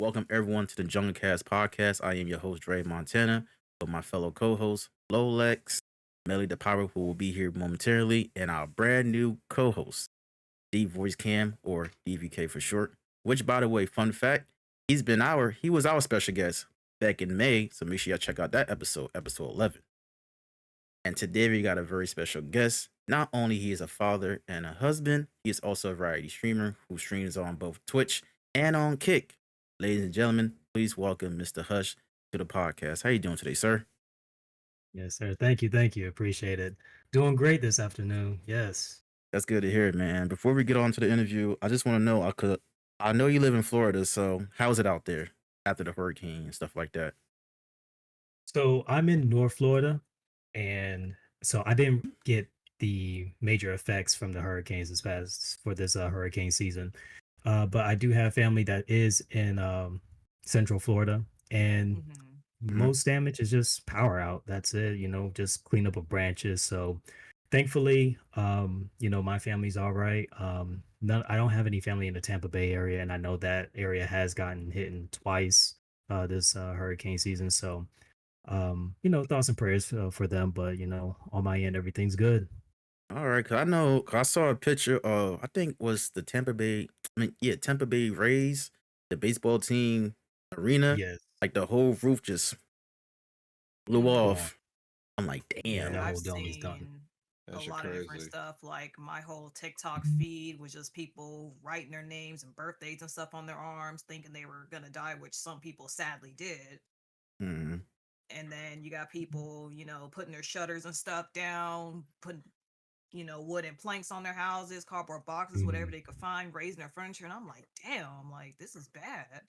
Welcome everyone to the JungleCast podcast. I am your host Dre Montana, with my fellow co-host Lolex, Melly the Power, who will be here momentarily, and our brand new co-host D Voice Cam or DVK for short. Which, by the way, fun fact, he was our special guest back in May, so make sure y'all check out that episode, episode 11. And today we got a very special guest. Not only he is a father and a husband, he is also a variety streamer who streams on both Twitch and on Kick. Ladies and gentlemen, please welcome Mr. Hush to the podcast. How you doing today, sir? Yes, sir. Thank you. Thank you. Appreciate it. Doing great this afternoon. Yes. That's good to hear, man. Before we get on to the interview, I just want to know I know you live in Florida, so how's it out there after the hurricane and stuff like that? So I'm in North Florida, and so I didn't get the major effects from the hurricanes this past for this hurricane season. But I do have family that is in Central Florida, and Mhm. Mhm. most damage is just power out. That's it. Just clean up of branches. So thankfully, my family's all right. I don't have any family in the Tampa Bay area, and I know that area has gotten hit twice this hurricane season. So, thoughts and prayers for them. But on my end, everything's good. All right, cause I know 'cause I saw a picture of I think was the Tampa Bay. I mean, yeah, Tampa Bay Rays, the baseball team arena. Yes, Like the whole roof just blew Mhm. gone. off. I'm like, Yeah, Yeah, the damn. I've whole dome is done. seen That a shit lot of different crazy. stuff. Like my whole TikTok feed was just people writing their names and birthdays and stuff on their arms, thinking they were gonna die, which some people sadly did. Mhm. And then you got people, putting their shutters and stuff down, putting, wooden planks on their houses, cardboard boxes, whatever Mhm. they could find, raising their furniture. And I'm like, damn, like this is bad.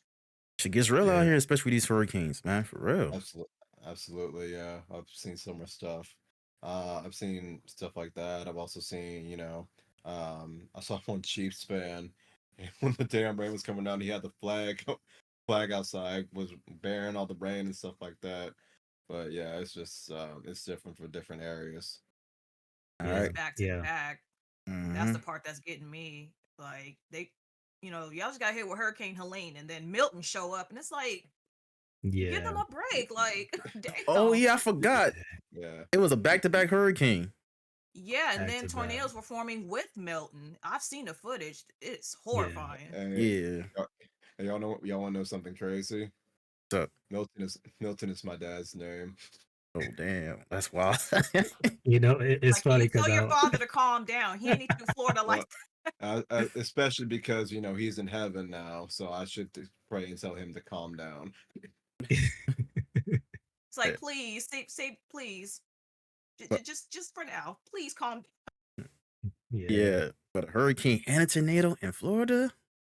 Shit gets real out Yeah. here, especially these hurricanes, man. For real. Absolutely, absolutely. Yeah, I've seen similar stuff. I've seen stuff like that. I've also seen, I saw one Chiefs fan and when the damn rain was coming down. He had the flag outside, was bearing all the rain and stuff like that. But yeah, it's just it's different for different areas. All And it's right. Yeah. back to Yeah. back. That's the Mm-hmm. part that's getting me. Like y'all just got hit with Hurricane Helene, and then Milton show up, and it's like, give them Yeah. a break. Like, Oh damn. yeah, I forgot. Yeah, It was a back-to-back hurricane. Yeah, and Back then to back. tornadoes were forming with Milton. I've seen the footage. It's Yeah. horrifying. and Yeah. y'all y'all want to know something crazy? What's up? Milton is my dad's name. Oh damn, that's wild. It's Like, can funny you because tell your I father to calm down? He ain't need to do Florida like Well, especially because he's in heaven now, so I should pray and tell him to calm down. it's like, please, say please. But Just for now. Please calm. yeah. yeah, but a hurricane and a tornado in Florida,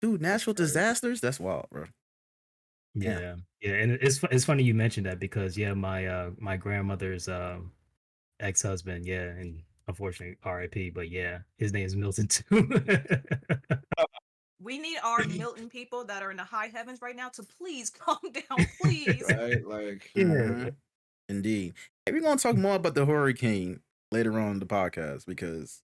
dude, That's natural crazy. disasters. That's wild, bro. Damn. Yeah, yeah, and it's funny you mentioned that because yeah, my grandmother's ex-husband, yeah, and unfortunately R.I.P. But yeah, his name is Milton too. We need our Milton people that are in the high heavens right now to please calm down, please. Right? Like, Mm-hmm. Yeah, Indeed. Hey, we're gonna talk more about the hurricane later on in the podcast because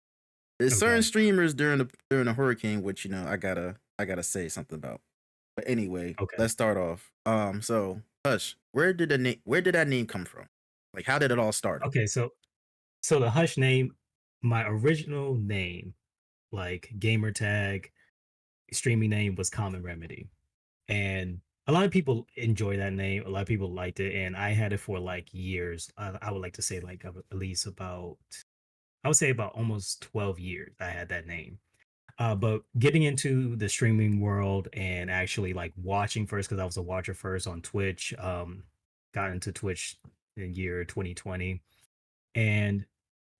there's certain okay, streamers during the hurricane, which I gotta say something about. But anyway, okay, let's start off. So Hush, where did that name come from? Like, how did it all start? okay. So the Hush name, my original name, like gamer tag streaming name was Common Remedy, and a lot of people enjoy that name. A lot of people liked it, and I had it for like years. I would like to say like at least about I would say about almost 12 years I had that name. But getting into the streaming world and actually like watching first, because I was a watcher first on Twitch, got into Twitch in year 2020. And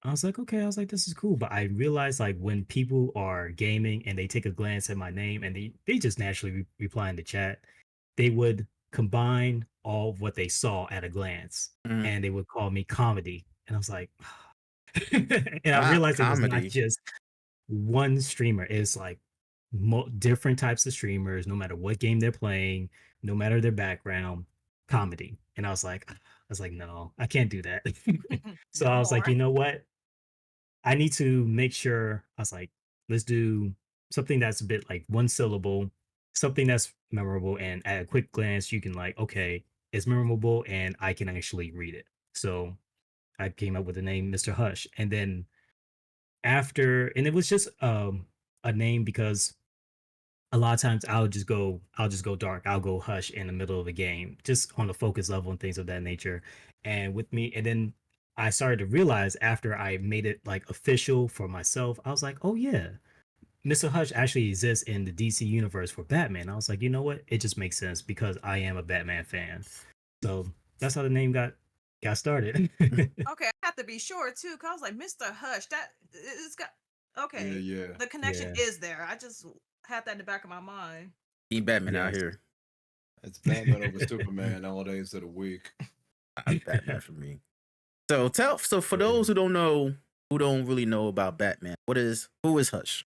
I was like, okay, I was like, this is cool. But I realized like when people are gaming and they take a glance at my name and they just naturally reply in the chat, they would combine all of what they saw at a glance Mm, and they would call me comedy. And I was like, and I not realized it was not comedy. just one streamer. It's like different types of streamers, no matter what game they're playing, no matter their background, comedy. And I was like, no, I can't do that. So No I was like, more. you know what? I need to make sure. I was like, let's do something that's a bit like one syllable. something that's memorable, and at a quick glance, you can like, okay, it's memorable, and I can actually read it. So I came up with the name Mr. Hush, and then and it was just a name because a lot of times I'll just go dark. I'll go hush in the middle of a game, just on the focus level and things of that nature. And with me, and then I started to realize after I made it like official for myself, I was like, oh yeah, Mr. Hush actually exists in the DC universe for Batman. I was like, you know what? It just makes sense because I am a Batman fan. So that's how the name got started. Okay, I have to be sure too, cause I was like, Mr. Hush, that it's got Yeah, okay. yeah. The connection Yeah. is there. I just had that in the back of my mind. Team Batman out Yes. here. It's Batman over Superman all days of the week. Batman for me. So for those who don't know, who don't really know about Batman, who is Hush?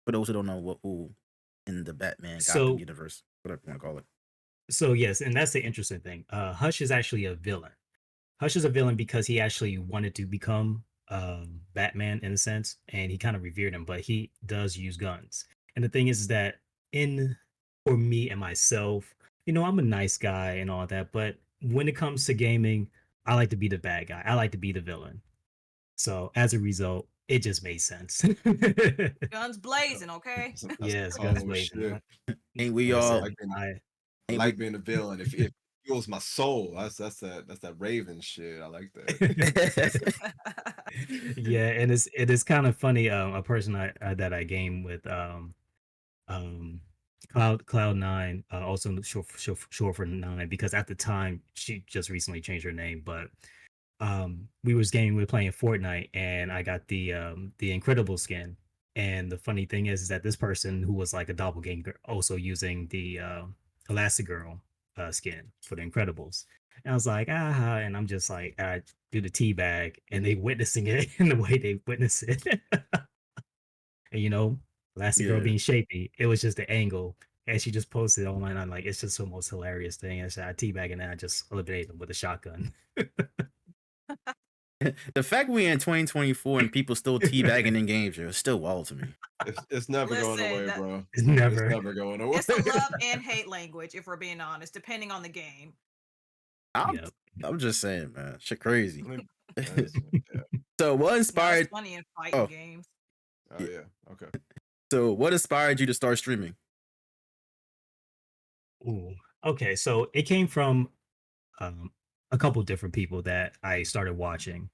For those who don't know who in the Batman Gotham So universe, whatever you want to call it. so yes, and that's the interesting thing. Hush is actually a villain. Hush is a villain because he actually wanted to become Batman in a sense, and he kind of revered him, but he does use guns. And the thing is that in for me and myself, I'm a nice guy and all that, but when it comes to gaming, I like to be the bad guy. I like to be the villain. So as a result, it just made sense. Guns That's some, blazing, okay? that's some Yes, guns cold blazing. shit. Ain't we I all? Listen, like being I I Ain't like we? being a villain. If it fuels my soul, that's that Raven shit. I like that. yeah, and it is kind of funny. A person that I game with, um, Cloud9, also short for Nine, because at the time she just recently changed her name, but we were playing Fortnite, and I got the Incredible skin. And the funny thing is that this person who was like a doppelganger also using the Elastigirl skin for the Incredibles. And I was like, ah, and I'm just like, I do the tea bag, and they witnessing it in the way they witness it. And Elastigirl Yeah. being shapy, it was just the angle. And she just posted it online. I'm like, it's just the most hilarious thing. And so I teabag, and then I just eliminated them with a shotgun. The fact we in 2024 and people still teabagging in games is still wild to me. It's never going Listen, away, bro. It's It's never. never going away. it's a love and hate language, if we're being honest, depending on the game. I'm Yep. I'm just saying, man, shit crazy. I mean, that's, yeah. So what No, it's inspired? funny in fighting Oh, games. Oh yeah. Okay. so what inspired you to start streaming? Ooh. Okay, so it came from um, a couple different people that I started watching.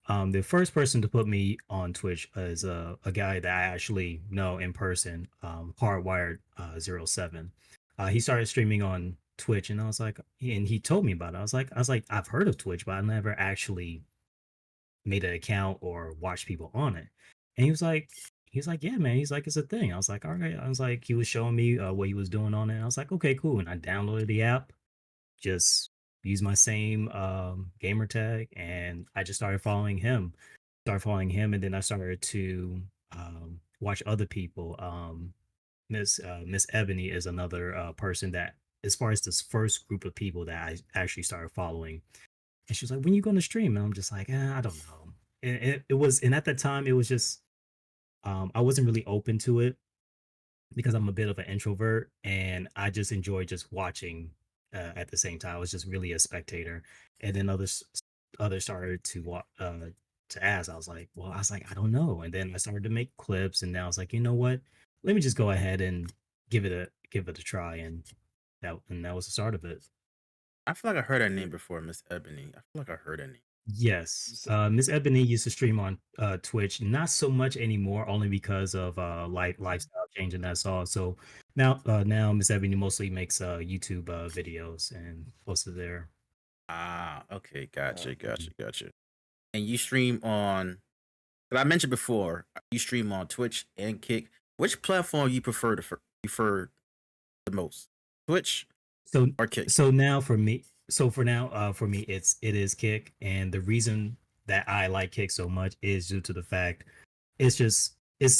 The first person to put me on Twitch is a guy that I actually know in person, Hardwired 07. He started streaming on Twitch, and I was like, and he told me about it. I was like, I've heard of Twitch, but I never actually made an account or watched people on it. And he was like, yeah, man. He's like, it's a thing. I was like, all right. I was like, he was showing me what he was doing on it. I was like, okay, cool. And I downloaded the app, just use my same gamer tag, and I just started following him, and then I started to watch other people. Miss Ebony is another person that, as far as this first group of people that I actually started following, and she was like, when you going to stream? And I'm just like, I don't know. And and at that time it was just I wasn't really open to it because I'm a bit of an introvert, and I just enjoy just watching at the same time. I was just really a spectator. And then others started to ask. I was like, I don't know. And then I started to make clips, and now I was like, you know what? Let me just go ahead and give it a try, and that was the start of it. I feel like I heard that name before, Miss Ebony. I feel like I heard that name. Yes, So, Miss Ebony used to stream on Twitch, not so much anymore, only because of lifestyle change, and that's all. So now Miss Ebony mostly makes YouTube videos and posts it there. Ah, okay, uh, gotcha. And you stream on? 'Cause I mentioned before, you stream on Twitch and Kick. Which platform you prefer the most? Twitch So or Kick? so for now, for me, it is Kick, and the reason that I like Kick so much is due to the fact it's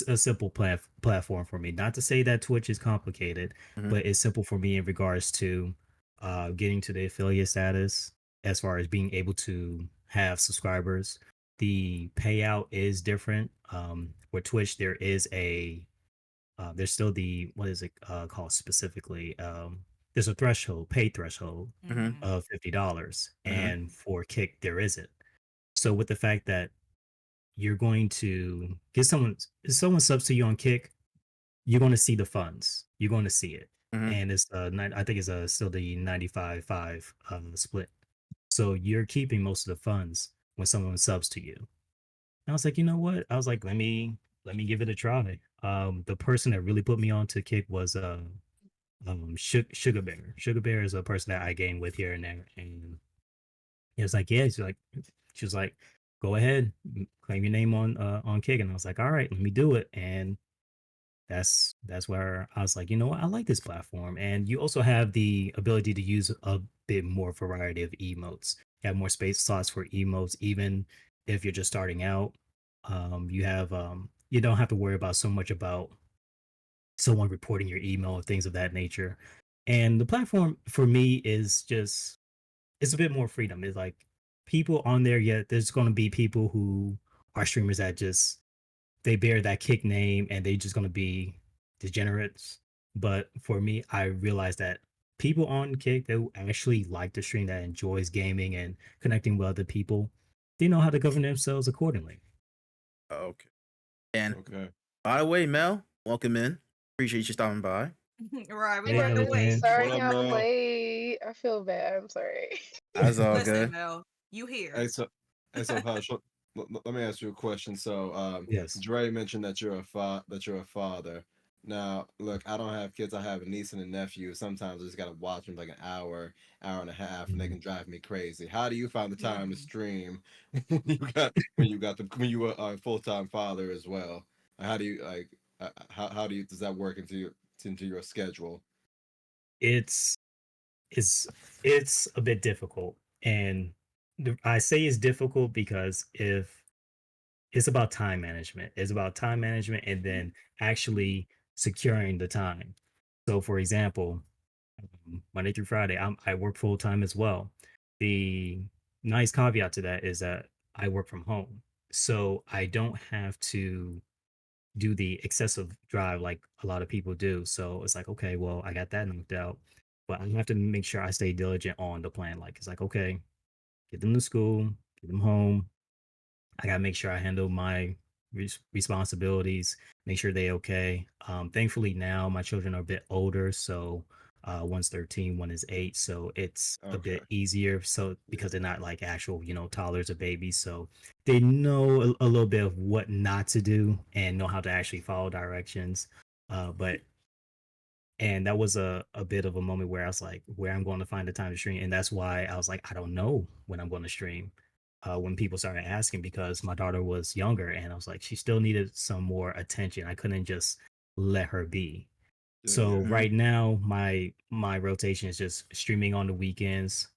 a simple platform for me. Not to say that Twitch is complicated, Mhm. but it's simple for me in regards to getting to the affiliate status, as far as being able to have subscribers. The payout is different. With Twitch, there is there's still the what is it called specifically? There's a threshold, paid threshold Mm-hmm. of $50, Mm-hmm. and for Kick there isn't. So with the fact that you're going to get someone, if someone subs to you on Kick, you're going to see the funds. You're going to see it, Mm-hmm. and it's I think it's still the 95-5 split. So you're keeping most of the funds when someone subs to you. And I was like, you know what? I was like, let me give it a try. The person that really put me on to Kick was Sugar Bear. Sugar Bear is a person that I game with here and there, and it was like, yeah, she was like, go ahead, claim your name on Kick, and I was like, all right, let me do it, and that's where I was like, you know what, I like this platform, and you also have the ability to use a bit more variety of emotes. You have more space slots for emotes, even if you're just starting out. You don't have to worry about so much about someone reporting your email or things of that nature. And the platform for me is just it's a bit more freedom. It's like people on there, yet there's going to be people who are streamers that just they bear that Kick name and they just going to be degenerates. But for me, I realized that people on Kick that actually like to stream, that enjoys gaming and connecting with other people, they know how to govern themselves accordingly. Okay. And Okay. by the way, Mel, welcome in. Appreciate you stopping by. Right, we Hey, were Mel, waiting. man. What Sorry up, I'm Mel? late. I feel bad. I'm sorry. That's all Listen, good. Mel, you here? Hey, so Hush, let me ask you a question. So, Yes. Dre mentioned that you're a father. Now, look, I don't have kids. I have a niece and a nephew. Sometimes I just gotta watch them like an hour and a half, and they Mhm. can drive me crazy. How do you find the time to Mm. stream when you are a full time father as well? How do you like? How do you does that work into your schedule? It's it's it's a bit difficult, and I say it's difficult because if it's about time management. It's about time management and then actually securing the time. So, for example, Monday through Friday, I work full time as well. The nice caveat to that is that I work from home, so I don't have to do the excessive drive like a lot of people do. So it's like, okay, well, I got that knocked out, but I have to make sure I stay diligent on the plan. Like, it's like, okay, get them to school, get them home, I gotta make sure I handle my responsibilities, make sure they okay. Thankfully now my children are a bit older, so one's 13, one is 8, so it's a Okay. bit easier. So because they're not like actual, toddlers or babies, so they know a little bit of what not to do and know how to actually follow directions. But and that was a bit of a moment where I was like, where I'm going to find the time to stream. And that's why I was like, I don't know when I'm going to stream. When people started asking, because my daughter was younger and I was like, she still needed some more attention. I couldn't just let her be. So Yeah. Mm-hmm. right now, my rotation is just streaming on the weekends,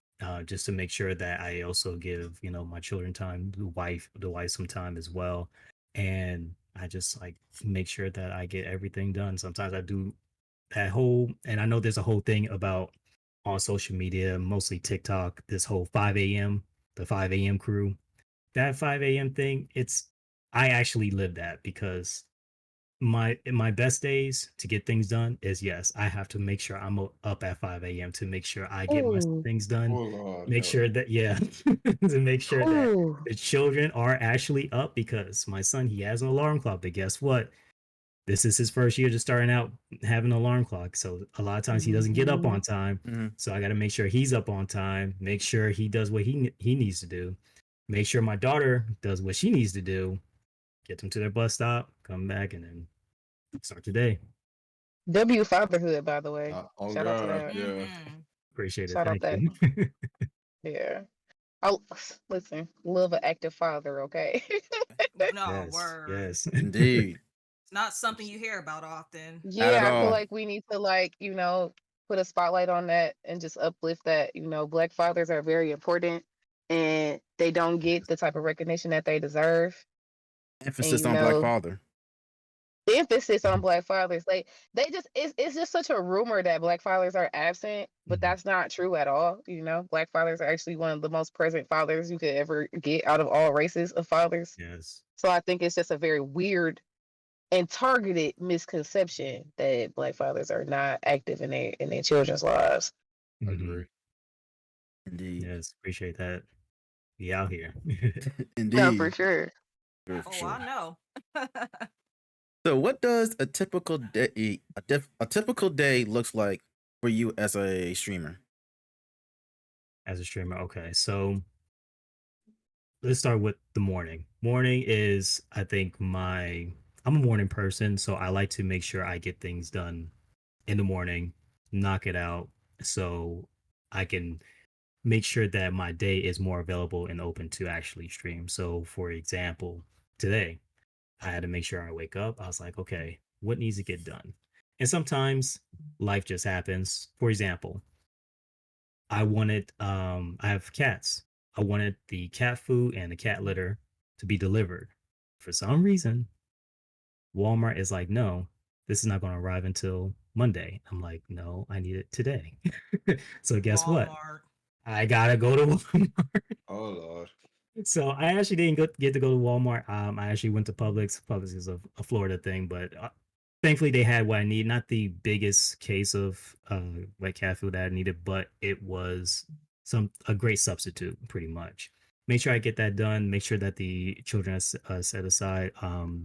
just to make sure that I also give my children time, the wife some time as well, and I just like make sure that I get everything done. Sometimes I do that whole, and I know there's a whole thing about on social media, mostly TikTok, this whole 5 a.m., the 5 a.m. crew. That 5 a.m. thing, I actually live that because my best days to get things done is, yes, I have to make sure I'm up at 5 a.m. to make sure I get my Ooh, things done. Oh Lord, Make help. sure that, yeah, to make sure that ooh. the children are actually up, because my son, he has an alarm clock, but guess what? This is his first year just starting out having an alarm clock. So a lot of times he doesn't get up Mhm. on time. Mm-hmm. So I got to make sure he's up on time, make sure he does what he needs to do, make sure my daughter does what she needs to do, get them to their bus stop, come back, and then start the day. W fatherhood, by the way. On Shout out to God, that. yeah. Mm-hmm. Appreciate it. Shout out Thank that. you. Yeah. Oh, listen, love an active father, okay? No, Yes. word. Yes. Indeed. It's not something you hear about often. Not at Yeah, I feel all. like we need to put a spotlight on that and just uplift that. Black fathers are very important and they don't get the type of recognition that they deserve. And Emphasis on Black Father. the emphasis on black fathers, like they just it's just such a rumor that black fathers are absent, but Mhm. that's not true at all. Black fathers are actually one of the most present fathers you could ever get out of all races of fathers. Yes. So I think it's just a very weird and targeted misconception that Black fathers are not active in their children's lives. I Mhm. agree. Indeed. Yes, appreciate that. Be out here. No, for Indeed. sure. For Oh, sure. I know. So, what does a typical day a typical day looks like for you as a streamer? As a streamer, okay. So let's start with the morning. Morning is, I think, I'm a morning person, so I like to make sure I get things done in the morning, knock it out, so I can make sure that my day is more available and open to actually stream. So, for example, today I had to make sure I wake up. I was like, okay, what needs to get done? And sometimes life just happens. For example, I have cats. I wanted the cat food and the cat litter to be delivered. For some reason, Walmart is like, no, this is not going to arrive until Monday. I'm like, no, I need it today. So guess what? Walmart. I gotta go to Walmart. Oh Lord. So I actually didn't get to go to Walmart. I actually went to Publix. Publix is a Florida thing, but thankfully they had what I need. Not the biggest case of wet cat food that I needed, but it was a great substitute, pretty much. Make sure I get that done. Make sure that the children are set aside.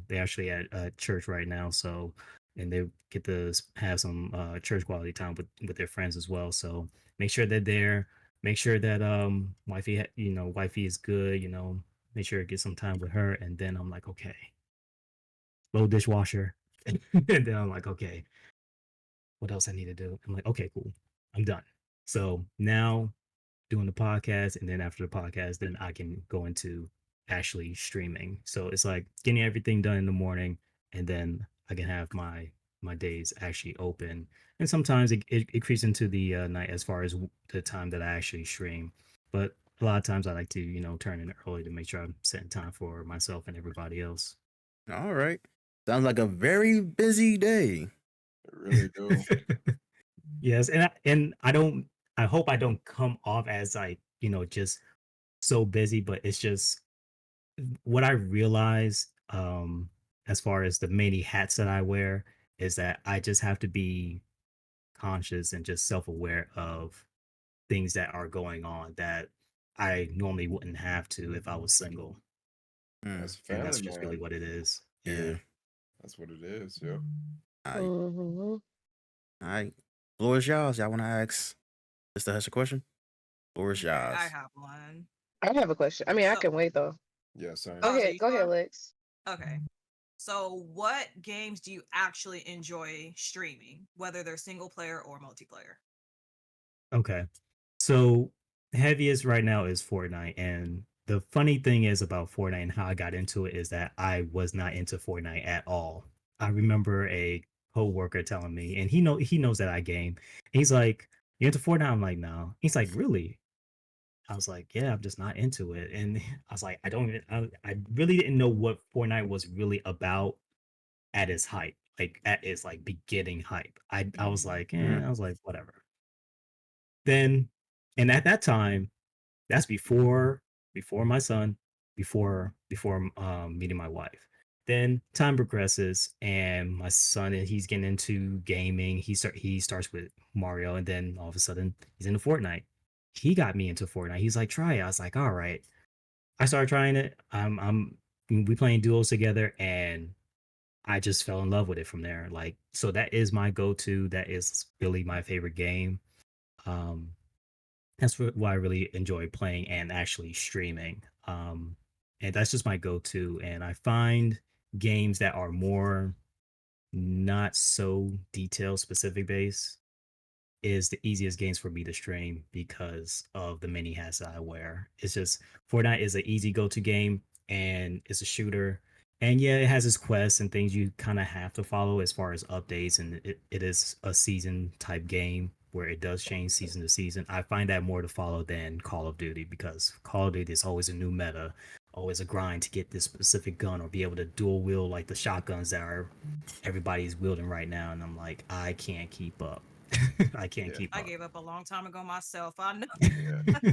They actually at church right now, so and they get to have some church quality time with their friends as well. So make sure they're there, make sure that wifey is good, make sure I get some time with her, and then I'm like, okay, load dishwasher. And then I'm like, okay, what else I need to do? I'm like, okay, cool, I'm done. So now doing the podcast, and then after the podcast, then I can go into actually streaming. So it's like getting everything done in the morning, and then I can have my days actually open. And sometimes it creeps into the night as far as the time that I actually stream. But a lot of times I like to, turn in early to make sure I'm setting time for myself and everybody else. All right. Sounds like a very busy day. I really do. Yes, I hope I don't come off as like, just so busy, but it's just what I realize, as far as the many hats that I wear, is that I just have to be conscious and just self-aware of things that are going on that I normally wouldn't have to if I was single. Mm, As a And that's family just really man, what it is. yeah. Yeah. that's what it is. Yep. All right. Hmm. All right. Floor is y'all. Y'all want to ask Mr. Hush a question? Floor is Okay, I y'all. have one. I have a question. I mean, I So, can wait though. Yeah, same. Go oh, so ahead. you Go ahead, sure? Lex. Okay. So, what games do you actually enjoy streaming, whether they're single player or multiplayer? Okay. So heaviest right now is Fortnite. And the funny thing is about Fortnite and how I got into it is that I was not into Fortnite at all. I remember a coworker telling me, and he knows that I game. He's like, "You into Fortnite?" I'm like, "No." He's like, "Really?" I was like, "Yeah, I'm just not into it." And I was like, I really didn't know what Fortnite was really about at its hype, like at its like beginning hype. I was like, Mm, I was like, whatever. Then, and at that time, that's before my son, before meeting my wife. Then time progresses, and my son, and he's getting into gaming. He starts with Mario, and then all of a sudden he's into Fortnite. He got me into Fortnite. He's like, try it. I was like, all right. I started trying it. We playing duos together, and I just fell in love with it from there. Like, so that is my go-to. That is really my favorite game. Um, that's what I really enjoy playing and actually streaming. And that's just my go-to. And I find games that are more not so detail specific based is the easiest games for me to stream because of the many hats that I wear. It's just Fortnite is an easy go-to game, and it's a shooter. And yeah, it has its quests and things you kind of have to follow as far as updates, and it is a season type game where it does change season to season. I find that more to follow than Call of Duty, because Call of Duty is always a new meta, always a grind to get this specific gun or be able to dual wield like the shotguns that are everybody's wielding right now, and I'm like, I can't keep up. I can't Yeah. keep I up. gave up a long time ago myself. I know.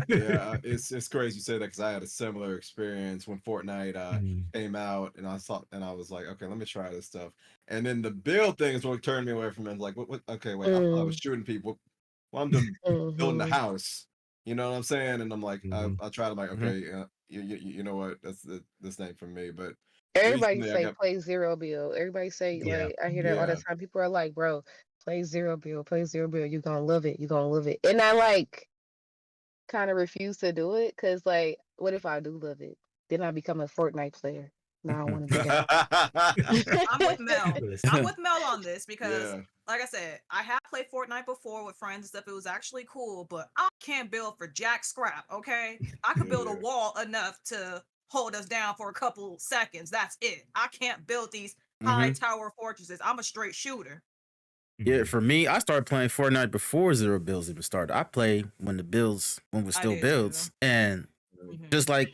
Yeah, it's crazy you say that because I had a similar experience when Fortnite Mm, came out, and I was like, okay, let me try this stuff, and then the build thing is what turned me away from it. Like, what? Okay, wait, I was Mm, shooting people. Well, I'm done building the mhm. house. You know what I'm saying? And I'm like, mhm. I tried. I'm like, Mhm. okay, you know what? This ain't for me. But Everybody recently, I say got play zero build. Everybody say Yeah. like I hear that all the yeah. time. People are like, bro, play zero build, play zero build. You're gonna love it. You're gonna love it. And I like kind of refuse to do it because like, what if I do love it? Then I become a Fortnite player. No, I don't want to do that. I'm with Mel. I'm Listen. with Mel on this because, Yeah, like I said, I have played Fortnite before with friends and stuff. It was actually cool, but I can't build for jack scrap. Okay, I could build a yeah. wall enough to hold us down for a couple seconds. That's it. I can't build these high Mhm. tower fortresses. I'm a straight shooter. Yeah, Mhm. for me, I started playing Fortnite before Zero Builds even started. I played when we I still did too. builds, and Hmm. just like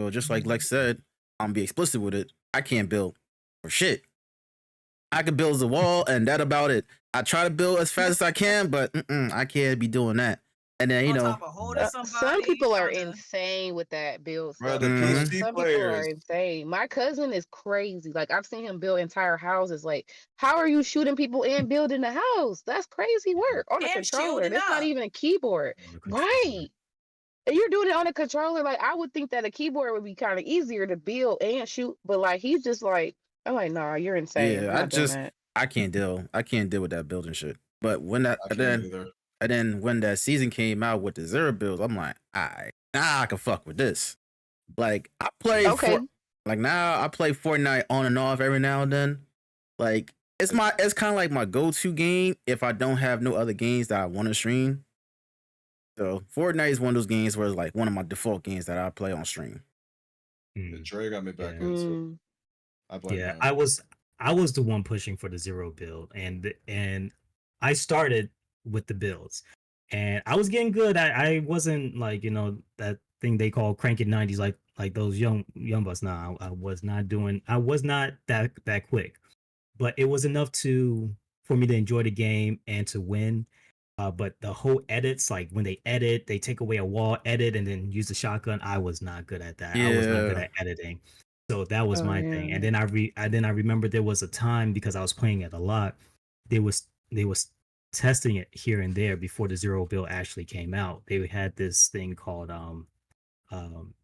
just like Lex said, I'm gonna be explicit with it. I can't build for shit. I can build a wall, and that about it. I try to build as fast as I can, but I can't be doing that. And then On top of holding Mm, Some somebody, people are trying to. insane with that build Bro, stuff. the Like mhm. PC some people are players. insane. My cousin is crazy. Like I've seen him build entire houses. Like, how are you shooting people and building a house? That's crazy work on a And controller. shielding That's not up. even a keyboard. on the controller. Right. And you're doing it on a controller. Like I would think that a keyboard would be kind of easier to build and shoot, but like he's just like, I'm like, nah, you're insane. Yeah, I'm not doing that. I can't deal. I can't deal with that building shit. But when that I can't either. and then when that season came out with the Zero Builds, I'm like, alright, now I can fuck with this. Like I play Yeah. for Okay. like now I play Fortnite on and off every now and then. Like it's kind of like my go-to game if I don't have no other games that I want to stream. So Fortnite is one of those games where it's like one of my default games that I play on stream. Yeah, Mm, Dre got me back yeah. into it. Mm, I blame Yeah. him. I was the one pushing for the zero build, and I started with the builds, and I was getting good. I wasn't like that thing they call cranking 90s like those young bucks. Nah, I was not doing. I was not that quick, but it was enough to for me to enjoy the game and to win. But the whole edits, like when they edit, they take away a wall, edit, and then use the shotgun. I was not good at that. I was not good Yeah. at editing, so that was oh my thing. And yeah. then I remember there was a time because I was playing it a lot. They was testing it here and there before the zero build actually came out. They had this thing called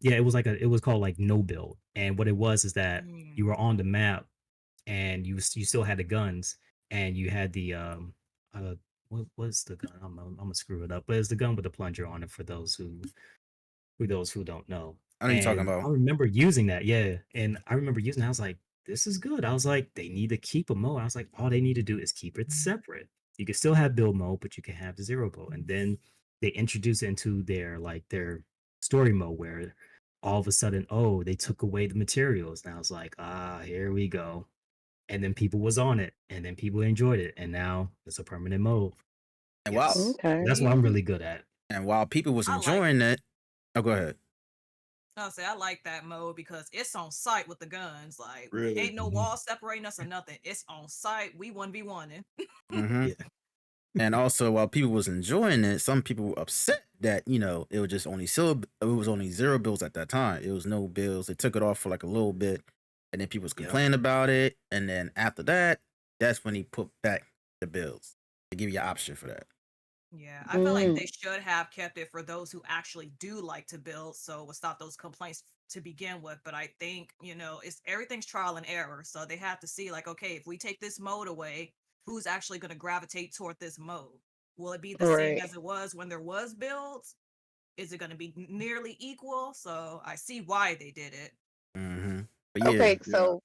yeah, it was called like no build, and what it was is that you were Mm. on the map and you still had the guns and you had the uh what was the gun? I'm gonna screw it up, but it's the gun with the plunger on it for those who don't know. I know you're talking And I about. remember using that, yeah. And I remember using it. I was like, this is good. I was like, they need to keep a mode. I was like, all they need to do is keep it separate. You can still have build mode, but you can have the zero mode. And then they introduce it into their story mode where all of a sudden, oh, they took away the materials. And I was like, here we go. And then people was on it, and then people enjoyed it, and now it's a permanent mode. And Yes, Okay. that's what I'm really good at. while people was I like. enjoying it, oh go ahead. I'll say I like that mode because it's on site with the guns. Like, Really? ain't no Mhm. wall separating us or nothing. It's on site. We 1v1ing. Hmm. Yeah. And also while people was enjoying it, some people were upset that it was just it was only zero bills at that time. It was no bills. They took it off for like a little bit, and then people was Yep. complaining about it. And then after that, that's when he put back the bills to give you an option for that. Yeah, I feel like Mm, they should have kept it for those who actually do like to build, so it would stop those complaints to begin with. But I think, it's everything's trial and error. So they have to see, like, okay, if we take this mode away, who's actually going to gravitate toward this mode? Will it be the same right. as it was when there was builds? Is it going to be nearly equal? So I see why they did it. Hmm. But yeah, Okay. Yeah. So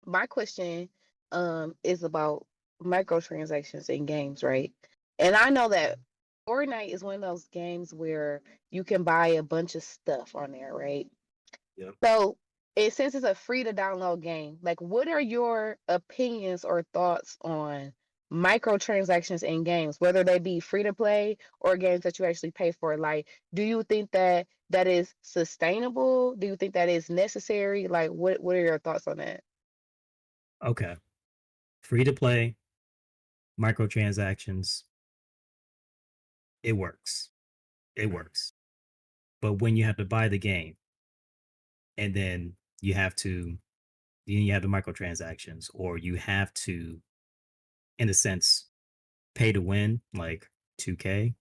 my question is about microtransactions in games, right? And I know that Fortnite is one of those games where you can buy a bunch of stuff on there, right? Yep. So since it's a free to download game, like what are your opinions or thoughts on microtransactions in games, whether they be free to play or games that you actually pay for? Like, do you think that that is sustainable? Do you think that is necessary? Like, what are your thoughts on that? Okay. Free to play, microtransactions, it works. It works. But when you have to buy the game and then you have to you have the microtransactions, or you have to, in a sense, pay to win, like 2K,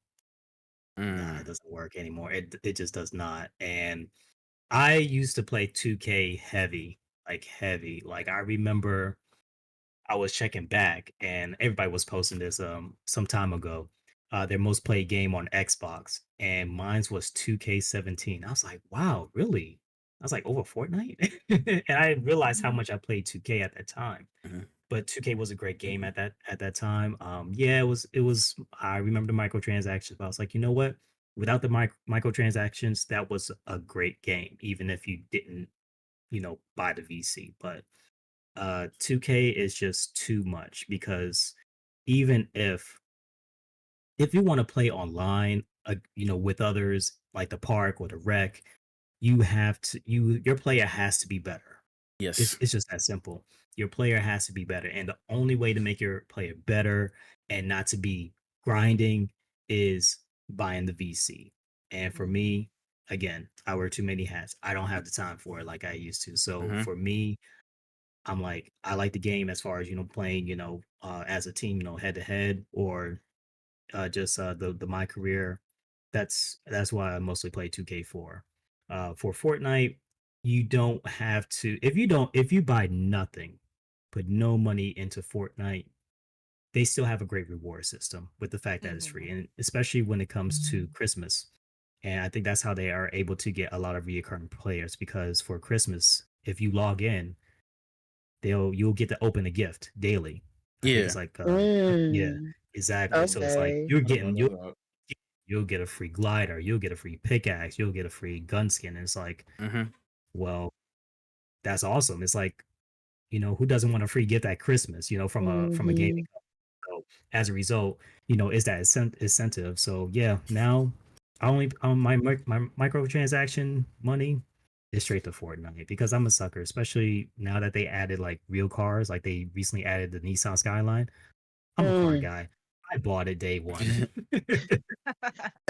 nah, it Mm. doesn't work anymore. It just does not. And I used to play 2K heavy, like heavy. Like I remember I was checking back and everybody was posting this some time ago. Their most played game on Xbox, and mine's was 2K17. I was like, wow, really? I was like, over Fortnite? And I realized how much I played 2K at that time. Mhm. But 2K was a great game at that time. Yeah, it was I remember the microtransactions, but I was like, you know what? Without the microtransactions, that was a great game, even if you didn't, buy the VC. But 2K is just too much, because even if you want to play online, with others, like the park or the rec, you have to your player has to be better. It's Yes. it's just that simple. Your player has to be better, and the only way to make your player better and not to be grinding is buying the VC. And for Mhm. me, again, I wear too many hats. I don't have the time for it like I used to. So Mhm. for me, I'm like, I like the game as far as, playing, as a team, head to head, or just the my career. That's why I mostly play 2K4. For Fortnite, you don't have to, if you buy nothing, put no money into Fortnite, they still have a great reward system with the fact that it's free, Mhm. and especially when it comes to Christmas. And I think that's how they are able to get a lot of recurring players, because for Christmas, if you log in, you'll get to open a gift daily. I think it's Yeah. like yeah, Mm, exactly. So it's like okay. I did not know that. you'll get a free glider, you'll get a free pickaxe, you'll get a free gun skin. And it's like, Mhm. well, that's awesome. It's like, who doesn't want a free gift at Christmas, from a gaming Mhm. company? So as a result, is that incentive. So yeah, now I only my microtransaction money is straight to Fortnite, because I'm a sucker, especially now that they added like real cars, like they recently added the Nissan Skyline. I'm a car Mm. guy. I bought it day one.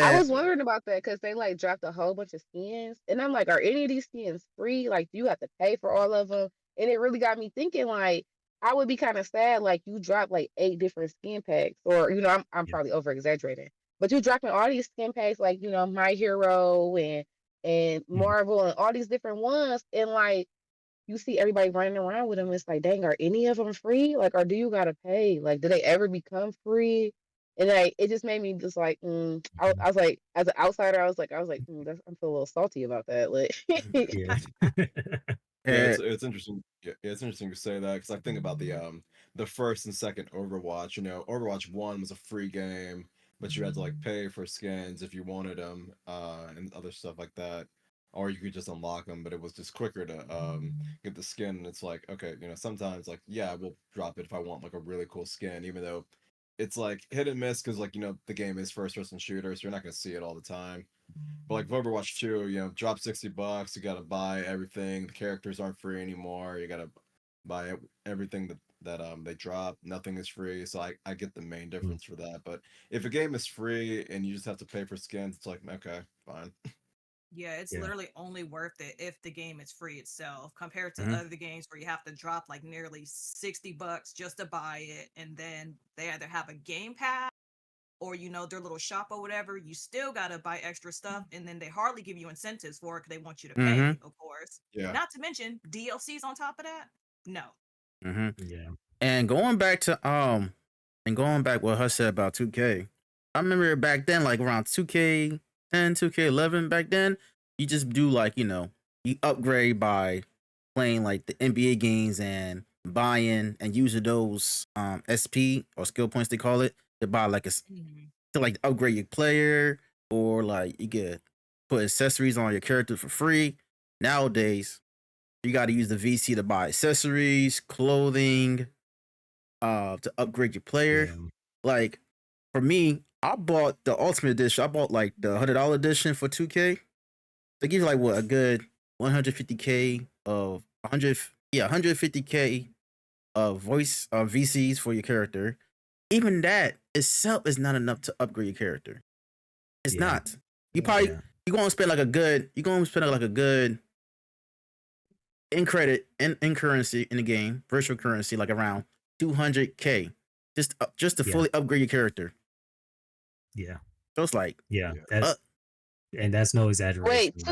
I And was wondering about that because they like dropped a whole bunch of skins, and I'm like, are any of these skins free? Like, do you have to pay for all of them? And it really got me thinking. Like, I would be kind of sad. Like, you dropped like 8 different skin packs, or I'm Yeah. probably over exaggerating, but you dropping all these skin packs, like My Hero and Mhm. Marvel and all these different ones, and like you see everybody running around with them. It's like, dang, are any of them free? Like, or do you gotta pay? Like, do they ever become free? And like, it just made me just like, I was like, as an outsider, I feel a little salty about that. Like, Yeah. Yeah, and it's interesting. Yeah, it's interesting to say that because I think about the first and second Overwatch. Overwatch 1 was a free game, but you had to like pay for skins if you wanted them, and other stuff like that, or you could just unlock them. But it was just quicker to get the skin. And it's like, okay, sometimes like, yeah, we'll drop it if I want like a really cool skin, even though it's like hit and miss because like the game is first person shooter, so you're not gonna see it all the time. But like Overwatch 2, drop $60, you gotta buy everything. The characters aren't free anymore. You gotta buy everything that they drop. Nothing is free. So I get the main Mm. difference for that. But if a game is free and you just have to pay for skins, it's like, okay, fine. Yeah, it's Yeah. literally only worth it if the game is free itself, compared to Mhm. other games where you have to drop like nearly $60 just to buy it, and then they either have a game pass or their little shop or whatever. You still gotta buy extra stuff, and then they hardly give you incentives for it because they want you to pay, Mhm. of course. Yeah. Not to mention DLCs on top of that. No. Mhm. Yeah. And going back what Hush said about 2K. I remember back then, like around 2K10, 2K11 back then, you just do like, you upgrade by playing like the NBA games and buying and using those SP or skill points they call it to buy like Mhm. to like upgrade your player, or like you get put accessories on your character for free. Nowadays, you got to use the VC to buy accessories, clothing, to upgrade your player. Yeah. Like for me, I bought the ultimate edition. I bought like the $100 edition for 2K. They give you like what, a good 150K of 150K of voice VCs for your character. even that itself is not enough to upgrade your character. It's Yeah. not. You probably Yeah. you're gonna spend like a good in credit in currency in the game, virtual currency, like around 200K, just to Yeah. fully upgrade your character. Yeah. So it's like, Yeah. Yeah. That's no exaggeration. Wait, Like it's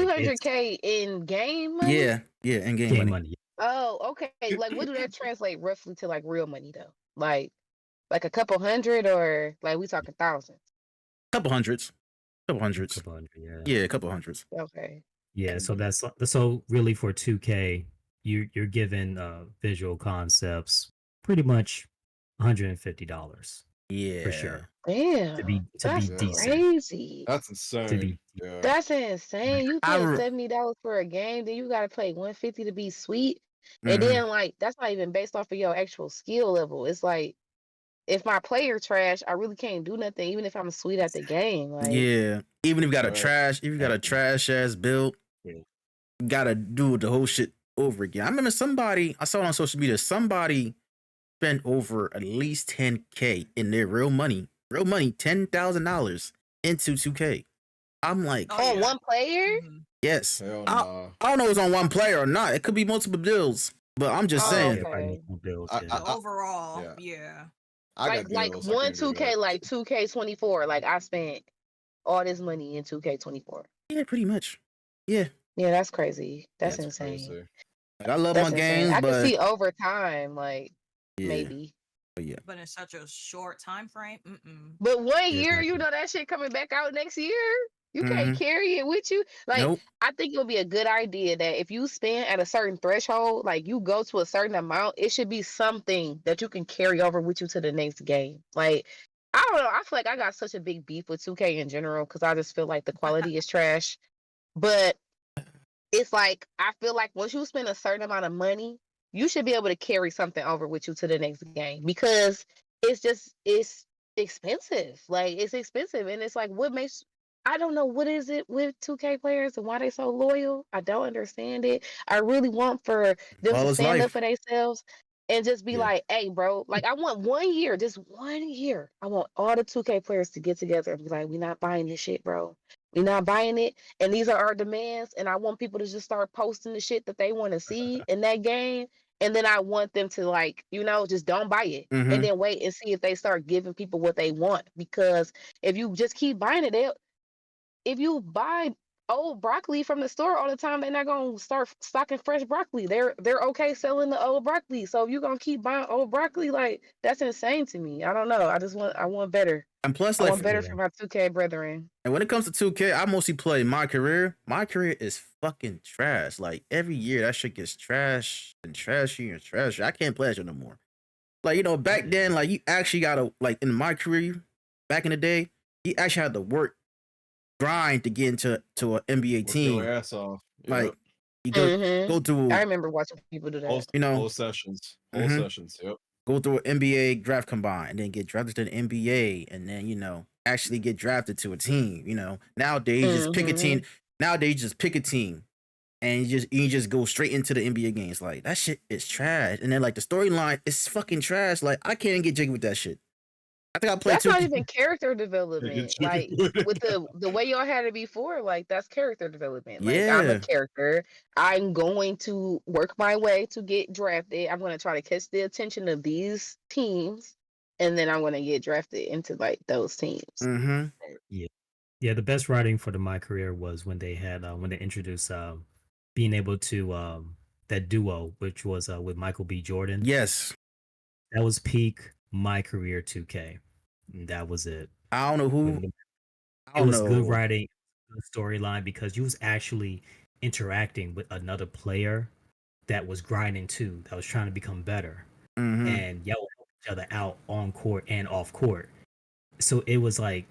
200K in game money? yeah, in game game money, money. Oh, okay. Like, what do that translate roughly to, like real money though? Like a couple hundred, or like we talking thousands? couple hundreds, A couple hundred, yeah. yeah, a couple hundreds. Okay. Yeah, so that's so really for 2K, you're given visual concepts pretty much $150 Yeah, for sure Damn, to be that's decent. crazy. That's To be insane. Yeah. That's insane. You I paying re- $70 for a game, then you gotta pay 150 to be sweet. And Mhm. then like that's not even based off of your actual skill level. It's like if my player trash, I really can't do nothing, even if I'm sweet at the game. Like Yeah, even if you got a Right. if you got a trash ass build, Yeah. you gotta do the whole shit over again. I remember I saw it on social media, somebody spent over at least 10K in their real money, $10,000 into 2K. I'm like, Oh, on yeah. one player? Mhm. yes. Hell I, nah. I don't know if it's on one player or not. It could be multiple deals, but I'm just Oh, saying. Yeah, probably okay. multiple bills. I, Yeah. But I, I, overall, yeah. yeah. I got Like deals. I one can't do 2K, that. like 2K24. Like I spent all this money in 2K24. Yeah, pretty much. Yeah, Yeah, that's crazy. That's That's insane. crazy. like I love That's my insane. games, I can but see over time, like yeah, maybe. but yeah. But in such a short time frame, But 1 Yeah, year, you exactly. know that shit coming back out next year. You can't Mhm. carry it with you. Like Nope. I think it would be a good idea that if you spend at a certain threshold, like you go to a certain amount, it should be something that you can carry over with you to the next game. Like I don't know. I feel like I got such a big beef with 2K in general because I just feel like the quality is trash. But it's like I feel like once you spend a certain amount of money, you should be able to carry something over with you to the next game because it's expensive. Like it's expensive, and it's like what makes I don't know what is it with 2K players and why they so loyal. I don't understand it. I really want for them to All is stand up life. for themselves and just be Yeah. like, "Hey, bro, like I want 1 year, just 1 year. I want all the 2K players to get together and be like, we're not buying this shit, bro. We're not buying it, and these are our demands, and I want people to just start posting the shit that they want to see in that game, and then I want them to like just don't buy it and Mhm. then wait and see if they start giving people what they want, because if you just keep buying it, if you buy old broccoli from the store all the time, they're not gonna start stocking fresh broccoli. They're okay selling the old broccoli. So if you're gonna keep buying old broccoli, like that's insane to me. I don't know. I want better. And plus, I like, want better Yeah. for my 2K brethren. and when it comes to 2K, I mostly play my career. My career is fucking trash. Like every year, that shit gets trash and trashy and trashy. I can't play that shit no more. Like back then, like you actually gotta like in my career, back in the day, you actually had to work, grind to get into an NBA Work your team. ass off. Like Yep. you go I through, remember watching people do Whole, that. you know, whole sessions. Whole Mhm. sessions. Yep. go through an NBA draft combine, and then get drafted to the NBA, and then actually get drafted to a team. Nowadays you just pick a team. Mhm. Nowadays you just pick a team, and you just go straight into the NBA games. Like that shit is trash. And then like the storyline is fucking trash. Like I can't get jiggy with that shit. I think I played That's two. not even character development. Like with the way y'all had it before, like that's character development. Like I'm a Yeah. character. I'm going to work my way to get drafted. I'm gonna try to catch the attention of these teams, and then I'm gonna get drafted into like those teams. Mm-hmm. Yeah, the best writing for my career was when they introduced being able to that duo, which was with Michael B. Jordan. Yes. That was peak my career 2K. That was it. I don't know who. When I it don't was good know. writing, good storyline, because you was actually interacting with another player that was grinding too, that was trying to become better, Mm-hmm. and y'all would help each other out on court and off court. So it was like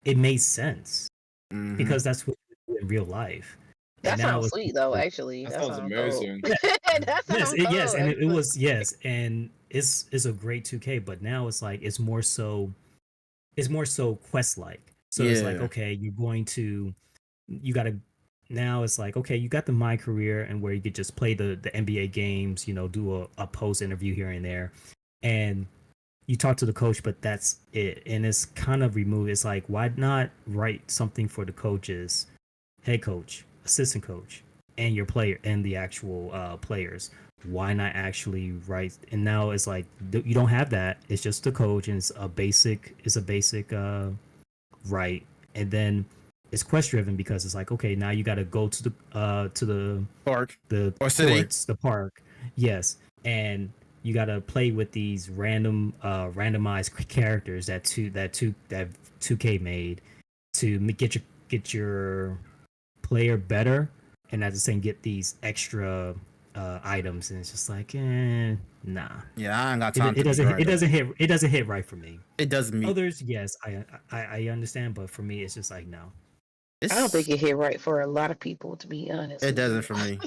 it made sense Mm-hmm. because that's what you do in real life. That And now sounds it's sweet though. Actually, That that sounds sounds dope. amazing. That yes, sounds yes, dope. and it Actually. was yes, and it's a great 2K, but now it's like it's more so quest like. So it's like, Yeah. okay, you gotta now it's like, okay, you got the my career and where you could just play the NBA games, do a post interview here and there. And you talk to the coach, but that's it, and it's kind of removed. It's like, why not write something for the coaches, head coach, assistant coach, and your player and the actual players? Why not actually write? And now it's like you don't have that. It's just the coach, and it's a basic right, and then it's quest driven because it's like, okay, now you got to go to Park the or city. courts, the park, yes, and you got to play with these randomized characters that 2K made to get your player better, and at the same get these extra items, and it's just like, nah. Yeah, I ain't got time to be It doesn't hit right for me. It doesn't mean Others, yes, I understand, but for me, it's just like, no. I don't think it hit right for a lot of people, to be honest. It doesn't for me.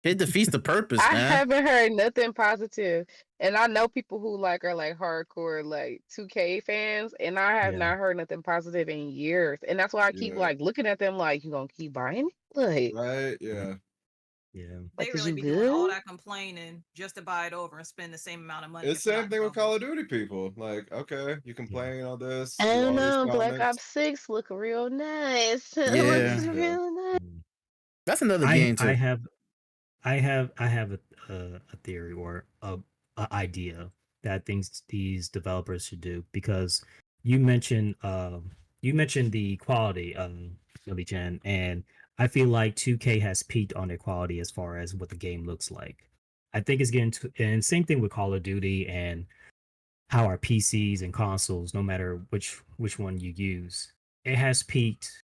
It defeats the purpose, I man. haven't heard nothing positive, and I know people who are hardcore 2K fans, and I have Yeah. not heard nothing positive in years, and that's why I keep Yeah. looking at them like, you gonna keep buying it? Right? Yeah. Yeah. They Is really you be doing all good? that complaining just to buy it over and spend the same amount of money. It's if the not same thing with double. Call of Duty people. Like, okay, you complain all this, I do don't all these know. Black comments. Ops 6 look real nice. It Yeah. looks Yeah. real nice. That's another game I too. have a theory or a idea that things these developers should do, because you mentioned the quality of Billy Chen, and I feel like 2K has peaked on their quality as far as what the game looks like. I think it's getting to, and same thing with Call of Duty and how our PCs and consoles, no matter which one you use, it has peaked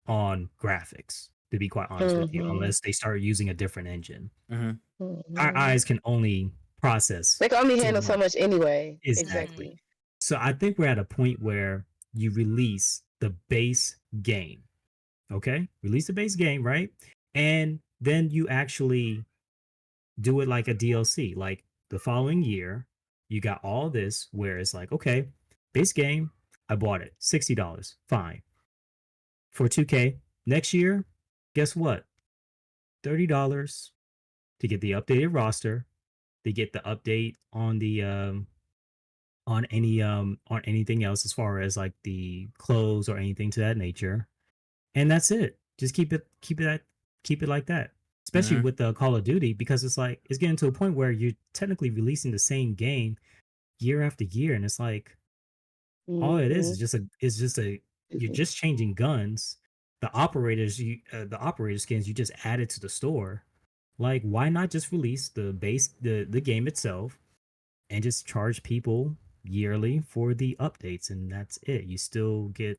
on graphics, to be quite honest with you, Mhm. unless they start using a different engine. Our Mhm. eyes can only process They can only so handle so much. much anyway. Exactly. Exactly. So I think we're at a point where you release the base game. Okay? Release the base game, right? And then you actually do it like a DLC. Like the following year, you got all this where it's like, okay, base game, I bought it, $60. Fine. For 2K, next year, guess what? $30 to get the updated roster, to get the update on the on anything else as far as like the clothes or anything to that nature. And that's it. Just keep it like that. Especially Mhm. with the Call of Duty, because it's like it's getting to a point where you're technically releasing the same game year after year, and it's like all it Mhm. is just a you're just changing guns. The operator skins you just added to the store. Like, why not just release the game itself and just charge people yearly for the updates, and that's it. You still get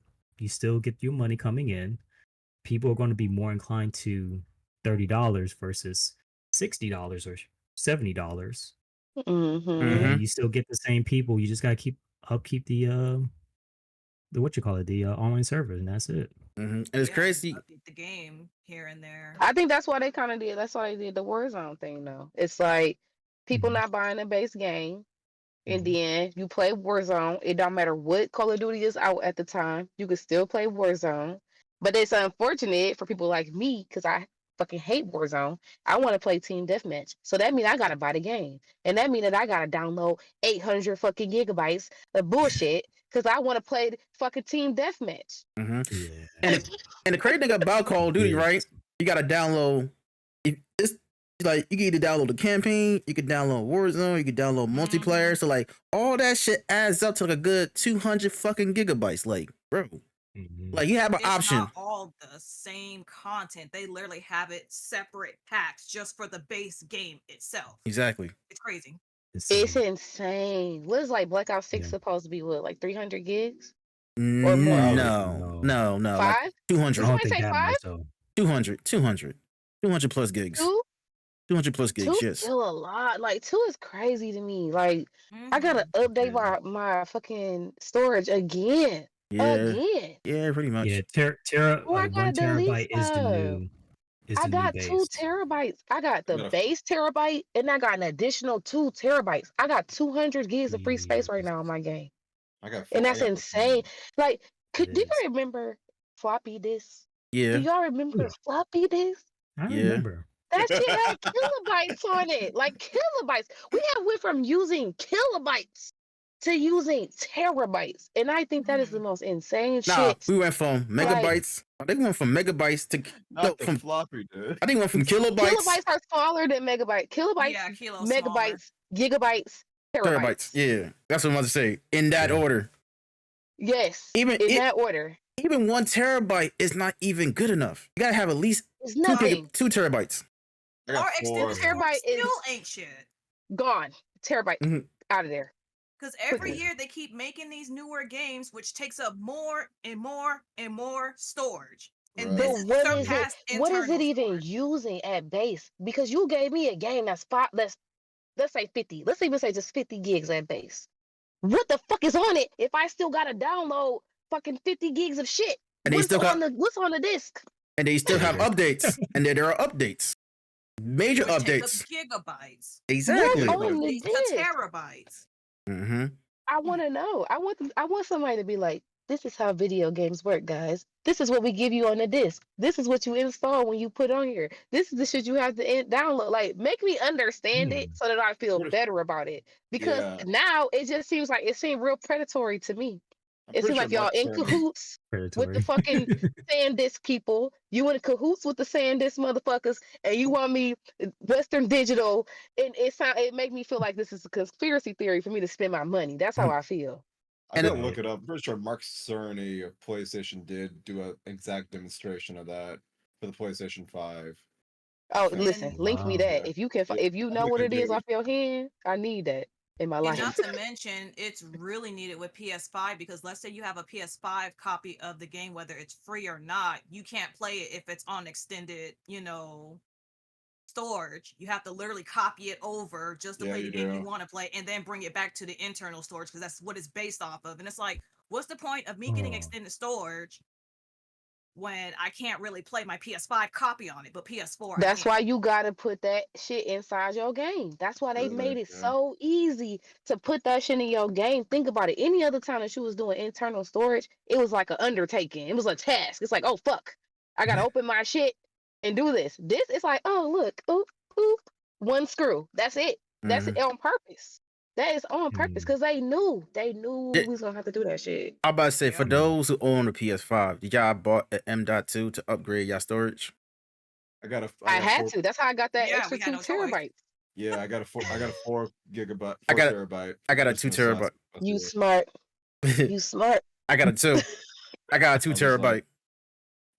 your money coming in. People are going to be more inclined to $30 versus $60 or $70, Mhm. and Mhm. you still get the same people. You just got to keep the what you call it, the online server, and that's it. Mhm. And it's Yeah, just crazy. update the game here and there. I think that's why they kind of did. That's why they did the Warzone thing, though. It's like people Mhm. not buying the base game, and Mhm. then you play Warzone. It don't matter what Call of Duty is out at the time. You can still play Warzone. But it's unfortunate for people like me because I fucking hate Warzone. I want to play Team Deathmatch. So that means I gotta buy the game, and that means that I gotta download 800 fucking gigabytes of bullshit because I want to play the fucking Team Deathmatch. Mhm. Yeah. And the crazy thing about Call of Duty, Yes. right? You gotta download. It's like you can either download the campaign, you can download Warzone, you can download multiplayer. So like all that shit adds up to like a good 200 fucking gigabytes. Like, bro, Mhm. like you have an It's option. not all the same content. They literally have it separate packs just for the base game itself. Exactly. It's crazy. It's Insane. insane. What is like Black Ops 6 Yeah. supposed to be? What, like 300 gigs or more? Probably. No, like Five? Did 200, I don't somebody think say that five? much though. 200 plus gigs, Two? 200 plus Two gigs. Yes. still a lot. Like two is crazy to me. Like I gotta Mhm. update Yeah. my fucking storage again. Yeah. Again. Yeah. Pretty Yeah. much. Or I One gotta delete terabyte is the stuff. new I got base. 2 terabytes. I got the You gotta, base terabyte and I got an additional 2 terabytes. I got 200 gigs of free space right Jesus. now on my game. I got And four. I that's got. insane. Like, It do is. you remember floppy disks? Do Yeah. y'all Oh, remember yeah. floppy disks? I Yeah. remember. That shit had kilobytes on it. Like kilobytes. We have went from using kilobytes to using terabytes, and I think that is the most insane Nah, shit. we went from megabytes. I think we went from megabytes to Not the from. floppy, dude. I think we went from kilobytes, Kilobytes are smaller than megabytes. Kilobytes, Yeah, kilo smaller. megabytes, gigabytes, terabytes. terabytes. Yeah, that's what I'm about to say. In that Yeah. order. Yes, Even in that order. even 1 terabyte is not even good enough. You gotta have at least It's 2 nothing. 2 terabytes. I Or got extended 4. storage Terabyte is- still ain't shit. Gone. Terabyte Mhm. out of there. Because every Quickly. year they keep making these newer games, which takes up more and more and more storage. And Right. this But is what is it? surpassed What is it internal even storage. using at base? Because you gave me a game that's five. Let's say 50. Let's even say just 50 gigs at base. What the fuck is on it if I still gotta download fucking 50 gigs of shit? And they still got what's on the disc? and they still have updates. And there are updates. Major Which take up updates. gigabytes. Exactly. What's on the These to disc? terabytes. Mm-hmm. I want to know. I want somebody to be like, this is how video games work, guys. This is what we give you on the disc. This is what you install when you put on here. This is the shit you have to download. Like, make me understand it so that I feel Pretty- better about it. Because Yeah. now it just seems like it seemed real predatory to me. I'm It pretty seems like sure y'all Mark in Cerny- cahoots with the Predatory. fucking SanDisk people. You in cahoots with the SanDisk motherfuckers, and you want me Western Digital. And it make me feel like this is a conspiracy theory for me to spend my money. That's how I feel. I And gotta it- look it up. I'm pretty sure Mark Cerny of PlayStation did do an exact demonstration of that for the PlayStation 5. Oh, Fan- listen, link me Wow. that. Yeah. If you can, Yeah, if you I know think what I it is do. off your hand, I need that in my And life. not to mention, it's really needed with PS5 because let's say you have a PS5 copy of the game, whether it's free or not, you can't play it if it's on extended, storage. You have to literally copy it over just to Yeah, play the you game you do. want to play and then bring it back to the internal storage because that's what it's based off of. And it's like, what's the point of me getting Oh. extended storage when I can't really play my PS5 copy on it, but PS4 I That's can? why you gotta put that shit inside your game. That's why they Really, made it yeah. so easy to put that shit in your game. Think about it. Any other time that you was doing internal storage, it was like an undertaking. It was a task. It's like, oh fuck, I gotta open my shit and do this. This is like, oh look, oop, oop, one screw. That's it. That's Mhm. it on purpose. That is on purpose Mm. because they knew Yeah. we was gonna have to do that shit. I'm about to say, for Yeah. those who own a PS5, did y'all bought an M.2 to upgrade your storage? I got a. I got had 4, to. That's how I got that Yeah, extra we had 2 no choice. terabytes. Yeah, I got a 4 gigabyte. 4 I got a- terabyte. I got a Just 2 gonna terabyte. You smart. You smart. I got a 2. I got a 2 I was like, terabyte.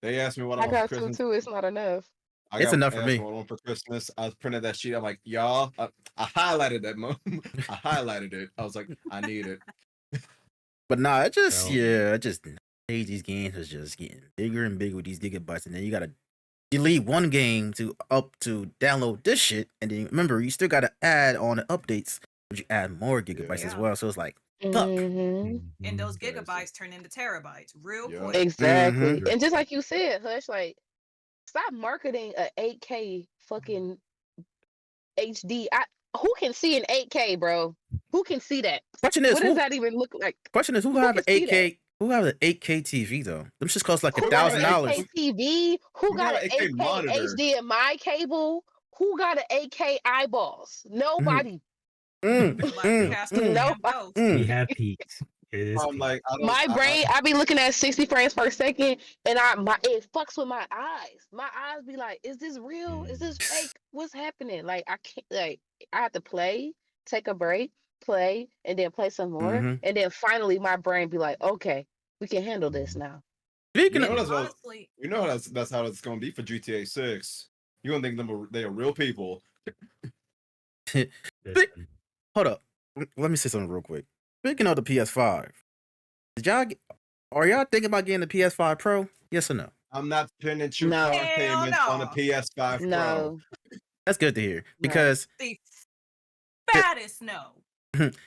They asked me what I I want for got 2 Christmas. too. It's not enough. It's enough for asked me. What I want for Christmas. I printed that sheet. I'm like, y'all. I highlighted that moment. I highlighted it. I was like, I need it. But nah, it just Well- yeah, it just these games is just getting bigger and bigger with these gigabytes, and then you gotta delete one game to download this shit, and then remember you still gotta add on the updates, but you add more gigabytes as Yeah. well. So it's like fuck. Mhm. And those Crazy. gigabytes turn into terabytes real Yeah. quick. Exactly. Mhm. And just like you said, Hush, like stop marketing a 8K fucking HD. Who can see an 8K, bro? Who can see that? Question is What who? does that even look like? Question is who who have an can see that? 8K? Who have an 8K TV though? Them just cost like Who got an $1,000. 8K TV? Who Who got got an an 8K 8K monitor? HDMI cable? Who got an 8K eyeballs? Nobody. Nobody cast a No. damn ghost. We have peaked. It is I'm peaked. like, I don't. My brain, I be looking at 60 frames per second, and it fucks with my eyes. My eyes be like, is this real? Is this fake? What's happening? Like I can't. Like I have to play, take a break, play, and then play some more, Mhm. and then finally my brain be like, okay, we can handle this now. Speaking You know of, that's what- Honestly, You know that's how it's gonna be for GTA 6. You gonna think they are real people? Listen, hold up, let me say something real quick. Speaking of the PS5, are y'all thinking about getting the PS5 Pro? Yes or no? I'm not spending true No. car Hell payments on a no. PS5 Pro. No, That's good to hear No. because the fattest no.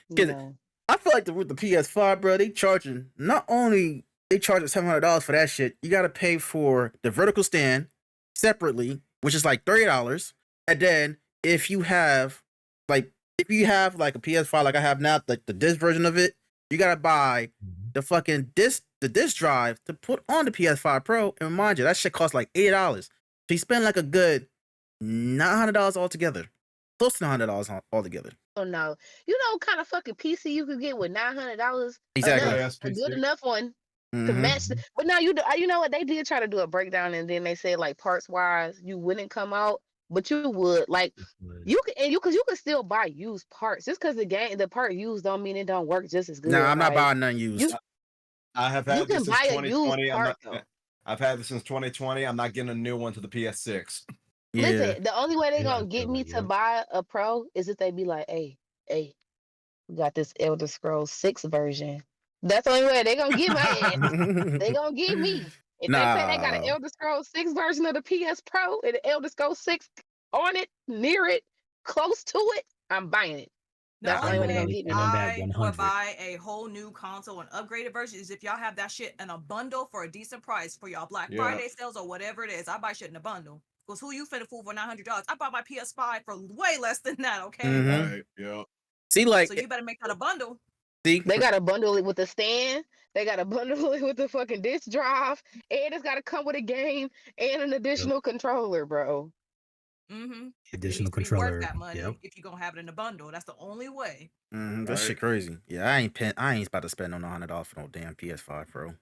no. I feel like with the PS5, bro, they charging $700 for that shit. You gotta pay for the vertical stand separately, which is like $30. And then if you have like a PS5 like I have now, like the disc version of it, you gotta buy the fucking disc drive to put on the PS5 Pro. And remind you, that shit costs like $80. So you spend like a good $900 altogether. close to $100 altogether. Oh no, you know what kind of fucking PC you could get with $900 Exactly. enough, Yes, a good PC. enough one to Mm-hmm. match. But now you know what, they did try to do a breakdown, and then they said like parts wise you wouldn't come out, but you would like you could, and you could still buy used parts. Just because the part used don't mean it don't work just as good. Nah, I'm not Like, buying none used. I have you had this can since buy a used 2020. part though. I've had this since 2020. I'm not getting a new one to the PS6. Yeah. Listen, the only way they Yeah, I gonna get feel me like, to yep. buy a pro is if they be like, hey, we got this Elder Scrolls 6 version. That's the only way they gonna get my ass. They gonna get me. If they say they got an Nah. Elder Scrolls 6 version of the PS Pro and the Elder Scrolls 6 on it, near it, close to it, I'm buying it. The That's the only only way they're way gonna get me And there. on that I would 100. buy a whole new console, an upgraded version, is if y'all have that shit in a bundle for a decent price for y'all Black Yeah. Friday sales or whatever it is. I buy shit in a bundle. Because who you finna fool for $900? I bought my PS5 for way less than that, okay? Mhm. Right. Yeah. See, like, So you better make that a bundle. see, They gotta bundle it with the stand. They gotta bundle it with the fucking disc drive, and it's gotta come with a game and an additional controller, bro. Mm-hmm. Additional It needs to be worth controller. that money Yep. if you're gonna have it in a bundle. That's the only way. that shit Right. crazy. Yeah, I ain't about to spend no $100 for no damn PS5, bro.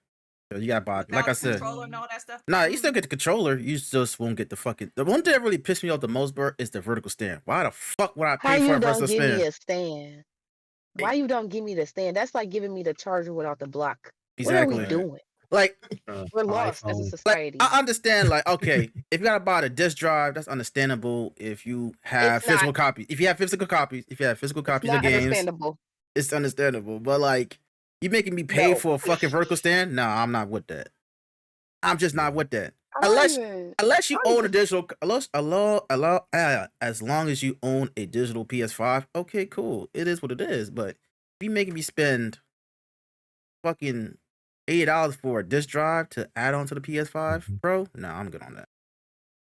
So you gotta buy, like Without I a said. controller and all that stuff. Nah, you still get the controller. You just won't get the fucking. The one thing that really pissed me off the most, bro, is the vertical stand. Why the fuck would I How pay for you a don't vertical give me stand? a stand? Why you don't give me the stand? That's like giving me the charger without the block. What are we Exactly. Right. doing? Like, We're lost as a iPhone. society. I understand. Like, okay, if you gotta buy the disc drive, that's understandable. If you have It's physical not. copies, if you have physical copies It's of not games, understandable. it's understandable. But like, you making me pay No. for a fucking vertical stand? Nah, I'm not with that. I'm just not with that. I don't even. Unless you I don't own a even- digital, as long as you own a digital PS5, okay, cool. It is what it is. But if you making me spend fucking $80 for a disc drive to add on to the PS5, Mhm. bro, nah, I'm good on that.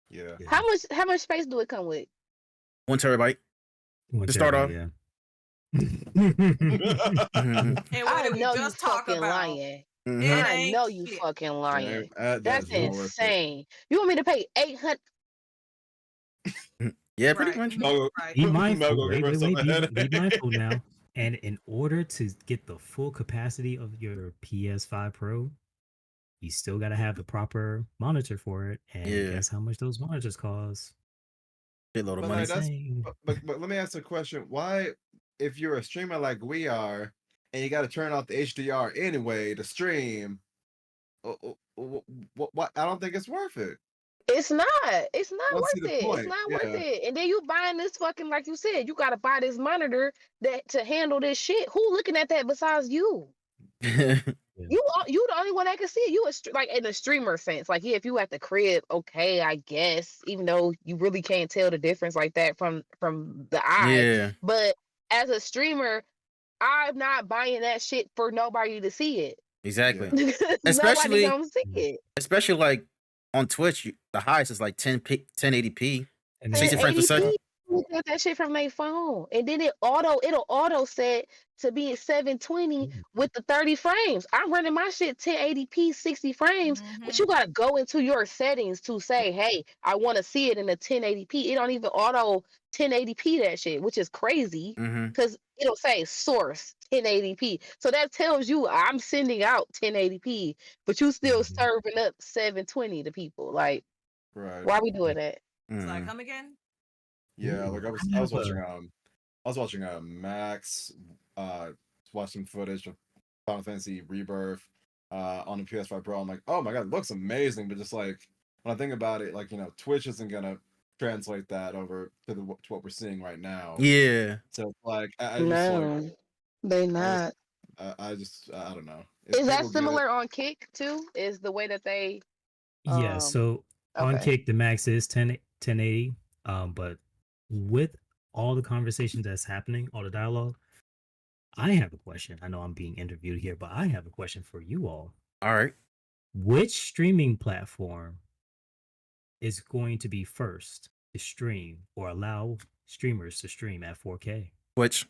Yeah. Yeah. How much space do it come with? 1 terabyte. One To start terabyte, off. yeah. Mhm. And what I did we know you just talk fucking about? lying. Mhm. It I ain't know you shit. fucking lying. That's That's not worth it. insane. You want me to pay 800? Yeah, pretty Right. much. Melgo, Right. Be mindful. Melgo, give Wait, herself a be headache. mindful now. And in order to get the full capacity of your PS5 Pro, you still got to have the proper monitor for it. And Yeah. guess how much those monitors cost? Shitload of But money. like that's Insane. but let me ask a question. Why, if you're a streamer like we are, and you got to turn off the HDR anyway to stream, what? I don't think it's worth it. It's not. It's not I don't see worth the it. It's point. not Yeah. worth it. And then you buying this fucking, like you said, you gotta buy this monitor that to handle this shit. Who looking at that besides you? You the only one that can see it. You like in the streamer sense. Like, yeah, if you at the crib, okay, I guess. Even though you really can't tell the difference like that from the eye. Yeah, But as a streamer, I'm not buying that shit for nobody to see it. exactly. Yeah. Nobody Especially- gonna see it. Especially like on Twitch, the highest is like 1080p. And 60 frames per 1080p, second. you get that shit from their phone, and then it'll auto set to be at 720 with the 30 frames. I'm running my shit 1080p 60 frames, but you gotta go into your settings to say, hey, I want to see it in a 1080p. It don't even auto 1080p that shit, which is crazy Mm-hmm. because it'll say source 1080p. So that tells you I'm sending out 1080p, but you still Mhm. serving up 720 to people. Like, Right. why we doing that? It's like, Mm-hmm. come again? Yeah. Ooh, Like I I was have watching Max watching footage of Final Fantasy Rebirth on the PS5 Pro. I'm like, oh my god, it looks amazing. But just like when I think about it, like Twitch isn't gonna translate that over to to what we're seeing right now. Yeah. So like I just like No, they not. I don't know. If Is that people get it- similar on Kick too? Is the way that they Yeah, um so on okay. Kick the max is 1080. But with all the conversations that's happening, all the dialogue, I have a question. I know I'm being interviewed here, but I have a question for you all. All right. Which streaming platform is going to be first to stream or allow streamers to stream at 4K? Twitch.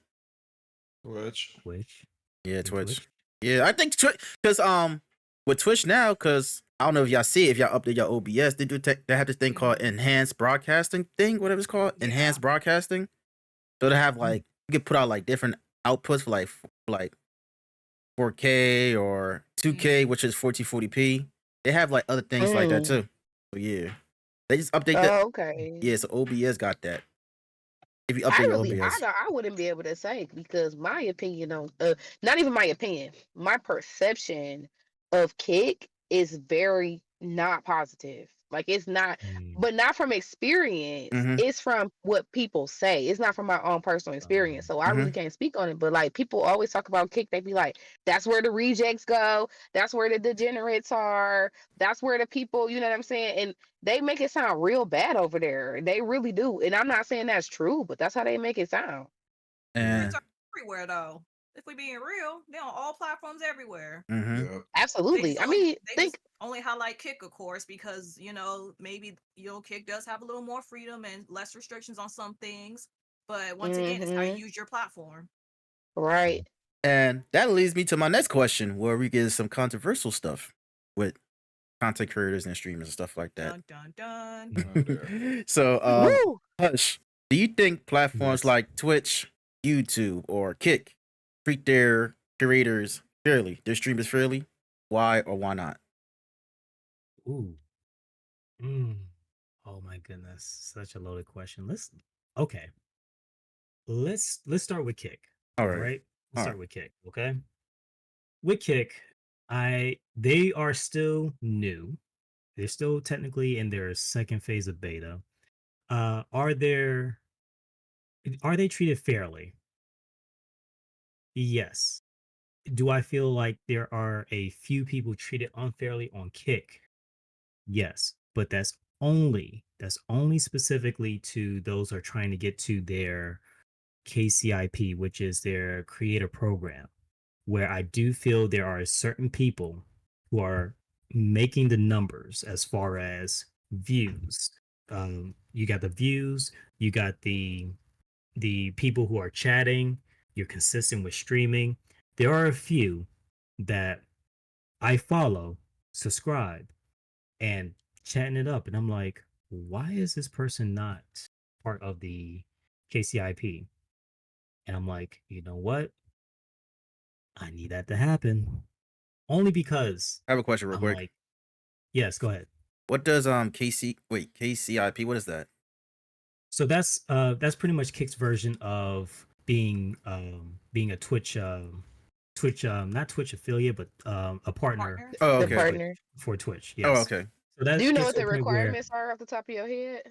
Twitch. Twitch. Yeah, And Twitch. Yeah, I think Twitch, because with Twitch now, because I don't know if y'all see, if y'all update your OBS, they have this thing called enhanced broadcasting thing, whatever it's called, Yeah. enhanced broadcasting. So they have like you can put out like different outputs for like 4K or 2K, which is 1440p. They have like other things like that too. So yeah, they just update that. Oh, okay. Yeah, so OBS got that. If you I update your really, OBS, I wouldn't be able to say because my opinion on, not even my opinion, my perception of Kick is very not positive. Like it's not, but not from experience. Mhm. It's from what people say. It's not from my own personal experience. So I really can't speak on it. But like people always talk about Kick, they be like, that's where the rejects go. That's where the degenerates are. That's where the people, you know what I'm saying? And they make it sound real bad over there. They really do. And I'm not saying that's true, but that's how they make it sound. and It's everywhere though. If we being real, they're on all platforms everywhere. mhm. Yeah. Absolutely. I mean, They think just only highlight Kick, of course, because maybe Kick does have a little more freedom and less restrictions on some things. But once again, it's how you use your platform. right. And that leads me to my next question, where we get some controversial stuff with content creators and streamers and stuff like that. Dun dun dun. Oh, dear. So, Woo! Hush, do you think platforms Yes. like Twitch, YouTube, or Kick treat their creators fairly, their streamers fairly? Why or why not? Ooh. Oh my goodness, such a loaded question. Okay. Let's start with Kick. All All right. right. Let's All start right. with Kick. Okay. With Kick, they are still new. They're still technically in their second phase of beta. Are they treated fairly? Yes. Do I feel like there are a few people treated unfairly on Kick? Yes, but that's only specifically to those who are trying to get to their KCIP, which is their creator program, where I do feel there are certain people who are making the numbers as far as views. You got the views, you got the people who are chatting, you're consistent with streaming. There are a few that I follow, subscribe, and chatting it up. And I'm like, why is this person not part of the KCIP? And I'm like, you know what? I need that to happen. Only because I have a question real I'm quick. like, yes, go ahead. What does KCIP? What is that? So that's pretty much Kick's version of being a Twitch not Twitch affiliate, but a partner Partner. Oh, The okay. partner. for Twitch. Oh, Yes. okay. So that Do you know gets what to the a point where, requirements are off the top of your head?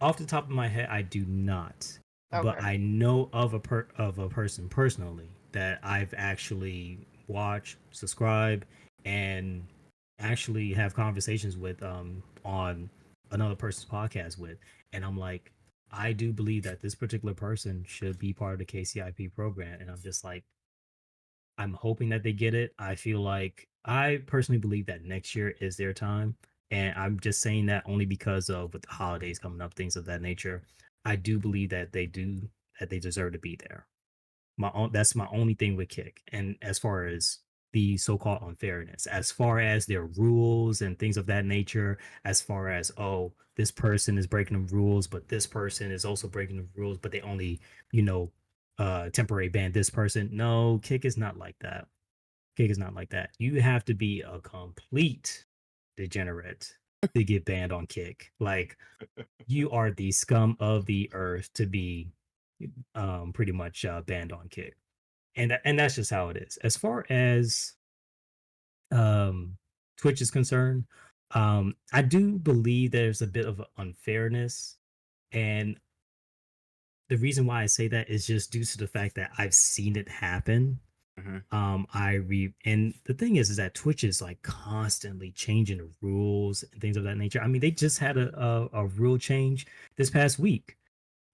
off the top of my head, I do not, but Okay. I know of a person personally that I've actually watched, subscribe, and actually have conversations with on another person's podcast with, and I'm like, I do believe that this particular person should be part of the KCIP program, and I'm just like, I'm hoping that they get it. I feel like I personally believe that next year is their time. And I'm just saying that only because of with the holidays coming up, things of that nature. I do believe that they deserve to be there. That's my only thing with Kick. And as far as the so-called unfairness, as far as their rules and things of that nature, as far as, oh, this person is breaking the rules, but this person is also breaking the rules, but they only, you know, temporary ban this person. No, Kick is not like that. Kick is not like that. You have to be a complete degenerate to get banned on Kick. Like, you are the scum of the earth to be pretty much banned on Kick. And that's just how it is. As far as um Twitch is concerned, I do believe there's a bit of unfairness, and the reason why I say that is just due to the fact that I've seen it happen. Mhm. And the thing is that Twitch is like constantly changing the rules and things of that nature. I mean, they just had a rule change this past week,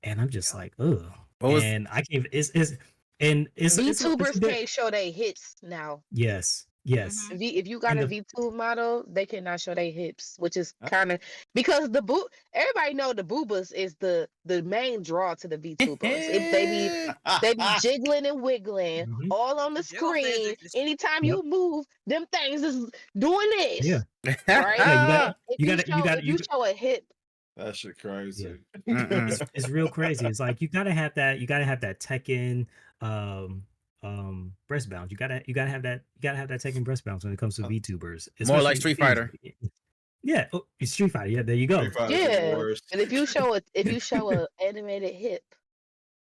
and I'm just like, ugh. What was And I can't. It's a VTubers bit. can't show their hits now. Yes, yes. Mhm. If you got And a the VTube model, they cannot show their hips, which is Huh? kind of because the boo. Everybody know the boobas is the main draw to the VTubers. If they be jiggling and wiggling Mhm. all on the The jiggle screen. physics. Anytime Yep. you move, them things is doing Yeah. this, right? Yeah. If You you got show a hip, That shit crazy. It's real crazy. It's like you gotta have that. You gotta have that Tekken breast bounce. You gotta have that. You gotta have that Tekken breast bounce when it comes to VTubers, More like especially Street Fighter. Yeah, it's Street Fighter. Yeah, there you go. Street Fighter's the Yeah, worst. but if you show a animated hip,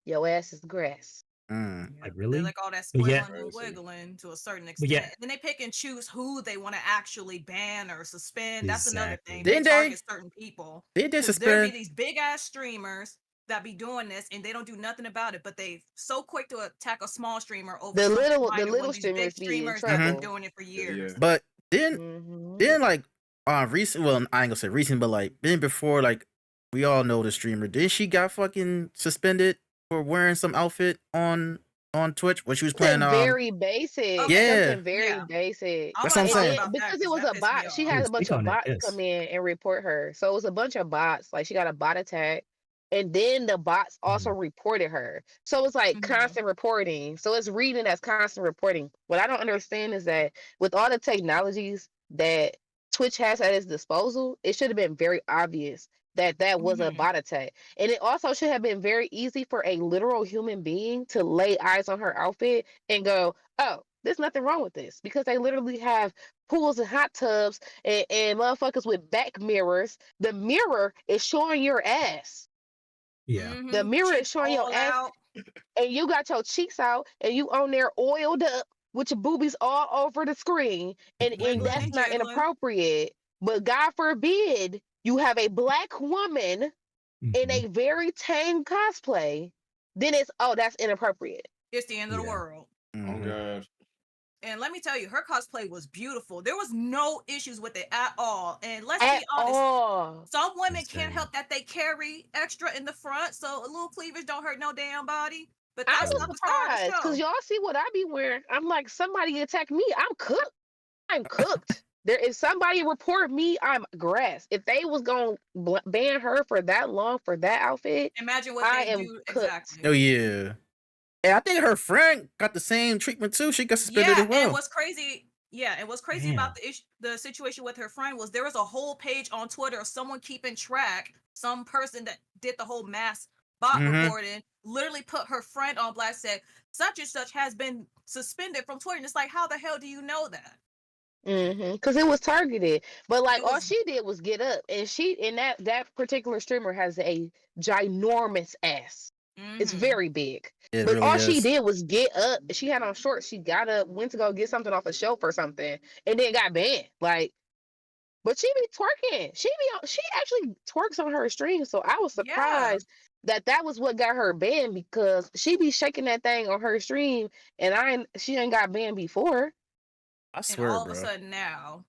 your ass is grass. Mm. Like They really? like all that But yeah, squiggling and Crazy. wiggling to a certain but extent. yeah, And then they pick and choose who they want to actually ban or suspend. That's another thing. exactly. They Didn't they? target certain people. They did Because there be suspend. these big ass streamers that be doing this and they don't do nothing about it, but they so quick to attack a small streamer over The something little minor when these big streamers be in streamers have been trouble. doing it for Yeah. years. But then Mm-hmm. like recent. Well, I ain't gonna say recent, but like then before, like we all know the streamer. Then she got fucking suspended for wearing some outfit on Twitch when she was playing. Something very basic. Okay. Yeah. Something very Yeah. basic. I'm That's gonna what I'm talk saying. about that Because it because was that a pissed me bot. She off. had Yeah, a bunch speak of on that. bots Yes. come in and report her. So it was a bunch of bots. Like she got a bot attack. And then the bots also reported her. So it's like Mhm. constant reporting. So it's reading as constant reporting. What I don't understand is that with all the technologies that Twitch has at its disposal, it should have been very obvious that that was a Mhm. bot attack. And it also should have been very easy for a literal human being to lay eyes on her outfit and go, oh, there's nothing wrong with this. Because they literally have pools and hot tubs and motherfuckers with back mirrors. The mirror is showing your ass. Yeah. The Mhm. mirror is Cheeks showing your all ass, out. and you got your cheeks out, and you on there oiled up with your boobies all over the screen, and Wiggling that's and not jiggling. inappropriate. But God forbid you have a black woman in Mhm. a very tame cosplay, then it's that's inappropriate. It's the end of the Yeah. world. Oh Mhm. god. And let me tell you, her cosplay was beautiful. There was no issues with it at all. And let's At be honest, all. some women can't Insane. help that they carry extra in the front, so a little cleavage don't hurt no damn body. But I that's was not the star of the surprised because show. y'all see what I be wearing. I'm like, somebody attack me. I'm cooked. I'm cooked. There, if somebody report me, I'm grass. If they was gonna ban her for that long for that outfit, Imagine what I they am do cooked. exactly. Oh yeah. And I think her friend got the same treatment too. She got suspended Yeah, as well. and what's crazy, and what's crazy Damn. about the situation with her friend was there was a whole page on Twitter of someone keeping track, some person that did the whole mass bot Mhm. reporting, literally put her friend on blast, said such and such has been suspended from Twitter. And it's like, how the hell do you know that? Because it was targeted. But like It all was she did was get up, and that particular streamer has a ginormous ass. It's mhm. very big. It But really all she is. did was get up. She had on shorts. She got up, went to go get something off a shelf or something, and then got banned. Like, but she be twerking. She actually twerks on her stream. So I was Yeah. surprised that was what got her banned because she be shaking that thing on her stream, and she ain't got banned before. I And swear, all of a bro. sudden now,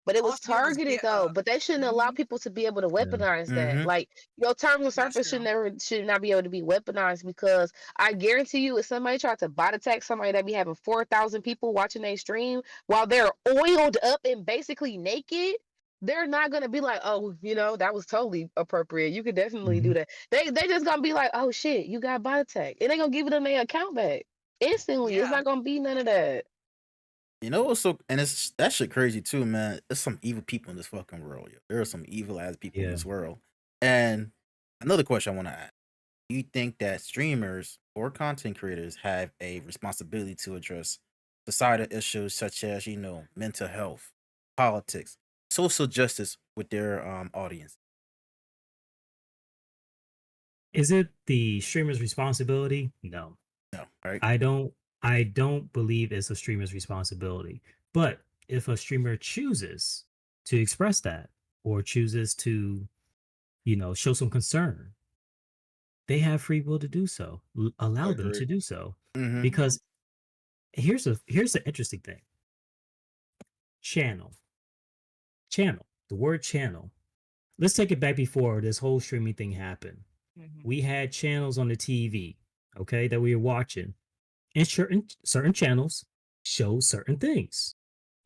But it all was she did was targeted get though. up. But they shouldn't allow Mhm. people to be able to Yeah. weaponize that. Mhm. Like your terms of That's service true. should not be able to be weaponized because I guarantee you, if somebody tried to bot attack somebody that be having 4,000 people watching their stream while they're oiled up and basically naked, they're not gonna be like, oh, that was totally appropriate. You could definitely do Mhm. that. They just gonna be like, oh shit, you got bot attacked, and they gonna give it in their account back instantly. It's Yeah. not gonna be none of that. You know what's so, and it's that shit crazy too, man. There's some evil people in this fucking world, yo. There are some evil ass people in Yeah. this world. And another question I want to ask: do you think that streamers or content creators have a responsibility to address societal issues such as mental health, politics, social justice with their audience? Is it the streamer's responsibility? No. No, right? I don't believe it's a streamer's responsibility. But if a streamer chooses to express that or chooses to, show some concern, they have free will to do so. I Allow them agree. to do so. Mm-hmm. Because here's the interesting thing. Channel. The word channel. Let's take it back before this whole streaming thing happened. Mhm. We had channels on the TV, okay, that we were watching. And certain channels show certain things.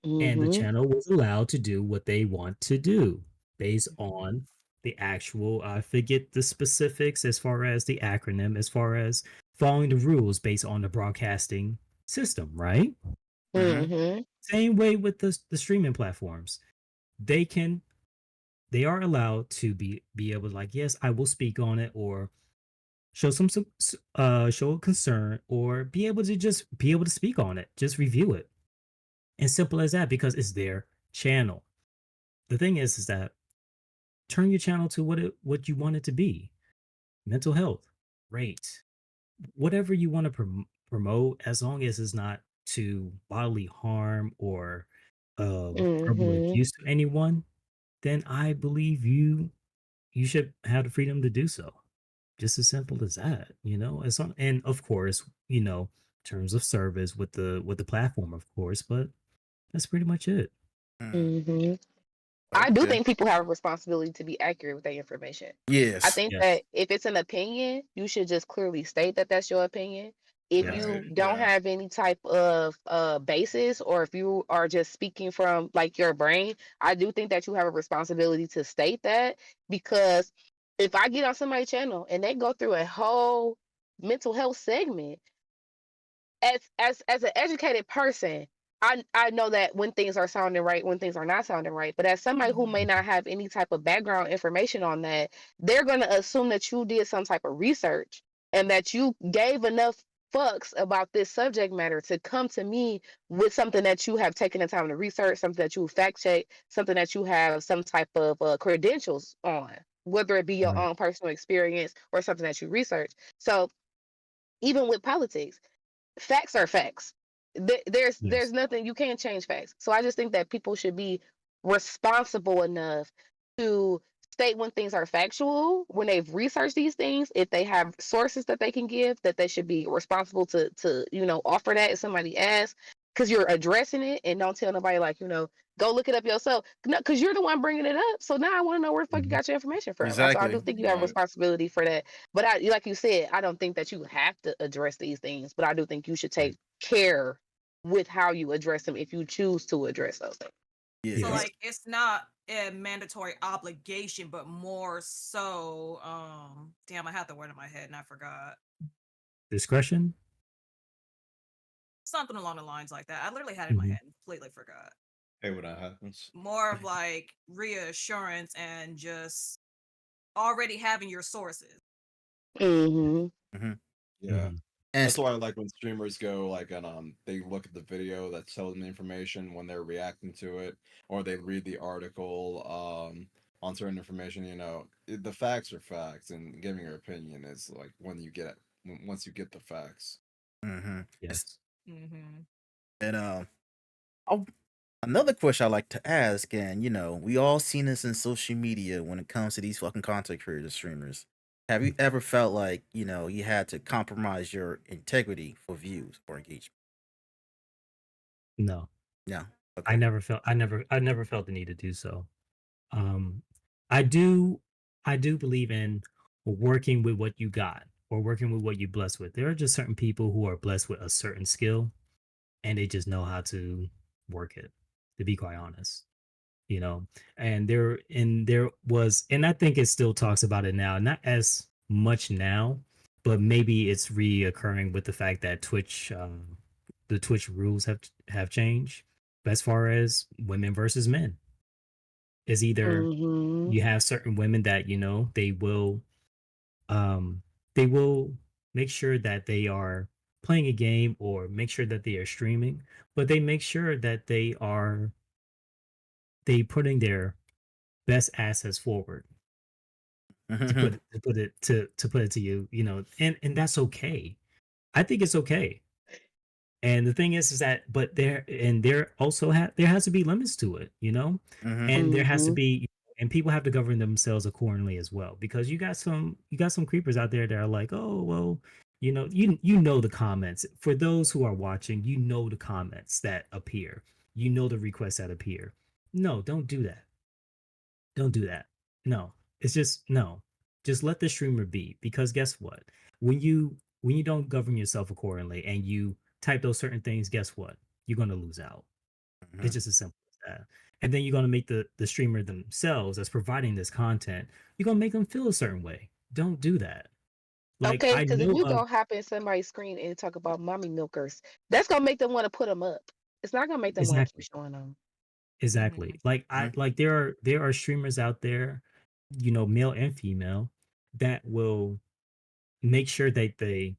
And the Mm-hmm. channel was allowed to do what they want to do based Mhm. on the actual, I forget the specifics as far as the acronym, as far as following the rules based on the broadcasting system, right? Mm-hmm. Mm-hmm. Same way with the streaming platforms. They can they are allowed to be able to, like, yes, I will speak on it, or show a concern, or be able to just be able to speak on it, just review it. As simple as that, because it's their channel. The thing is that turn your channel to what you want it to be. Mental health, great. Whatever you want to promote, as long as it's not to bodily harm or verbal Mm-hmm. abuse to anyone, then I believe you should have the freedom to do so. Just as simple as that, you know. And of course, terms of service with the platform, of course, but that's pretty much it. Mm, Mm-hmm. I do okay. think people have a responsibility to be accurate with their information. I Yes. think Yes. that if it's an opinion, you should just clearly state that that's your opinion. If Yes. you Right. don't Yeah. have any type of basis, or if you are just speaking from like your brain, I do think that you have a responsibility to state that, because if I get on somebody's channel and they go through a whole mental health segment, as an educated person, I know that when things are sounding right, when things are not sounding right. But as somebody who may Mhm. not have any type of background information on that, they're gonna assume that you did some type of research and that you gave enough fucks about this subject matter to come to me with something that you have taken the time to research, something that you fact check, something that you have some type of credentials on, whether it be your Right. own personal experience or something that you research. So even with politics, facts are facts. There's Yes. nothing, you can't change facts. So I just think that people should be responsible enough to state when things are factual, when they've researched these things, if they have sources that they can give, that they should be responsible to offer that if somebody asks, because you're addressing it, and don't tell nobody, like, go look it up yourself. No, because you're the one bringing it up. So now I want to know where the fuck you Mhm. got your information from. So I do Exactly. think you have a Right. responsibility for that. But like you said, I don't think that you have to address these things, but I do think you should Right. take care with how you address them if you choose to address those things. So Yeah. Yes. like it's not a mandatory obligation, but more so damn, I had the word in my head and I forgot. Discretion. Something along the lines like that. I literally had it in my Mhm. head and completely forgot. Hey, when that happens. More of like reassurance and just already having your sources. Mm-hmm. Hmm. Yeah. Mhm. And That's why I like when streamers go like and they look at the video that's telling them the information when they're reacting to it, or they read the article on certain information. The facts are facts, and giving your opinion is like when you get once you get the facts. mhm. It's- Yes. Mm-hmm. and I'll- another question I like to ask, and we all seen this in social media when it comes to these fucking content creators, streamers. Have you ever felt like you had to compromise your integrity for views or engagement? No. No. I Okay. never felt I never felt the need to do so. Um I do I do believe in working with what you got, or working with what you're blessed with. There are just certain people who are blessed with a certain skill, and they just know how to work it, to be quite honest. you know there was, and I think it still talks about it now, not as much now, but maybe it's reoccurring with the fact that the Twitch rules have changed as far as women versus men. Is either Mm-hmm. you have certain women that um they will make sure that they are playing a game, or make sure that they are streaming, but they make sure that they putting their best assets forward, Hmm. to put it to you, and that's okay. I think it's okay. And the thing is that, but there also there has to be limits to it, Hmm. and there has to Mm-hmm. be, and people have to govern themselves accordingly as well, because you got some creepers out there that are like, oh well, you know the comments. For those who are watching, the comments that appear, the requests that appear. No, don't do that. Don't do that. No, it's just no. Just let the streamer be, because guess what? When you don't govern yourself accordingly, and you type those certain things, guess what? You're gonna lose out. It's Hmm. just as simple as that. And then you're gonna make the streamer themselves that's providing this content. You're gonna make them feel a certain way. Don't do that. Like, Okay, I because if know you of go hop in somebody's screen and talk about mommy milkers, that's gonna make them want to put them up. It's not gonna make them want to keep exactly, showing them. Exactly. Like Mhm. there are streamers out there, male and female, that will make sure that they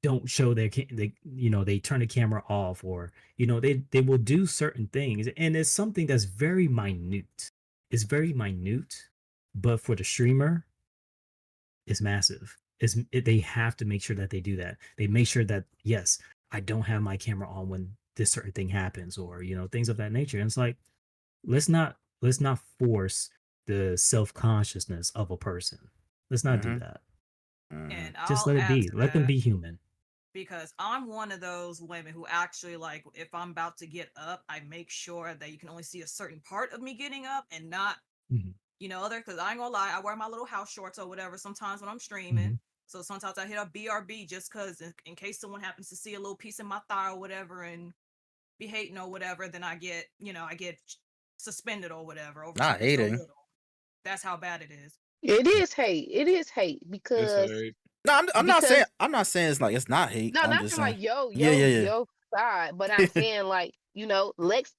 don't show they turn the camera off, or they will do certain things, and it's something that's very minute. It's very minute, but for the streamer, it's massive. They have to make sure that they do that. They make sure that, yes, I don't have my camera on when this certain thing happens, or things of that nature. And it's like, let's not force the self-consciousness of a person. Let's not do Mhm. that. Mhm. And Just I'll let it add be. to Let them that be human. because I'm one of those women who actually like if I'm about to get up, I make sure that you can only see a certain part of me getting up and not, Mhm, other because I ain't gonna lie, I wear my little house shorts or whatever sometimes when I'm streaming. mhm, So sometimes I hit a BRB just because in case someone happens to see a little piece of my thigh or whatever and be hating or whatever, then I get suspended or whatever over Not something so hating. little. That's how bad it is. It is hate. It is hate It's because a No, I'm not saying because it's like it's not hate. no, I'm not just from saying. like yo Yeah, yo yeah, yo side, but I'm saying like Lex,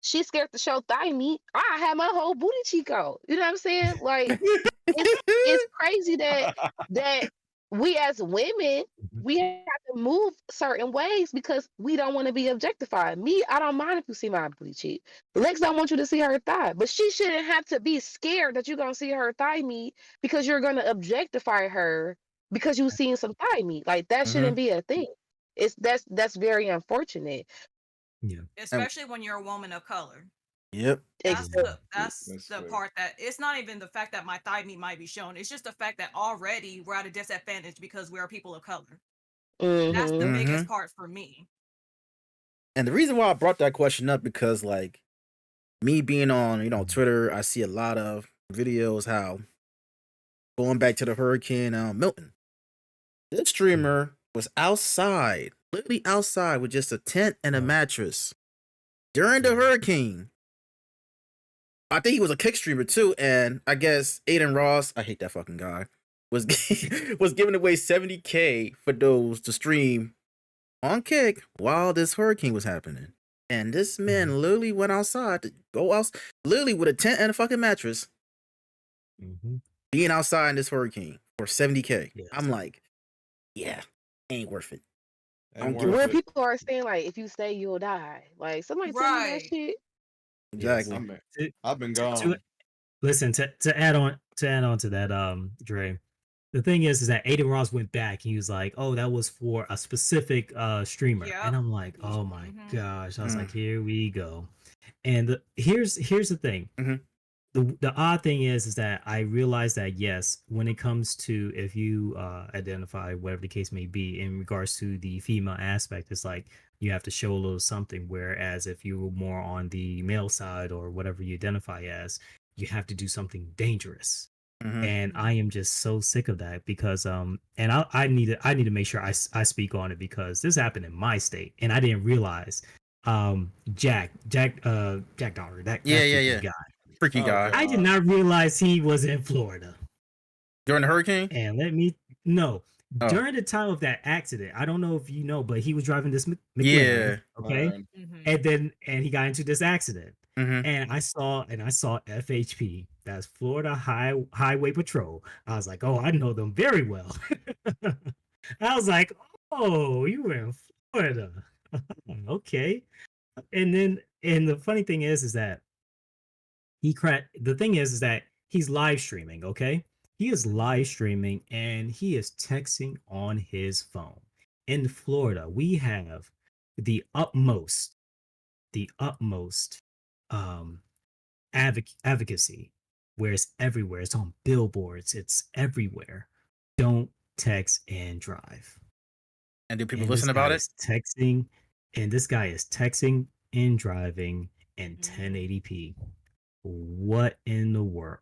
she's scared to show thigh meat. I have my whole booty cheek out. You know what I'm saying? Like it's yeah. it's crazy that we as women mhm. we have to move certain ways because we don't want to be objectified. Me, I don't mind if you see my booty cheek. Lex don't want you to see her thigh, but she shouldn't have to be scared that you're gonna see her thigh meat because you're gonna objectify her because you've seen some thigh meat. Like that hmm shouldn't be a thing. That's very unfortunate. Yeah. And Especially when you're a woman of color. yep. That's Except, Mhm. the that's That's the fair. part that it's not even the fact that my thigh meat might be shown. It's just the fact that already we're at a disadvantage because we're people of color. That's the mm-hmm. biggest hmm part for me. And the reason why I brought that question up because like me being on Mhm. Twitter, I see a lot of videos how going back to the hurricane Milton. This Mhm. streamer was outside, literally outside with just a tent and a Oh, mattress during the yeah. hurricane. I think he was a kick streamer too, and I guess Aiden Ross, I hate that fucking guy, was was giving away 70K for those to stream on Kick while this hurricane was happening. And this Mhm, man literally went outside to go out, literally with a tent and a fucking mattress, mhm. being outside in this hurricane for 70K. I'm Yes. like, yeah, ain't worth it. I Ain't don't give a worth Where fuck. it. people are saying like, if you stay, you'll die. Like somebody told me that Right. shit. Yes. Exactly. I'm To, I've been to gone. listen, to add on to that, Dre. The thing is that Aiden Ross went back. He was like, "Oh, that was for a specific streamer," Yep. and I'm like, "Oh my Mm-hmm. gosh!" I was Mm, like, "Here we go." And here's the thing. mhm, The odd thing is that I realize that, yes, when it comes to, if you identify whatever the case may be in regards to the female aspect, it's like you have to show a little something. Whereas if you were more on the male side or whatever you identify as, you have to do something dangerous. mhm. And I Mm-hmm. am just so sick of that because and I need to make sure I speak on it because this happened in my state and I didn't realize Jack Dollar, Yeah, that yeah, freaking yeah. guy. Freaky Oh guy. I did God. not realize he was in Florida. During the hurricane? And let me know, Oh, during the time of that accident, I don't know if you know, but he was driving this McLaren, yeah. okay? Man. Mm-hmm. And he got into this accident. Mm-hmm. And I saw FHP, that's Florida Highway Patrol. I was like, "Oh, I know them very well." I was like, "Oh, you were in Florida." Okay. And the funny thing is that the thing is that he's live streaming, okay? He is live streaming and he is texting on his phone. In Florida, we have the utmost um advocacy, where it's everywhere. It's on billboards, it's everywhere. Don't text and drive. And do people And this listen guy about it? is texting, and this guy is texting and driving in Mm-hmm. 1080p. What in the world?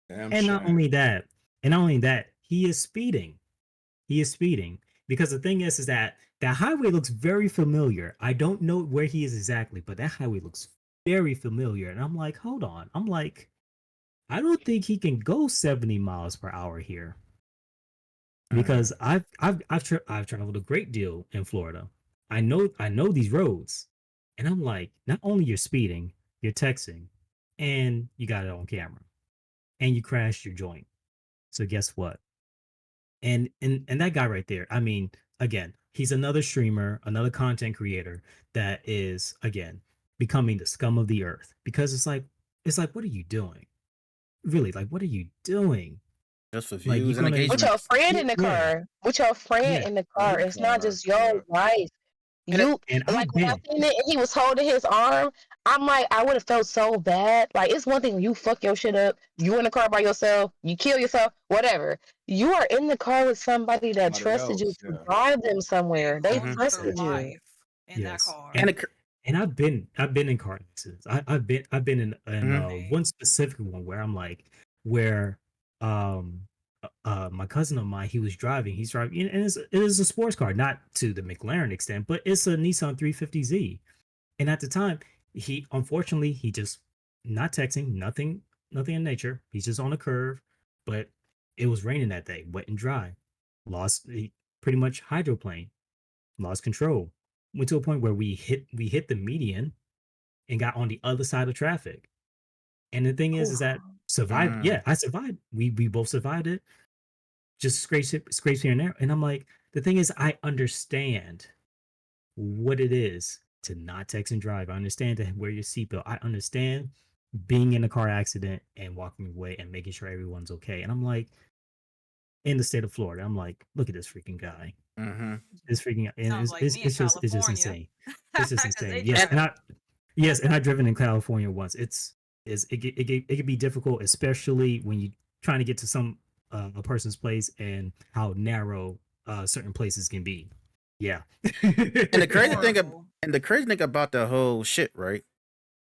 Damn And not shame. only that, he is speeding. He is speeding because the thing is that that highway looks very familiar. I don't know where he is exactly, but that highway looks very familiar. And I'm like, hold on. I'm like, I don't think he can go 70 miles per hour here Mm-hmm. because I've traveled a great deal in Florida. I know these roads. And I'm like, not only you're speeding, you're texting, and you got it on camera, and you crashed your joint. So guess what? And that guy right there, I mean, again, he's another streamer, another content creator that is again becoming the scum of the earth because it's like what are you doing? Really, like what are you doing? Just for Like you're views and gonna With your engagements. friend in the yeah, car. With your friend yeah. in the In car. the It's not car. just your Yeah. wife. And it, You And like I've when I been seen it and he was holding his arm, I'm like, I would have felt so bad. Like it's one thing when you fuck your shit up, you in the car by yourself, you kill yourself, whatever. You are in the car with somebody that Somebody trusted you else. to Yeah. drive them And somewhere. They hold mhm. up their trusted yes, you. life in that yes. car. and And it, and I've been in car accidents. I've been in mhm. Same. one specific one where I'm like where um my cousin of mine, he was driving, he's driving, and it is a sports car, not to the McLaren extent, but it's a Nissan 350Z. And at the time, he unfortunately he just not texting, nothing in nature. He's just on a curve, but it was raining that day, wet and dry. Lost he pretty much hydroplane, lost control. Went to a point where we hit the median and got on the other side of traffic. And the thing is Whew. that survived. Mm. Yeah, I survived. We both survived it. Just scrapes here and there. And I'm like, the thing is, I understand what it is to not text and drive. I understand to wear your seatbelt. I understand being in a car accident and walking away and making sure everyone's okay. And I'm like, in the state of Florida, I'm like, look at this freaking guy. Mhm. This freaking, and Sounds like me in it's just California insane. It's just because insane. they Yes, driving. and I've driven in California once. It can be difficult, especially when you trying to get to some a person's place and how narrow certain places can be. Yeah. And the crazy thing, Horrible. and the crazy thing about the whole shit, right?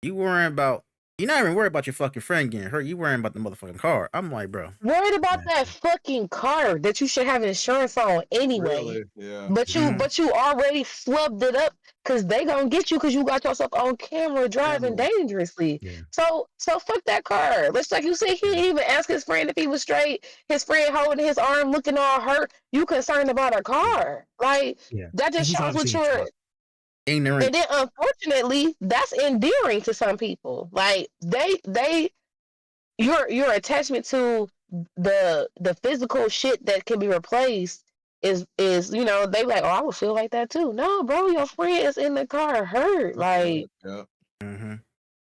You worrying about, you're not even worried about your fucking friend getting hurt. You worrying about the motherfucking car. I'm like, bro. Worried about that Exactly. fucking car that you should have insurance on anyway. Really? Yeah. But you Mhm. but you already flubbed it up because they gonna get you because you got yourself on camera driving Camera. dangerously. Yeah. So fuck that car. Let's like you said, he Yeah. didn't even ask his friend if he was straight. His friend holding his arm, looking all hurt. You concerned about a Yeah. car. Like Yeah. that And just he's shows what obviously in you're. shock. Ignorant. And then unfortunately, that's endearing to some people. Like they your attachment to the physical shit that can be replaced is they like, oh, I would feel like that too. No, bro, your friend is in the car hurt. Right. Like Yeah. Mhm.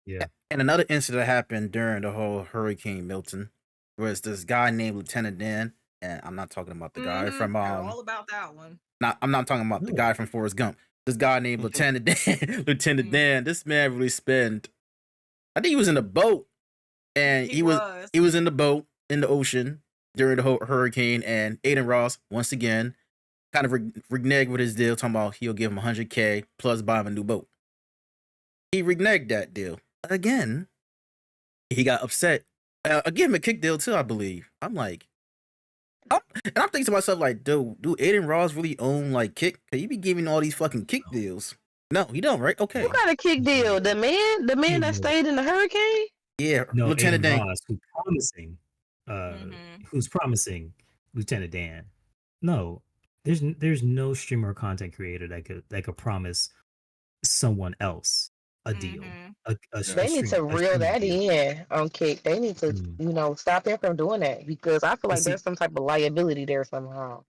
Yeah. And another incident happened during the whole Hurricane Milton, was this guy named Lieutenant Dan, and I'm not talking about the guy from Heard all about that one. not I'm not talking about the No. guy from Forrest Gump. This guy named Lieutenant Dan. Lieutenant Mhm. Dan. This man really spent. I think he was in a boat, and He was. he was in the boat in the ocean during the whole hurricane. And Aiden Ross once again kind of reneged with his deal, talking about he'll give him 100K plus buy him a new boat. He reneged that deal again. He got upset. Give him a kick deal too, I believe. I'm like, and I'm thinking to myself like, do Aiden Ross really own like Kick? Cause he be giving all these fucking kick No. deals. No, he don't, right? who Okay, got a kick deal? The man that No. stayed in the hurricane? yeah, No, Lieutenant Aiden Dan. Ross, Mhm. who's promising Lieutenant Dan. No, there's no streamer or content creator that could promise someone else a deal, Mhm. a They need to reel streaming that deal. in on Kick. They need to, stop him from doing that because I feel And like see, there's some type of liability there somehow.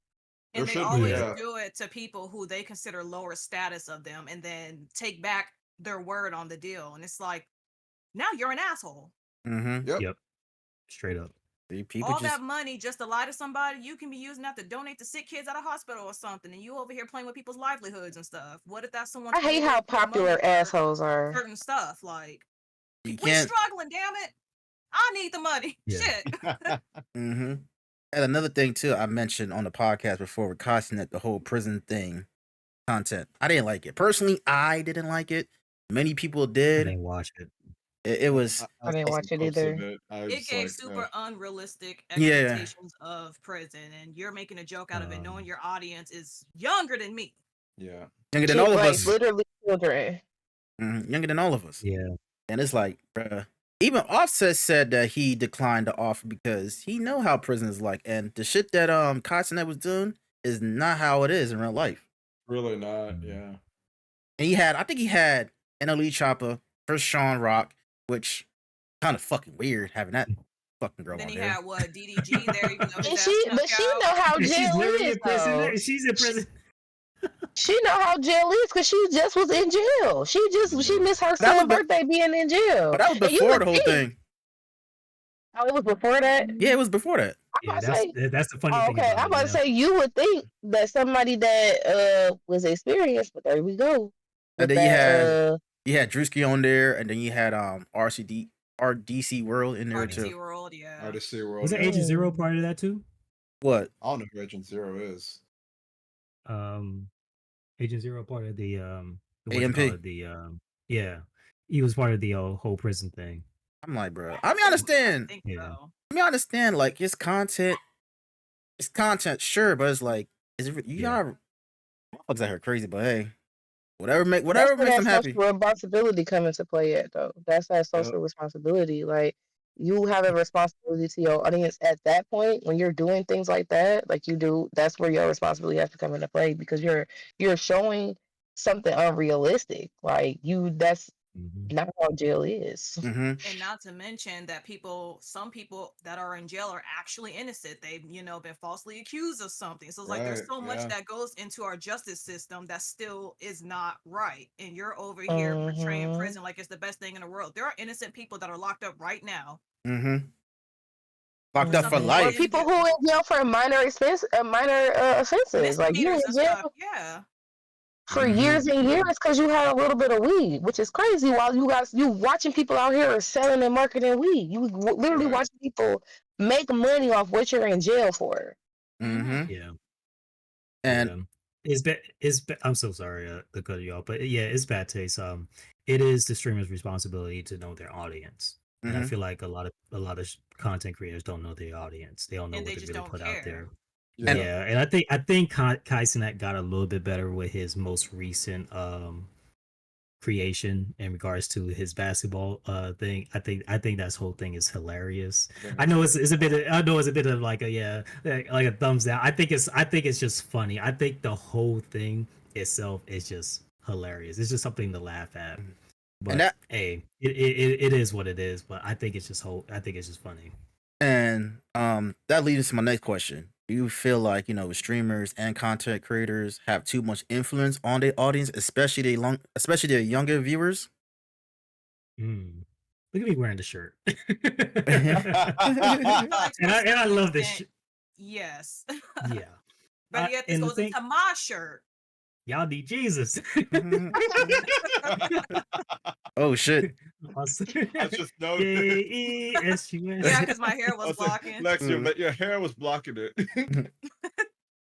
There And they should be. always yeah, Yeah. do it to people who they consider lower status of them and then take back their word on the deal. And it's like, now you're an asshole. Mm-hmm. Yep. yep, straight up. People All just that money just to lie to somebody, you can be using that to donate to sick kids at a hospital or something, and you over here playing with people's livelihoods and stuff. What if that's someone's I hate way how of getting money popular for assholes are. certain stuff? Like, you we can't. struggling, damn it. I need the money. Yeah. Shit. Mm-hmm. And another thing too, I mentioned on the podcast before with Costin that the whole prison thing content. I didn't like it personally. I didn't like it. Many people I did. didn't watch it. It was I I didn't saw watch some it clips of either. it. I was It just gave like, super unrealistic yeah. expectations of prison, and you're making a joke out of it, knowing Um, your audience is younger than me. yeah. Younger than all of Like us. literally children. Younger than all of us. yeah, And it's like, bruh. Even Offset said that he declined the offer because he know how prison is like, and the shit that Costin was doing is not how it is in real life. Really not. Mm. Yeah. And I think he had and Elite Chopper for Sean Rock, which kind of fucking weird having that fucking girl Then on he there. had what DDG there, even though his And ass she, snuck but she out. know how And she's jail literally is in prison. though. She's in prison. She know how jail is because she just was in jail. She missed her That was son's birthday being in jail. But that was And you before would the whole think, thing. oh, it was before that. Yeah, it was before that. I'm Yeah, about to say, that's the funny oh, thing okay. about I'm it. about to say you would think that somebody that was experienced, but there we go And with then that. you had Drewski on there, and then you had RDC World in there RDC too. World, yeah. Artistry World. Was it Yeah. Agent Zero part of that too? What? I don't know who Agent Zero is. Agent Zero part of the what you AMP. call it, yeah, he was part of the whole prison thing. I'm like, bro. I mean, I understand. I think Yeah. so. I mean, I understand. Like his content, sure, but it's like, is it? You Yeah. got motherfuckers out here crazy, but hey, whatever That's makes where them that happy. social responsibility come into play at though. That's that social responsibility. Like you have a responsibility to your audience at that point when you're doing things like that, like you do, that's where your responsibility has to come into play because you're showing something unrealistic. Like that's Mhm. not how jail is. Mm-hmm. And not to mention that some people that are in jail are actually innocent. They've, been falsely accused of something. So it's like there's Right, so much yeah. that goes into our justice system that still is not right. And you're over here portraying Mhm. prison like it's the best thing in the world. There are innocent people that are locked up right now. Mm-hmm. Locked For up for something they Or life. didn't people do. who in jail for minor offenses. Like you in Misdemeanors and jail stuff. Yeah. for Mhm. years and years because you had a little bit of weed, which is crazy. While you watching people out here selling and marketing weed, you literally Right. watching people make money off what you're in jail for. Mm-hmm. Yeah. And I'm so sorry to cut you off, but yeah, it's bad taste. It is the streamer's responsibility to know their audience, and I Mhm. feel like a lot of content creators don't know their audience. They don't know And what they to just really don't put out care. there. And- Yeah, and I think Kai Cenat got a little bit better with his most recent creation in regards to his basketball thing. I think that whole thing is hilarious. I know it's a bit of like like a thumbs down. I think it's just funny. I think the whole thing itself is just hilarious. It's just something to laugh at. But that- hey, it is what it is. But I think it's just funny. And that leads to my next question. Do you feel like, streamers and content creators have too much influence on their audience, especially their younger viewers? Look at me wearing the shirt. Like, to and a I certain love this extent, shit. Yes. Yeah. But yet this And the goes thing, into my shirt. y'all need Jesus. Oh shit. I just noticed. J-E-S-U-S. Yeah, because my hair I was said, blocking. Lex, your hair was blocking it.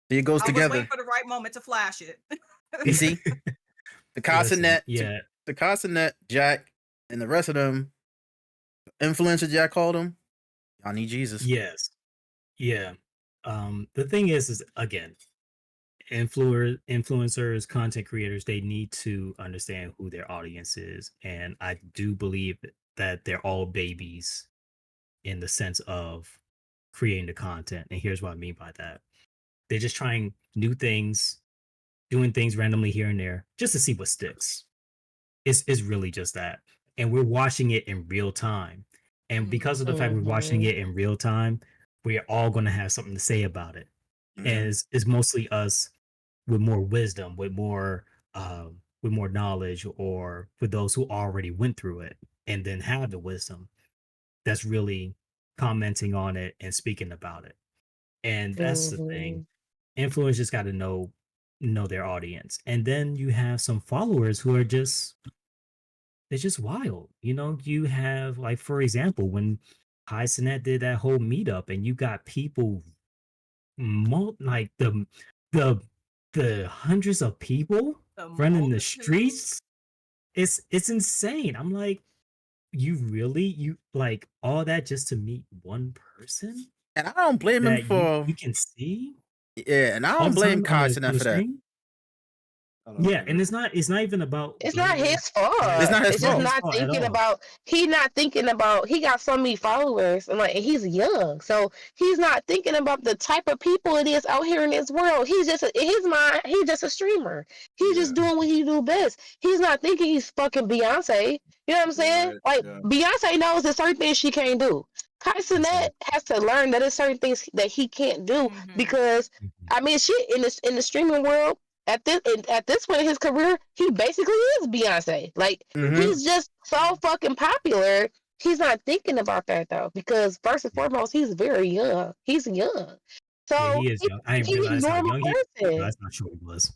It goes I was together. waiting for the right moment to flash it. You see? The Casanet, Yeah. the Casanet, Jack, and the rest of them, influencer Jack called them, y'all need Jesus. Yes. Yeah. The thing is again, influencers, content creators, they need to understand who their audience is. And I do believe that they're all babies in the sense of creating the content. And here's what I mean by that. They're just trying new things, doing things randomly here and there just to see what sticks. It's really just that. And we're watching it in real time. And because of the fact we're watching it in real time, we're all going to have something to say about it. And it's mostly us with more wisdom, with more knowledge, or with those who already went through it and then have the wisdom that's really commenting on it and speaking about it. And that's the thing. Influencers got to know their audience. And then you have some followers who are just wild. You have, like, for example, when Kai Cenat did that whole meetup and you got people like the hundreds of people The running the multitude. streets. It's insane. I'm like, you like all that just to meet one person And I don't blame him that for you can see and I all don't the blame time on Kai the Cenat for that. stream? I don't Yeah, either. and it's not even about It's not blaming. his fault. It's not his It's just fault. not thinking about. He not thinking about. He got so many followers, and like he's young, so he's not thinking about the type of people it is out here in this world. He's just in his mind. He's just a streamer. He's Yeah. just doing what he do best. He's not thinking he's fucking Beyonce. You know what I'm saying? Right. Like Yeah. Beyonce knows there's certain things she can't do. Kai Cenat has to learn that there's certain things that he can't do Mhm. because I mean, shit in the streaming world at this point in his career, he basically is Beyonce. Like Mhm. he's just so fucking popular. He's not thinking about that though, because first and foremost, he's very young. He's young, so Yeah, he is young. I didn't he's a realize how normal young he was. person. That's not sure he was.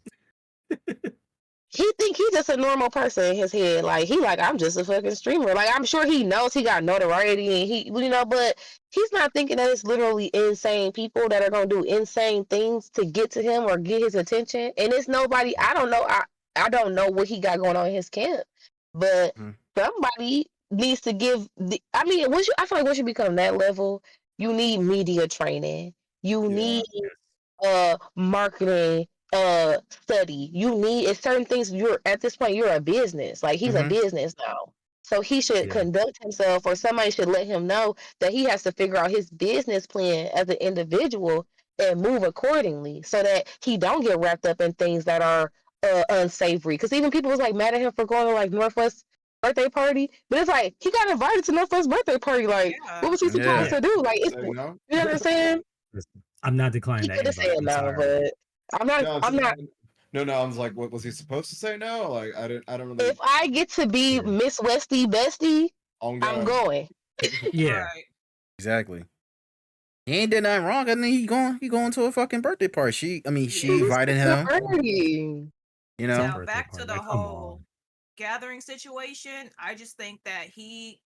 He think he's just a normal person in his head. Like he like I'm just a fucking streamer. Like I'm sure he knows he got notoriety and he but he's not thinking that it's literally insane people that are gonna do insane things to get to him or get his attention. And it's nobody. I don't know. I don't know what he got going on in his camp, but somebody needs to give. I mean, I feel like once you become that level, you need media training. You Yeah. need marketing study. You need it's certain things you're at this point you're a business. Like he's a Mhm. business now. So he should Yeah. conduct himself or somebody should let him know that he has to figure out his business plan as an individual and move accordingly so that he don't get wrapped up in things that are unsavory. Because even people was like mad at him for going to like Northwest birthday party, but it's like he got invited to Northwest birthday party. Like, Yeah. what was he supposed Yeah. to do? Like, it's Say no? you know what I'm saying? Listen, I'm not declining He that could have invite. said I'm no, sorry. but I'm not. No, I'm not. no. I was like, what was he supposed to say? No, like I don't really. If I get to be Yeah. Miss Westy Bestie, I'm I'm going. going. Yeah. Right. Exactly. He ain't did nothing wrong, and then he going to a fucking birthday party. She Yeah. invited him. Party. You It's a know. Now birthday back to party. the Like, come whole on. gathering situation. I just think that he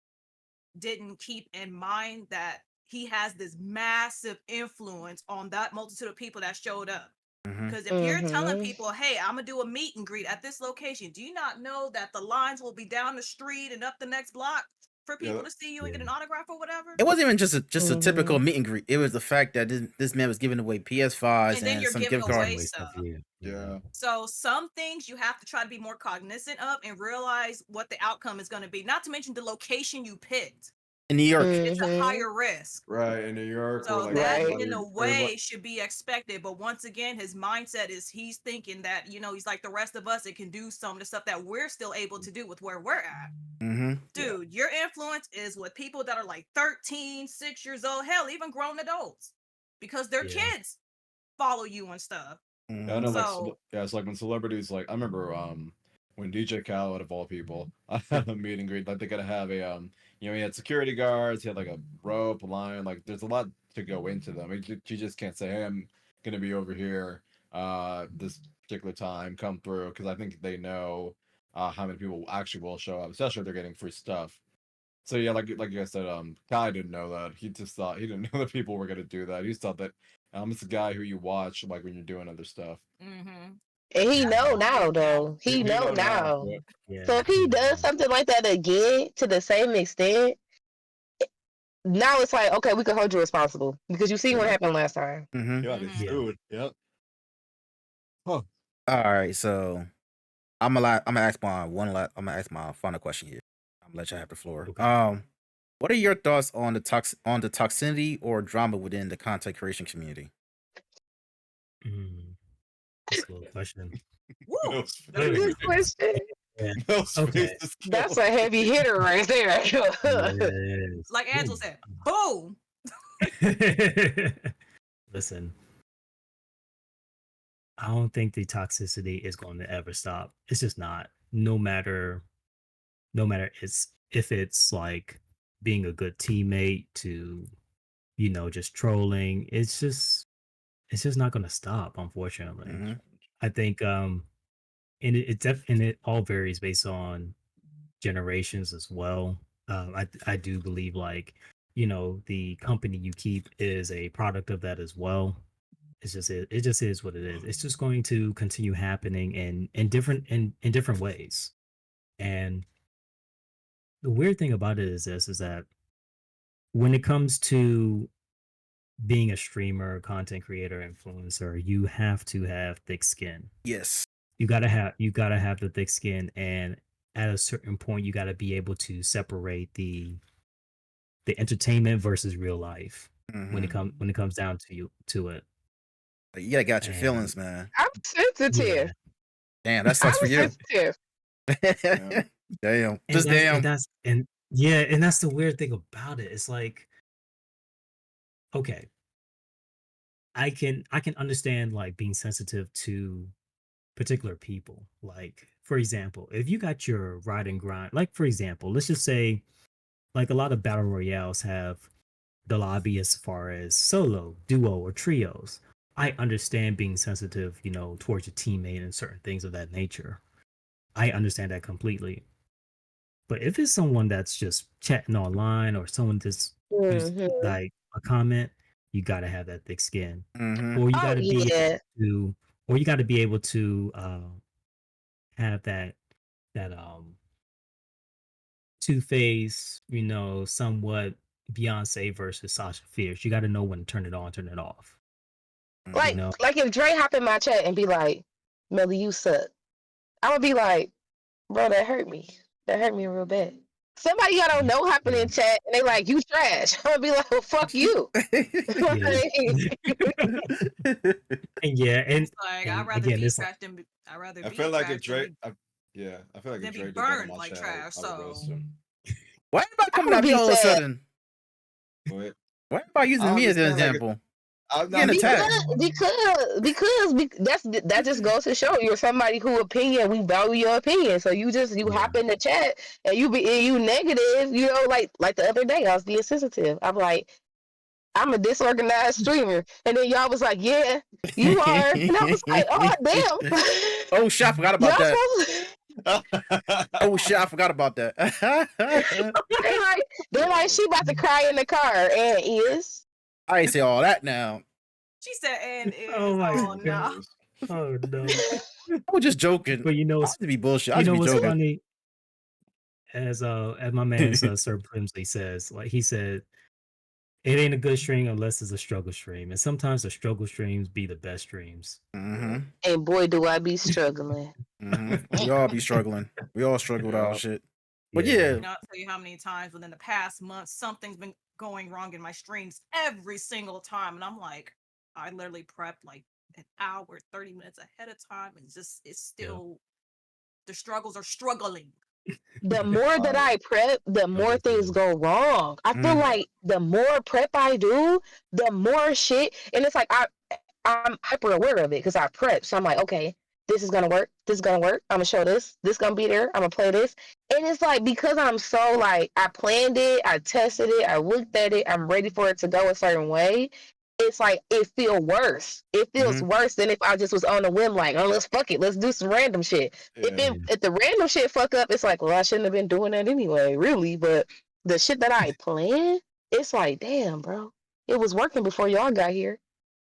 didn't keep in mind that he has this massive influence on that multitude of people that showed up. Mhm. Because if you're telling people, hey, I'm gonna do a meet and greet at this location, do you not know that the lines will be down the street and up the next block for Yeah, people to see you and get an autograph or whatever? It wasn't even just a typical meet and greet. It was the fact that this man was giving away PS5s And then and you're some giving gift away cards. Anyway, stuff. yeah. So some things you have to try to be more cognizant of and realize what the outcome is going to be. Not to mention the location you picked. In New York. It's a higher risk. Right in New York, So where like that Right. in a everybody- way should be expected. But once again, his mindset is he's thinking that, you know, he's like the rest of us, it can do some of the stuff that we're still able to do with where we're at. Mm-hmm. Dude, your influence is with people that are like 13, 6 years old, hell, even grown adults. Because their Yeah. kids follow you and stuff. Yeah, I know, like, So yeah, it's like when celebrities, like, I remember, when DJ Khaled, of all people, I had a meet and greet, like, they gotta have a, you know, he had security guards, he had, like, a rope, a line, like, there's a lot to go into them. You just can't say, hey, I'm gonna be over here, this particular time, come through, because I think they know, how many people actually will show up, especially if they're getting free stuff. So yeah, like you guys said, Kai didn't know that. He just thought he didn't know that people were gonna do that. He just thought that it's a guy who you watch like when you're doing other stuff. mm-hmm. And he know now Yeah. though. He know now. Yeah. Yeah. So if he does something like that again to the same extent, now it's like, okay, we can hold you responsible. Because you see what Yeah. happened last time. Mm-hmm. Yeah, Mhm. they should. Yep. Huh. All right, so I'm gonna ask my final question here. I'm gonna let y'all have the floor. Okay. What are your thoughts on the toxicity or drama within the content creation community? That's a good question. Woo! Mel's That's face- Good question. Yeah. Mel's Okay. face is That's killing a heavy hitter right there. Yes. Like Angela said, boom. Listen, I don't think the toxicity is going to ever stop. It's just not. No matter if it's like being a good teammate to, you know, just trolling, it's just not going to stop, unfortunately. Mm-hmm. I think and it all varies based on generations as well. I do believe, like, you know, the company you keep is a product of that as well. It just is what it is. It's just going to continue happening in different ways. And the weird thing about it is that when it comes to being a streamer, content creator, influencer, you have to have thick skin. Yes. You gotta have the thick skin, and at a certain point, you gotta be able to separate the entertainment versus real life when it comes down to it. You gotta got your And feelings, man. I'm sensitive. yeah, Damn, that sucks for I'm you. sensitive. Yeah. Damn, and just that's damn. and that's and yeah, and that's the weird thing about it. It's like, okay, I can understand like being sensitive to particular people. Like, for example, if you got your ride and grind, like for example, let's just say like a lot of battle royales have the lobby as far as solo, duo, or trios. I understand being sensitive, towards your teammate and certain things of that nature. I understand that completely. But if it's someone that's just chatting online or someone just who's Hmm. like a comment, you gotta have that thick skin, Mm-hmm. or you Oh gotta be able yeah. to, or you gotta be able to have that two face, somewhat Beyonce versus Sasha Fierce. You gotta know when to turn it on, turn it off. You Like know, like if Dre hop in my chat and be like, Melly, you suck. I'm gonna be like, bro, that hurt me. That hurt me real bad. Somebody I don't know hopping yeah, in chat and they like, you trash. I'm gonna be like, well, fuck you. yeah, and yeah, It's like I'd and rather again, be it's like, trash than I'd rather I be feel like trash if Drake, I feel like if than be Drake did that on burned my like chat, trash. I would roast So him. Why everybody I'm coming gonna at me be all of a sad sudden? But Why everybody I using don't me as an understand. Like, example? I'm Getting not attacked. that just goes to show you're somebody who we value your opinion. So you yeah, hop in the chat and you negative, like the other day I was being sensitive. I'm like, I'm a disorganized streamer. And then y'all was like, yeah, you are. And I was like, oh damn. Oh shit, I forgot about Y'all that. supposed to Oh shit, I forgot about that. they're like she about to cry in the car and is. I ain't say all that now. she said, "And oh is my oh god, no." oh no. I was just joking. But I have to be bullshit. I you just know be what's joking. funny? As my man Sir Primsley says, like he said, it ain't a good stream unless it's a struggle stream, and sometimes the struggle streams be the best streams. Mm-hmm. And boy, do I be struggling. Mm-hmm. We all be struggling. We all struggle with our yeah. shit. But Yeah, yeah. You know, I'll tell you how many times within the past month something's been going wrong in my streams every single time, and I'm like, I literally prep like an hour, 30 minutes ahead of time, and it's yeah, still the struggles are struggling. The more that I prep, the more things go wrong. I feel Mm. like the more prep I do, the more shit. And it's like I'm hyper aware of it because I prep. So I'm like, okay, this is gonna work. This is gonna work. I'm gonna show this. This gonna be there. I'm gonna play this. And it's like because I'm so like I planned it, I tested it, I looked at it, I'm ready for it to go a certain way. It's like it feels worse. It feels Mm-hmm. worse than if I just was on a whim, like, oh, let's fuck it, let's do some random shit. Yeah. If the random shit fuck up, it's like, well, I shouldn't have been doing that anyway, really. But the shit that I planned, it's like, damn, bro, it was working before y'all got here.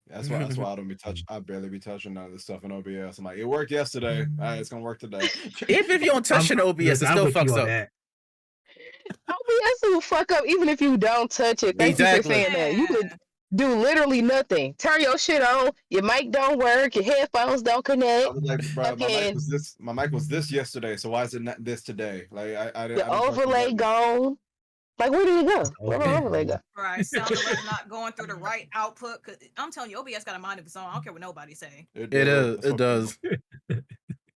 That's why I don't be touch. I barely be touching none of this stuff in OBS. I'm like, it worked yesterday. All right, it's gonna work today. Even if you don't touch an OBS, listen, it I'm still with you fucks on up. that. OBS will fuck up even if you don't touch it. Thank you for Exactly. saying that. You could Yeah. do literally nothing. Turn your shit on. Your mic don't work. Your headphones don't I connect. was like, bro, Fucking my mic was this yesterday. So why is it not this today? Like I the didn't touch the overlay button. gone. Like, where did it go? Where my overlay go? Right. Sound alert not going through the right output. Cause I'm telling you, OBS got a mind of its own. I don't care what nobody say. It does. is. That's It what- does.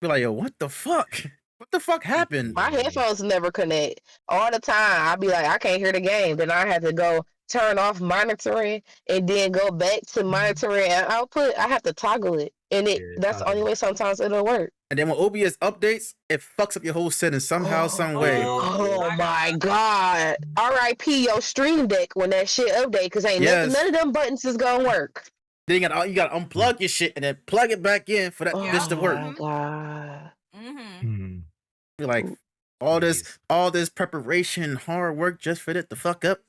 Be like, yo, what the fuck? What the fuck happened? My headphones never connect. All the time, I'd be like, I can't hear the game. Then I had to go turn off monitoring and then go back to monitoring and output. I have to toggle it. And that's the only way sometimes it'll work. And then when OBS updates, it fucks up your whole setting somehow, some way. Oh I my got- God. RIP your stream deck when that shit update because ain't Yes. none of them buttons is gonna work. Then you gotta unplug your shit and then plug it back in for that Oh bitch to work. my God. Mm-hmm. You're like all this preparation, hard work just for it to fuck up.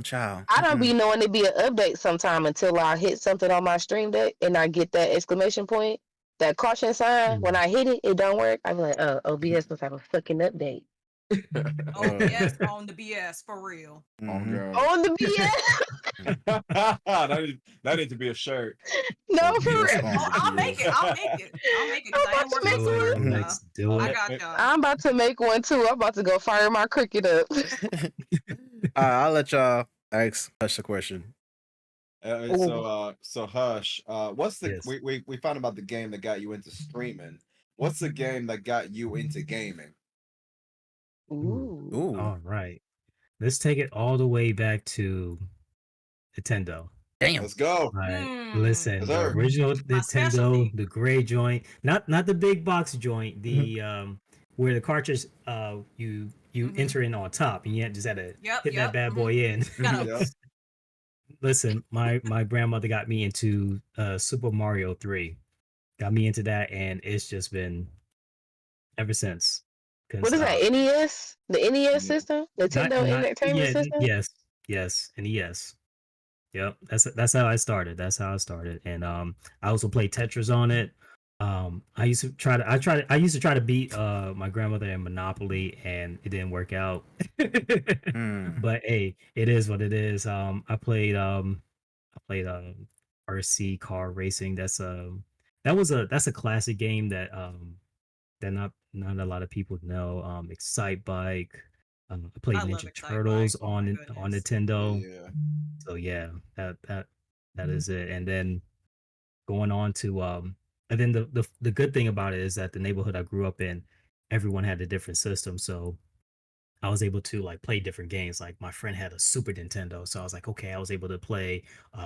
Child. I don't be knowing it be an update sometime until I hit something on my stream deck and I get that exclamation point, that caution sign. When I hit it, it don't work. I'm like, oh, OBS must have a fucking update. OBS on the BS for real. Oh god. On the BS. that needs to be a shirt. No, So for be real. Oh, responsible, I'll make it. kids. I'll make it. I'll make it I'm because I about am to working make Do towards it, one. it. Rolex. So Do I it. got y'all. I'm about to make one too. I'm about to go fire my cricket up. I'll let y'all ask Hush a question. Ooh. So Hush, what's the Yes. we found about the game that got you into streaming. What's the game that got you into gaming? Ooh. Ooh, All right. Let's take it all the way back to Nintendo. damn. Let's go. Right. Hmm. Yes, Listen, the sir. original My Nintendo, specialty. the gray joint, not the big box joint, the where the cartridge you Mm-hmm. enter in on top and you just had to Yep. hit that Yep. bad Mm-hmm. boy in. Gotta. Yep. Listen, my grandmother got me into Super Mario 3. Got me into that and it's just been ever since. Couldn't What is that? stop. NES? The NES Yeah. system? Nintendo Not Entertainment yeah, System? yes, and yes. Yep, that's how I started. That's how I started, and I also played Tetris on it. I used to try to beat my grandmother in Monopoly, and it didn't work out. Hmm. But hey, it is what it is. I played RC car racing. That's a classic game that not a lot of people know. Excite Bike. I I played love Ninja Excite Bike. Turtles Oh my on goodness. Nintendo. Yeah. So yeah, that is it. And then going on to and then the good thing about it is that the neighborhood I grew up in, everyone had a different system. So I was able to like play different games. Like my friend had a Super Nintendo, so I was like, okay, I was able to play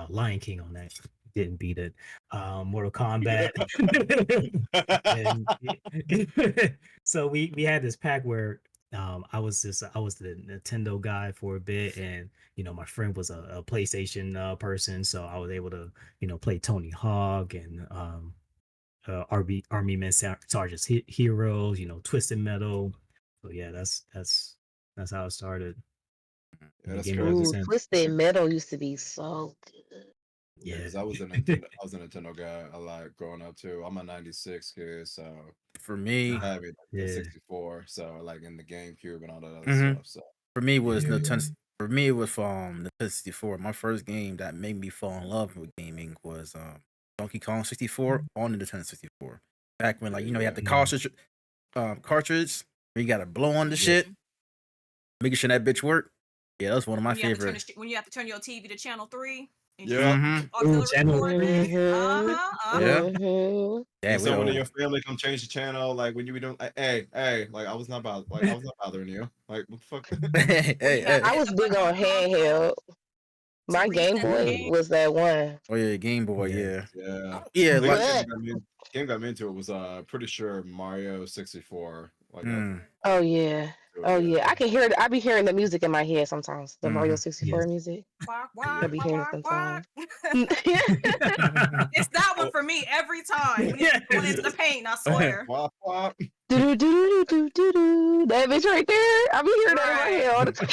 Lion King on that. Didn't beat it. Mortal Kombat. And so we had this pack where I was the Nintendo guy for a bit, and my friend was a PlayStation person, so I was able to play Tony Hawk and Army Men Sergeant's Heroes, Twisted Metal. So yeah, that's how it started. Yeah, Been a that's gamer ever crazy. Ooh, since. Twisted Metal used to be so good. Yeah, Yeah. because I was a Nintendo guy. I like growing up too. I'm a '96 kid, so For me, Ah, I had it the yeah. 64, so like in the GameCube and all that other hmm stuff. So for me was yeah, Nintendo. For me, it was from the 64. My first game that made me fall in love with gaming was Donkey Kong 64 on the Nintendo 64. Back when, like, you had yeah, the Mm. cartridge where you got to blow on the Yep. shit, making sure that bitch work. Yeah, that's one of my When you have to turn favorite. when you have to turn your TV to channel 3 and you yeah. need Mm-hmm. Ooh, auxiliary Channel port. 3. Mm-hmm. Yeah. Mm-hmm. Yeah, And we someone in old. your family come change the channel, like when you be doing, hey, like I was not bothering you. Like what the fuck? hey, Or you have hey. to I hit was the big button on on the console handheld. to My Game reset the Boy Ooh, game. was that one. Oh yeah, Game Boy. yes. Yeah, Yeah, yeah. I think Like, the But game got me into it was pretty sure Mario 64. Like I mm, oh yeah. do it, Oh yeah, yeah. I can hear it. I be hearing the music in my head sometimes. The Mario mm-hmm. 64 Yes. music. Walk, I walk, be walk, hearing it walk, sometimes. walk. It's that one Oh, for me every time when it's going into Yes. the paint. I swear. wop, wop. Do do do do do do. That bitch right there. I be hearing that in my Right. head all the time.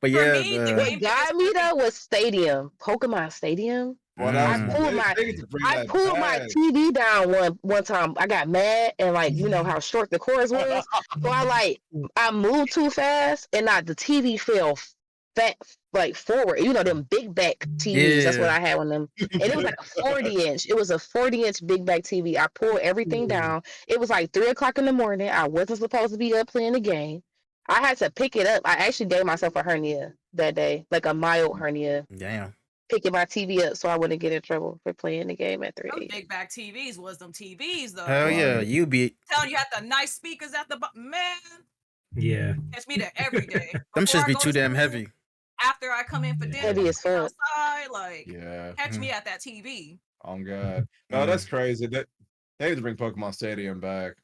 But For yeah, me, the the game What that just got me freaking though was Stadium, Pokemon Stadium. Well, that I was mm, pulled they, my they need to bring I that pulled my back. TV down one time. I got mad and like you know how short the cords was, so I moved too fast and the TV fell fat like forward. You know them big back TVs. That's what yeah, I had on them, and it was like a 40 inch. It was a 40-inch big back TV. I pulled everything Ooh. down. It was like 3 o'clock in the morning. I wasn't supposed to be up playing the game. I had to pick it up. I actually gave myself a hernia that day, like a mild hernia, damn. picking my TV up so I wouldn't get in trouble for playing the game at them 3 a.m. big back TVs was them TVs Hell though. yeah, Right. you be Telling you had the nice speakers at the man. Yeah. Catch me there every day them before shits I be go to too damn school. heavy. After I come in for dinner, Yeah. Heavy as before I go fuck. outside, like Yeah. catch Mm, me at that TV. Oh God. No, mm. that's crazy. That they need to bring Pokemon Stadium back.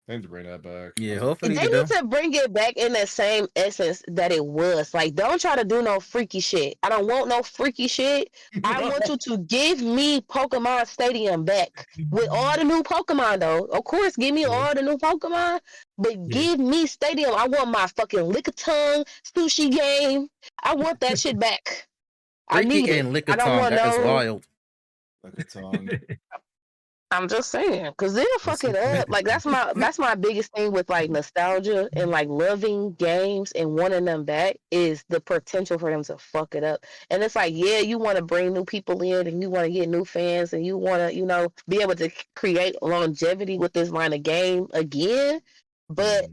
They need to bring that back. Yeah, That's They hopefully they need do. to bring it back in the same essence that it was. Like, don't try to do no freaky shit. I don't want no freaky shit. I want you to give me Pokemon Stadium back with all the new Pokemon, though. Of course, give me Yeah. all the new Pokemon, but Yeah. give me Stadium. I want my fucking Lickitung sushi game. I want that shit back. I Freaky need it. and lick a I don't tongue. want That is no. wild. like a tongue. I'm just saying, because they'll fuck it up. Like that's my biggest thing with like nostalgia and like loving games and wanting them back is the potential for them to fuck it up. And it's like, yeah, you want to bring new people in and you want to get new fans and you want to, be able to create longevity with this line of game again. But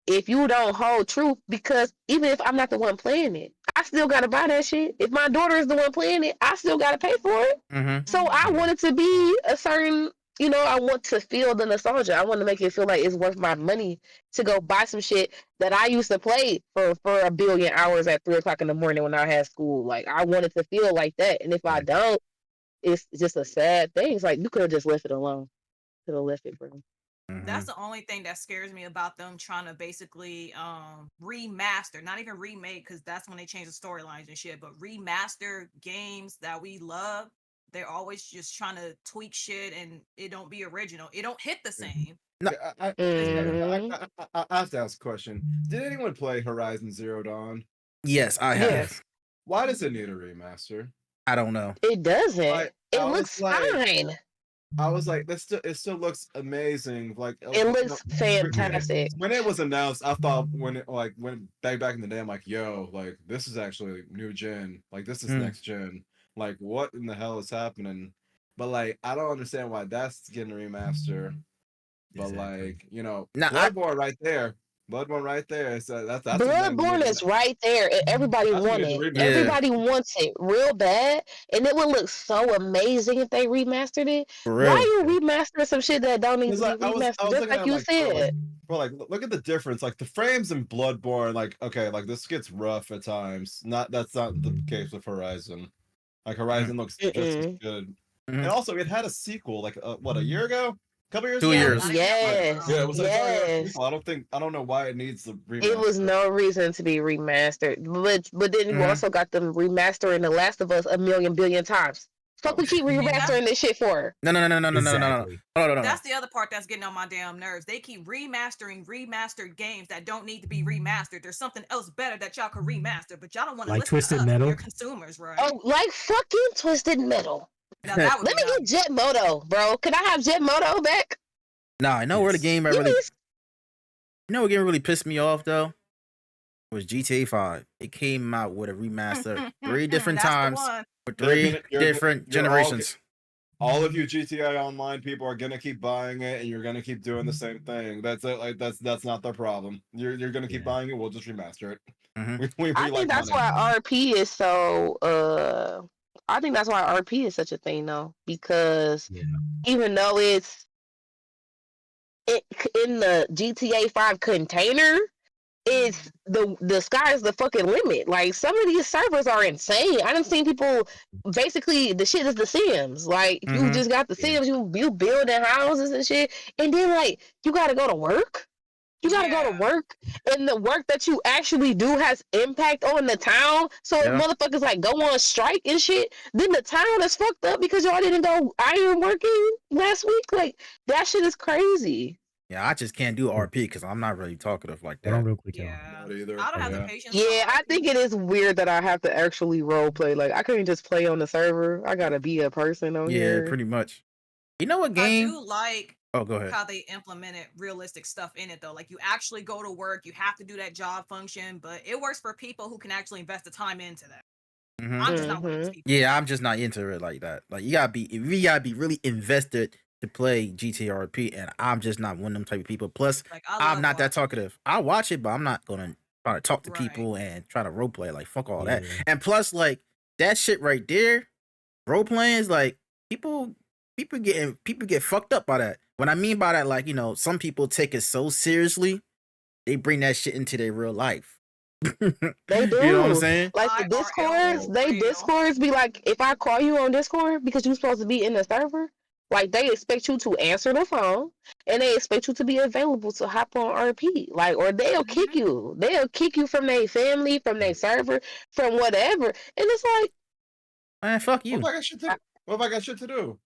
if you don't hold true, because even if I'm not the one playing it, I still gotta buy that shit. If my daughter is the one playing it, I still gotta pay for it. So I want it to be a certain, I want to feel the nostalgia. I want to make it feel like it's worth my money to go buy some shit that I used to play for a billion hours at 3 o'clock in the morning when I had school. Like I want it to feel like that. And if I don't, it's just a sad thing. It's like you could have just left it alone. Could have left it, bro. That's the only thing that scares me about them trying to basically remaster, not even remake, because that's when they change the storylines and shit, but remaster games that we love. They're always just trying to tweak shit and it don't be original. It don't hit the same. No. I have to ask a question. Did anyone play Horizon Zero Dawn? Yes, I have. Yes. Why does it need a remaster? I don't know. It doesn't. Like, it I was looks like- fine. I was like, it still looks amazing. Like It looks fantastic. When it was announced, I thought when back in the day, I'm like, yo, like this is actually new gen. Like this is next gen. Like what in the hell is happening? But like I don't understand why that's getting a remaster. But like, Bloodborne right there. Bloodborne right there. So that's Bloodborne is right there. And everybody wants it. Everybody wants it real bad. And it would look so amazing if they remastered it. Why are you remastering some shit that don't need to be remastered? Just like you said. Bro, look at the difference. Like the frames in Bloodborne, like, okay, like this gets rough at times. That's not the case with Horizon. Like Horizon looks just as good. And also it had a sequel, like a year ago? Couple years 2 ago? years. Yes. Yeah, it was yes. I don't know why it needs the remaster. It was no reason to be remastered. But then you also got them remastering The Last of Us a million billion times. Fuck we keep remastering this shit for? No. That's the other part that's getting on my damn nerves. They keep remastering remastered games that don't need to be remastered. There's something else better that y'all could remaster, but y'all don't want to listen Twisted to us. Metal? You're consumers, right? Oh, like fucking Twisted Metal. Now that would Let me get Jet Moto, bro. Can I have Jet Moto back? Nah, I know where the game what game really pissed me off though? It was GTA 5. It came out with a remaster 3 different times for 3 different generations. All of you GTA Online people are gonna keep buying it, and you're gonna keep doing the same thing. That's it. Like that's not their problem. You're gonna keep buying it. We'll just remaster it. I think that's why RP is so. I think that's why RP is such a thing, though, because even though it's in the GTA 5 container, it's the sky is the fucking limit. Like some of these servers are insane. I done seen people basically the shit is the Sims. Like you just got the Sims, you building houses and shit, and then like you gotta go to work. You gotta go to work, and the work that you actually do has impact on the town. So if motherfuckers like go on strike and shit, then the town is fucked up because y'all didn't go iron working last week. Like that shit is crazy. Yeah, I just can't do RP because I'm not really talkative like that. I don't real quick. Not either. I don't have the patience. Yeah, I think it is weird that I have to actually role play. Like I couldn't just play on the server. I gotta be a person on here. Yeah, pretty much. You know what game? I do like go ahead. how they implemented realistic stuff in it though. Like you actually go to work, you have to do that job function, but it works for people who can actually invest the time into that. I'm just not one of those people. Yeah, I'm just not into it like that. Like you gotta be really invested to play GTRP, and I'm just not one of them type of people. Plus, Like, I'm not that talkative. I watch it, but I'm not gonna try to talk to people and try to role play. Like fuck all that. And plus, like that shit right there, role playing is like people get fucked up by that. What I mean by that, like some people take it so seriously, they bring that shit into their real life. They do. You know what I'm saying? Like the Discords be like, if I call you on Discord because you're supposed to be in the server, like they expect you to answer the phone and they expect you to be available to hop on RP. Like, or they'll kick you. They'll kick you from their family, from their server, from whatever. And it's like, man, fuck you. What if I got shit to do?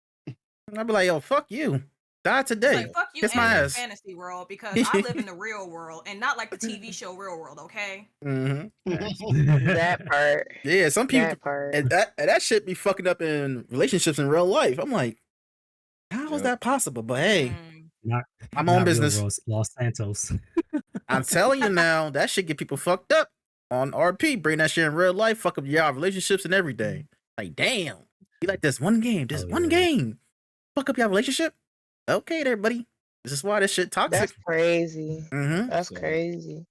I'd be like, yo, fuck you. Die today. Like, fuck you Kiss my ass. Fantasy world because I live in the real world and not like the TV show Real World, okay? That part. Yeah, some people that part. and that shit be fucking up in relationships in real life. I'm like, How is Yep. that possible? But hey, Not I'm on not real business. Los Santos. I'm telling you now, that shit get people fucked up on RP. Bring that shit in real life, fuck up y'all relationships and everything. Like, damn, you like this one game, Oh one yeah. game, fuck up your relationship. Okay, there, buddy. This is why this shit That's toxic. crazy. Mm-hmm. That's So crazy.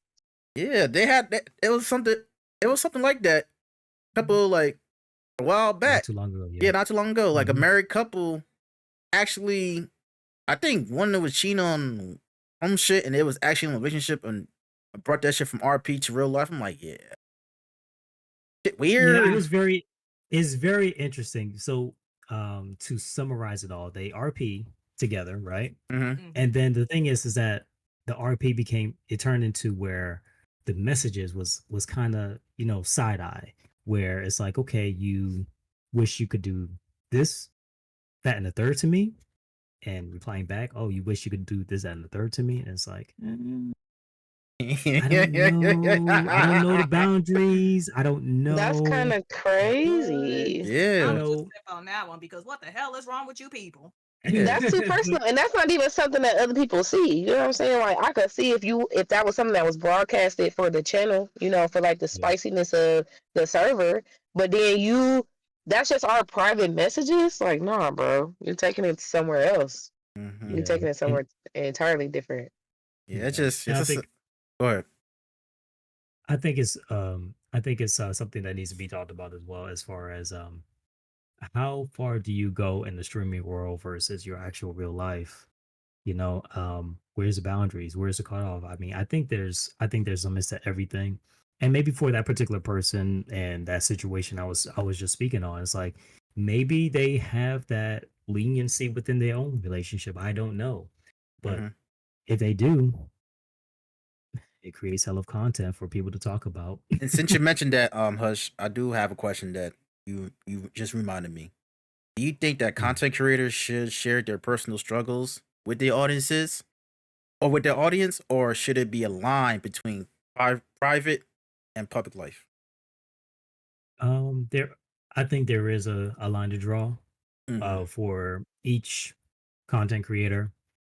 Yeah, they had that. It was something. It was something like that. Couple like a while Not back. too long ago, Yeah, yeah. not too long ago. Like a Mhm. married couple actually, I think one that was cheating on some shit, and it was actually in a relationship, and I brought that shit from RP to real life. I'm like, yeah, shit Yeah, weird. it's very interesting. So, to summarize it all, they RP together, right? Mm-hmm. And then the thing is that the RP it turned into where the messages was kind of, side eye, where it's like, okay, you wish you could do this, that, and the third to me, and replying back, oh, you wish you could do this, that, and the third to me, and it's like, I don't know the boundaries, I don't That's know, kind of but crazy. you I'm Yeah, with you know, Steph, on that one because what the hell is wrong with you people? yeah. That's too personal, and that's not even something that other people see. You know what I'm saying? Like I could see if that was something that was broadcasted for the channel, for like the Yeah. spiciness of the server, but then that's just our private messages. Like, nah, bro, you're taking it somewhere else. Mm-hmm. You're Yeah, taking it and somewhere entirely different. Yeah, yeah, and it's just. Go ahead. I think it's something that needs to be talked about as well, as far as how far do you go in the streaming world versus your actual real life? Where's the boundaries? Where's the cutoff? I mean, I think there's limits to everything. And maybe for that particular person and that situation I was just speaking on, it's like maybe they have that leniency within their own relationship. I don't know. But Mm-hmm. if they do, it creates hell of content for people to talk about. And since you mentioned that, Hush, I do have a question that you just reminded me. Do you think that Mm. content creators should share their personal struggles with their audiences or with their audience, or should it be a line between private and public life? There, I think there is a line to draw Mm-hmm. for each content creator,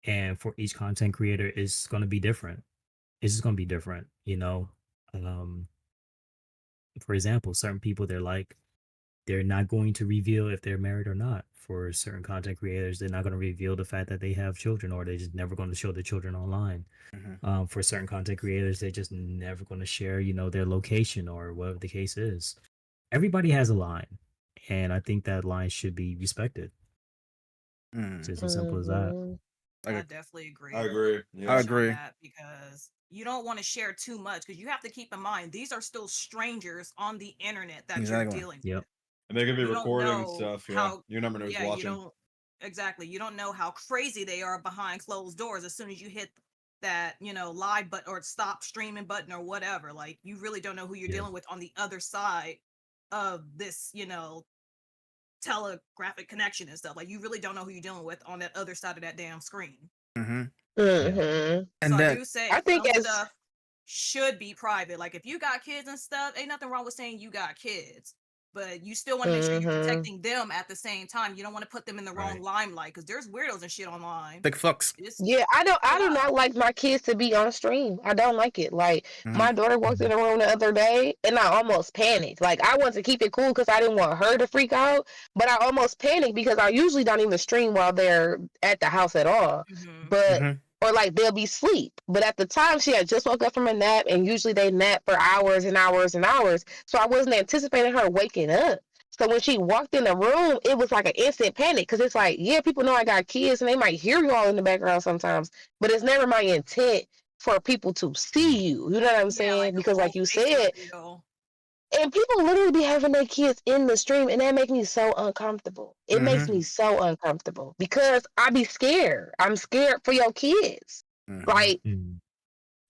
and for each content creator is going to be different. It's just going to be different, Um, for example, certain people they're not going to reveal if they're married or not. For certain content creators, they're not going to reveal the fact that they have children, or they're just never going to show their children online. Mm-hmm. For certain content creators, they're just never going to share, their location or whatever the case is. Everybody has a line, and I think that line should be respected. It's Mm-hmm. just as simple as that. Hmm. I Like, definitely agree. I agree. I Yeah. On agree. that because you don't want to share too much because you have to keep in mind these are still strangers on the internet that you're Exactly. dealing Yep. with. And they can be You don't recording and know stuff. Yeah. how You never know who's yeah, you watching. don't exactly. You don't know how crazy they are behind closed doors as soon as you hit that, live button or stop streaming button or whatever. Like you really don't know who you're Yeah. dealing with on the other side of this, telegraphic connection and stuff. Like you really don't know who you're dealing with on that other side of that damn screen. Mm-hmm. Yeah. Hmm. So And I then do say I think some as stuff should be private. Like if you got kids and stuff, ain't nothing wrong with saying you got kids, but you still want to make sure you're hmm protecting them at the same time. You don't want to put them in the wrong Right. limelight because there's weirdos and shit online. thick fucks. It's Yeah, I do yeah. not like my kids to be on stream. I don't like it. Like Mm-hmm. my daughter walked in Mhm. the room the other day and I almost panicked. Like I wanted to keep it cool because I didn't want her to freak out, but I almost panicked because I usually don't even stream while they're at the house at all. Hmm. But Mm-hmm. or like they'll be asleep. But at the time she had just woke up from a nap and usually they nap for hours and hours and hours. So I wasn't anticipating her waking up. So when she walked in the room, it was like an instant panic because it's like, yeah, people know I got kids and they might hear you all in the background sometimes, but it's never my intent for people to see you. You know what I'm Yeah, like saying? the Because like full you face said, reveal. and people literally be having their kids in the stream, and that makes me so uncomfortable. It makes Mm-hmm. me so uncomfortable because I be scared. I'm scared for your kids. Mm-hmm. Like Mm.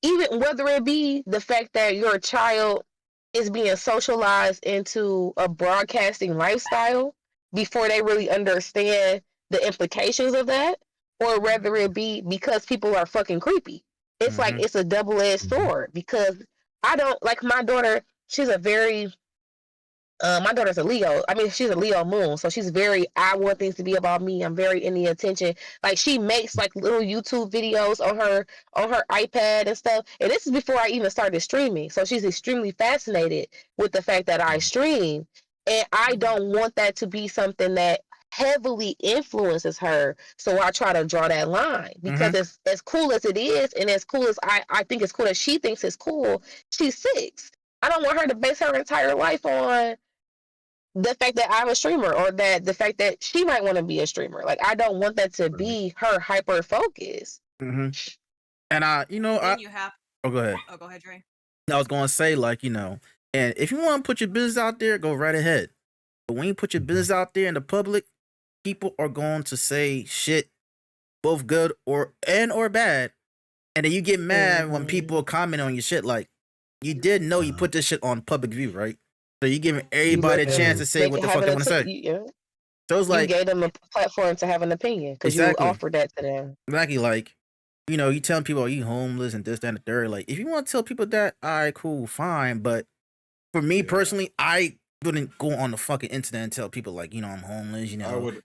even whether it be the fact that your child is being socialized into a broadcasting lifestyle before they really understand the implications of that, or whether Mhm. it be because people are fucking creepy. It's like Mm-hmm. it's a double edged Mhm. sword because I don't like my daughter. She's a very My daughter's a Leo. I mean, she's a Leo moon, so she's very. I want things to be about me. I'm very in the attention. Like she makes like little YouTube videos on her iPad and stuff. And this is before I even started streaming. So she's extremely fascinated with the fact that I stream, and I Mhm. don't want that to be something that heavily influences her. So I try to draw that line because Mm-hmm. as cool as it is, and as cool as I think it's cool as she thinks it's cool, she's 6. I don't want her to base her entire life on the fact that I'm a streamer or that the fact that she might want to be a streamer. Like I don't want that to Right. be her hyper focus. Mm-hmm. And Then you have. oh, go ahead. Oh, go ahead, Dre. I was gonna say, like, and if you want to put your business out there, go right ahead. But when you put your business out there in the public, people are going to say shit, both good or bad, and then you get mad when people comment on your shit. Like, you did know you put this shit on public view, right? So you giving You everybody a let chance them to say what the fuck they want to say. So it's you like gave them a platform to have an opinion because you exactly, offered that to them. exactly like. You telling people, you homeless and this, that, and the third. Like, if you want to tell people that, all right, cool, fine. But for me Yeah. personally, I wouldn't go on the fucking internet and tell people like, I'm homeless, I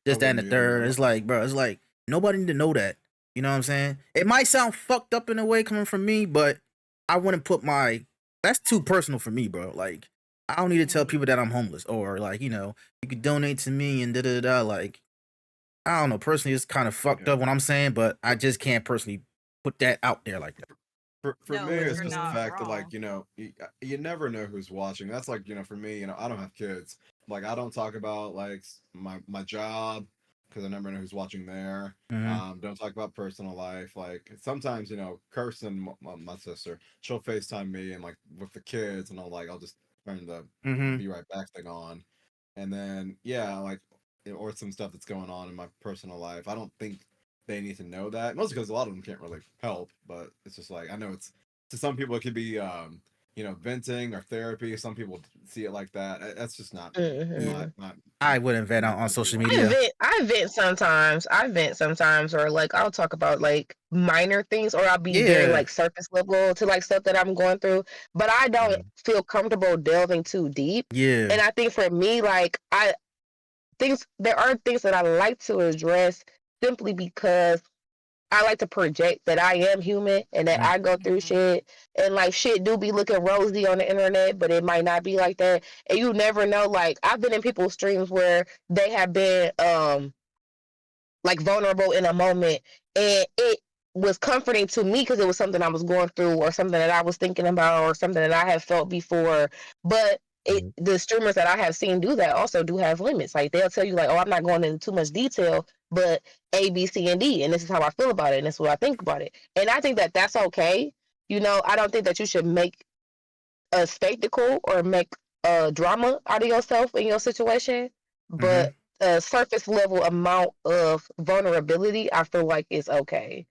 this, that, and the wouldn't third. either. It's like, bro, it's like nobody need to know that. You know what I'm saying? It might sound fucked up in a way coming from me, but I wouldn't put that's too personal for me, bro. Like, I don't need to tell people that I'm homeless or like, you could donate to me and da da da. Like, I don't know. Personally, it's kind of fucked up what I'm saying, but I just can't personally put that out there like that. For No, me, but it's you're just the not fact that like wrong. you never know who's watching. That's like for me, I don't have kids. Like I don't talk about like my job because I never know who's watching there. Mm-hmm. Don't talk about personal life. Like sometimes Kirsten, my sister, she'll FaceTime me and like with the kids, and I'll just turn the Mm-hmm. be right back thing on, and then yeah, like or some stuff that's going on in my personal life. I don't think they need to know that. Mostly because a lot of them can't really help, but it's just like I know it's to some people it could be venting or therapy. Some people see it like that. That's just not me. Mm-hmm. I wouldn't vent out on Not social who I I am. media. vent. I vent sometimes. I vent sometimes, or like I'll talk about like minor things, or I'll be very Yeah. like surface level to like stuff that I'm going through. But I don't feel comfortable delving too deep. Yeah. And I think for me, like there are things that I like to address simply because I like to project that I am human and that I go through Mhm. shit, and like shit do be looking rosy on the internet, but it might not be like that. And you never know. Like I've been in people's streams where they have been like vulnerable in a moment, and it was comforting to me because it was something I was going through or something that I was thinking about or something that I have felt before. But the streamers that I have seen do that also do have limits. Like they'll tell you like, oh, I'm not going into too much detail, but A, B, C, and D, and this is how I feel about it, and this is what I think about it. And I think that that's okay. I don't think that you should make a spectacle or make a drama out of yourself in your situation, Mm-hmm. but a surface level amount of vulnerability, I feel like is okay.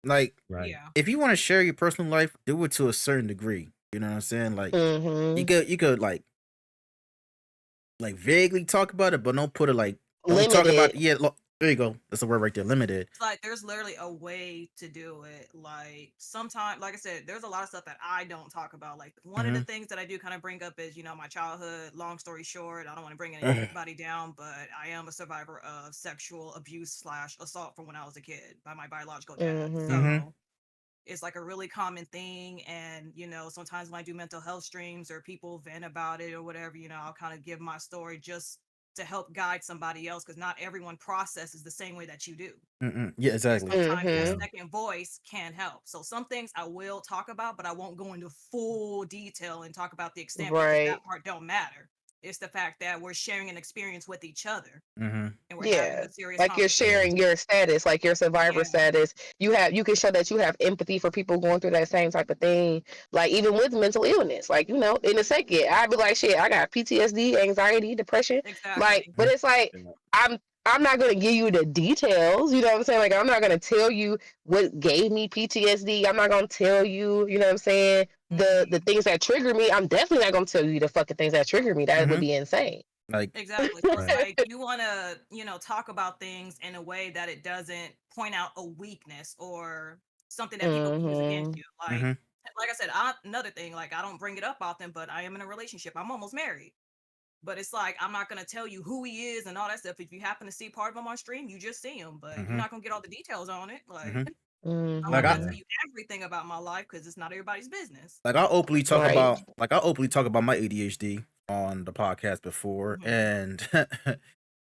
Like, Yeah. if you want to share your personal life, do it to a certain degree. You know what I'm saying? Like, you Mm-hmm. could like vaguely talk about it, but don't put it like don't talk about Limited. yeah. There you go. That's the word right there. Limited. It's like there's literally a way to do it. Like sometimes, like I said, there's a lot of stuff that I don't talk about. Like one of the Mm-hmm. things that I do kind of bring up is, my childhood. Long story short, I don't want to bring anybody down, but I am a survivor of sexual abuse slash assault from when I was a kid by my biological dad. Mm-hmm. Mm-hmm. So it's like a really common thing. And, sometimes when I do mental health streams or people vent about it or whatever, I'll kind of give my story just to help guide somebody else because not everyone processes the same way that you do. Mm-mm. Yeah, And exactly. sometimes that Mm-hmm. second voice can help. So some things I will talk about, but I won't go into full detail and talk about the extent because that Right. part don't matter. It's the fact that we're sharing an experience with each other Mm-hmm. and we're having Yeah. a serious Like you're conversation. sharing your status, like your survivor Yeah, status. You can show that you have empathy for people going through that same type of thing. Like even with mental illness. Like, in a second, I'd be like, shit, I got PTSD, anxiety, depression. Like, exactly. but it's like Yeah. I'm I'm not gonna give you the details, you know what I'm saying? Like I'm not gonna tell you what gave me PTSD. I'm not gonna tell you, you know what I'm saying, the Mhm. things that trigger me. I'm definitely not gonna tell you the fucking things that trigger me. That would Mm-hmm. be insane. Like, Exactly. So it's like you want to, talk about things in a way that it doesn't point out a weakness or something that people can use against Mm-hmm. you. Like, mm-hmm. like I said, another thing, like I don't bring it up often, but I am in a relationship. I'm almost married. But it's like I'm not gonna tell you who he is and all that stuff. If you happen to see part of him on stream, you just see him, but you're not gonna get all the details on it. Like I'm Like not I gonna tell you everything about my life because it's not everybody's business. like I openly talk Right. about I openly talk about my ADHD on the podcast before, and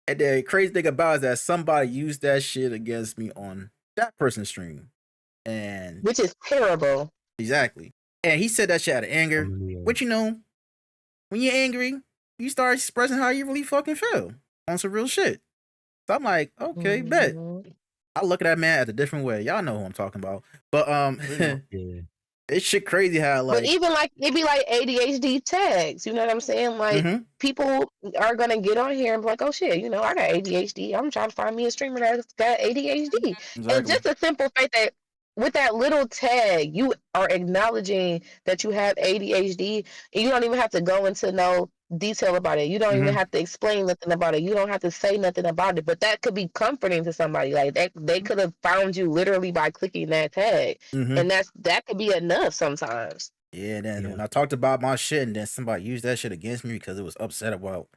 and the crazy thing about it is that somebody used that shit against me on that person's stream, and Which is terrible. exactly, and he said that shit out of anger. But you know, when you're angry, you start expressing how you really fucking feel on some real shit. So I'm like, okay, bet. Mhm. I look at that man at a different way. Y'all know who I'm talking about. But We know. Yeah. it's shit crazy how But like even like it'd be like ADHD tags, you know what I'm saying? Like mhm, people are gonna get on here and be like, oh shit, you know, I got ADHD. I'm trying to find me a streamer that's got ADHD. And exactly. just a simple fact that with that little tag, you are acknowledging that you have ADHD, and you don't even have to go into no detail about it. You don't even Mhm, have to explain nothing about it. You don't have to say nothing about it. But that could be comforting to somebody. Like they could have found you literally by clicking that tag. mhm. And that could be enough sometimes. Yeah, and then Yeah. when I talked about my shit and then somebody used that shit against me because it was upset about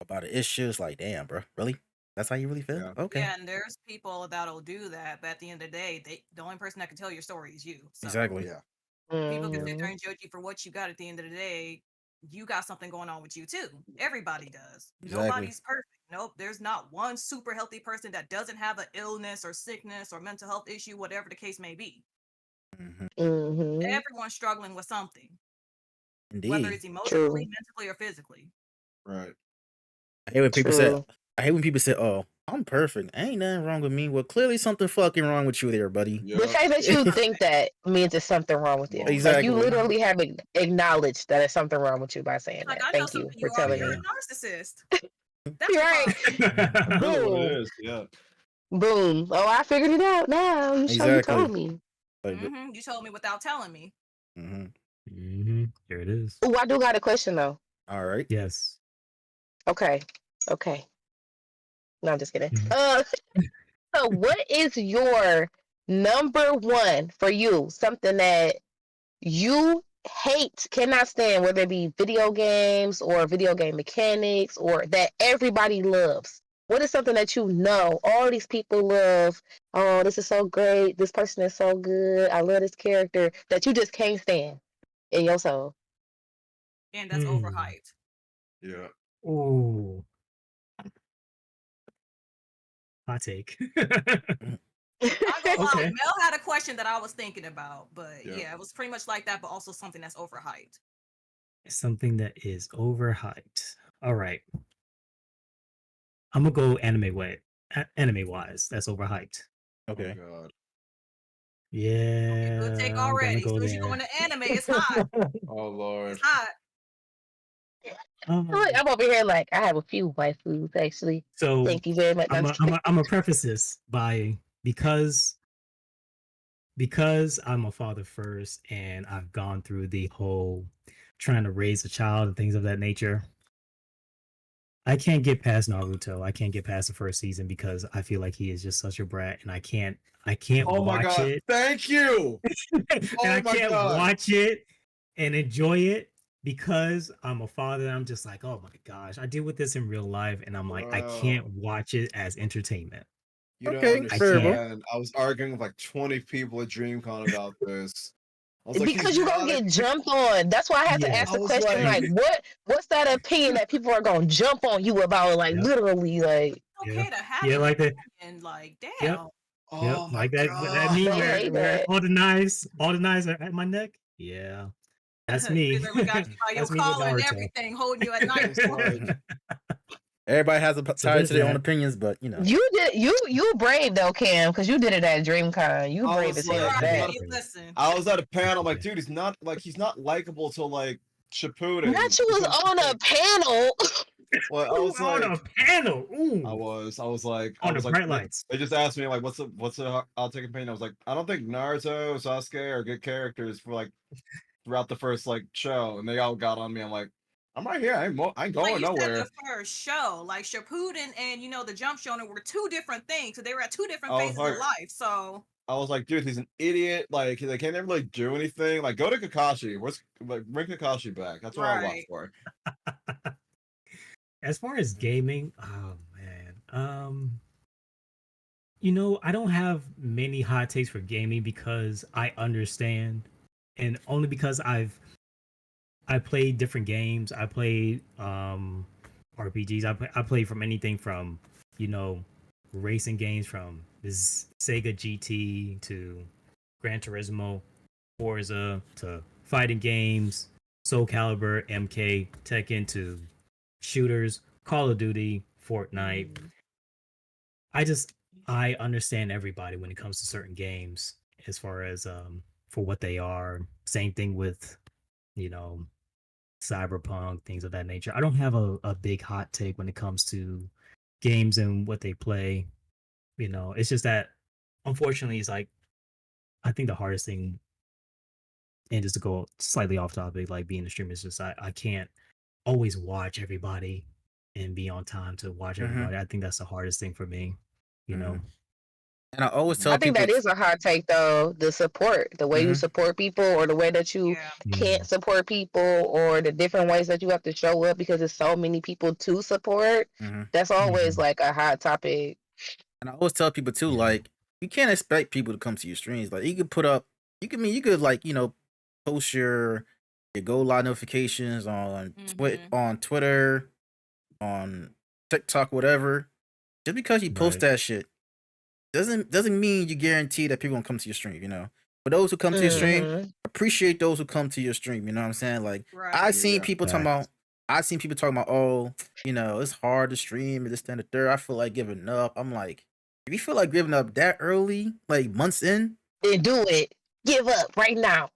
an issue, it's like, damn, bro, really? That's how you really feel? Yeah. Okay. Yeah, and there's people that'll do that, but at the end of the day, the only person that can tell your story is you. So Exactly. Yeah. people can sit there Mhm. and judge you for what you got. At the end of the day, you got something going on with you too. Everybody does. Exactly. Nobody's perfect. Nope. There's not one super healthy person that doesn't have an illness or sickness or mental health issue, whatever the case may be. Mhm. Mhm. Everyone's struggling with something, whether Indeed. it's emotionally, True. mentally, or physically. Right. I hate when people say True. I hate when people say, "Oh, I'm perfect. Ain't nothing wrong with me." Well, clearly something fucking wrong with you there, buddy. The Yep. fact that you think that means there's something wrong with you. Well, Like you Exactly. literally have acknowledged that there's something wrong with you by saying Like that. I know Thank you something for you are. telling You're yeah. me. a narcissist. That's You're the right. problem. That's really what Boom. it is. Yeah. Boom. Oh, I figured it out now. You show you told Exactly. me. Like, You told me without telling me. mhm. Here it is. Oh, I do got a question though. All right. Yes. Okay. Okay. No, I'm just kidding. Mhm. So what is your number one for you? Something that you hate, cannot stand, whether it be video games or video game mechanics or that everybody loves. What is something that you know all these people love? Oh, this is so great. This person is so good. I love this character that you just can't stand in your soul. And that's overhyped. Yeah. Oh, hot take. Mhm. Not gonna lie, Okay. Mel had a question that I was thinking about, but Yeah. yeah, it was pretty much like that, but also something that's overhyped. Something that is overhyped. All right. I'm gonna go anime wise. That's overhyped. Oh Okay. God. Okay, good take Yeah, I'm gonna already. As go soon as you go there. into anime, it's hot. Oh It's Lord. hot. Um, I'm over here like I have a few waifus actually. so Thank you very much. I'm just kidding. I'm a preface this by because I'm a father first and I've gone through the whole trying to raise a child and things of that nature. I can't get past Naruto. I can't get past the first season because I feel like he is just such a brat and I can't Oh my watch God. it Thank you. and Oh I my can't God. watch it and enjoy it because I'm a father. I'm just like, oh my gosh, I deal with this in real life, and I'm like, I can't Bro. watch it as entertainment. You don't Okay. I can't. understand. I was arguing with like 20 people at DreamCon about this. I was like, Because he's you're gonna not a get jumped on. That's why I had to ask Yes, I the was question like, like what's that opinion that people are gonna jump on you about? Like yep, literally like yeah, Okay to have yeah, an like that. opinion, like Yep, damn. yep, oh my like that. That God. me they hate where that. all the knives are at my neck. Yeah, that's me. We got you by your That's me with collar and Naruto. everything, holding you at I night. was like, Everybody has a So tie there's to their own that. opinions, but You brave though, Cam, because you did it at DreamCon. You I brave was as hell like, for he's that. not, Right. Listen. I was at a panel. I'm like, Appreciate dude, he's not likable till like Shippuden. Not you was on a panal. Well, I Ooh, was on a like, panel. Ooh, I on the was like, bright lights. they just asked me like, what's a I'll take a pain. I was like, I don't think Naruto, Sasuke are good characters for like throughout the first like show, and they all got on me. I'm like, I'm right here. I ain't Like going you said, the nowhere. first show, like Shippuden and the Jump Shonen were two different things. So they were at two different I was phases like, of life. So dude, he's an idiot. Like they can't ever like do anything. Like go to Kakashi. Where's like bring Kakashi back? That's what I watch right. for. As far as gaming, oh man, I don't have many hot takes for gaming because I understand, and only because I played different games. I played RPGs. I played from anything from you know racing games from this Sega GT to Gran Turismo, Forza to fighting games, Soul Calibur, MK, Tekken to shooters, Call of Duty, Fortnite. I just I understand everybody when it comes to certain games as far as for what they are. Same thing with you know cyberpunk, things of that nature. I don't have a big hot take when it comes to games and what they play. It's just that unfortunately it's like I think the hardest thing, and just to go slightly off topic, like being a streamer is just I can't always watch everybody and be on time to watch Mm-hmm. everybody. I think that's the hardest thing for me, you Mm-hmm. know. And I always I tell think people, that is a hot take though. The support, the way you mm-hmm, support people, or the way that you Yeah. can't support people, or the different ways that you have to show up because there's so many people to support. mm-hmm. That's always Mhm. like a hot topic. And I always tell people too, Yeah. like you can't expect people to come to your streams. Like you could put up, you could like post your go live notifications on Mm-hmm. on Twitter, on TikTok, whatever. Just because you post Right. that shit doesn't mean you guarantee that people gonna come to your stream. For those who come to your stream, Hmm. appreciate those who come to your stream. You know what I'm saying? Like I Right. seen Yeah. people talking Facts. about, oh, it's hard to stream and this, that, and the third. I feel like giving up. I'm like, if you feel like giving up that early, like months in, And do it. Give up right now.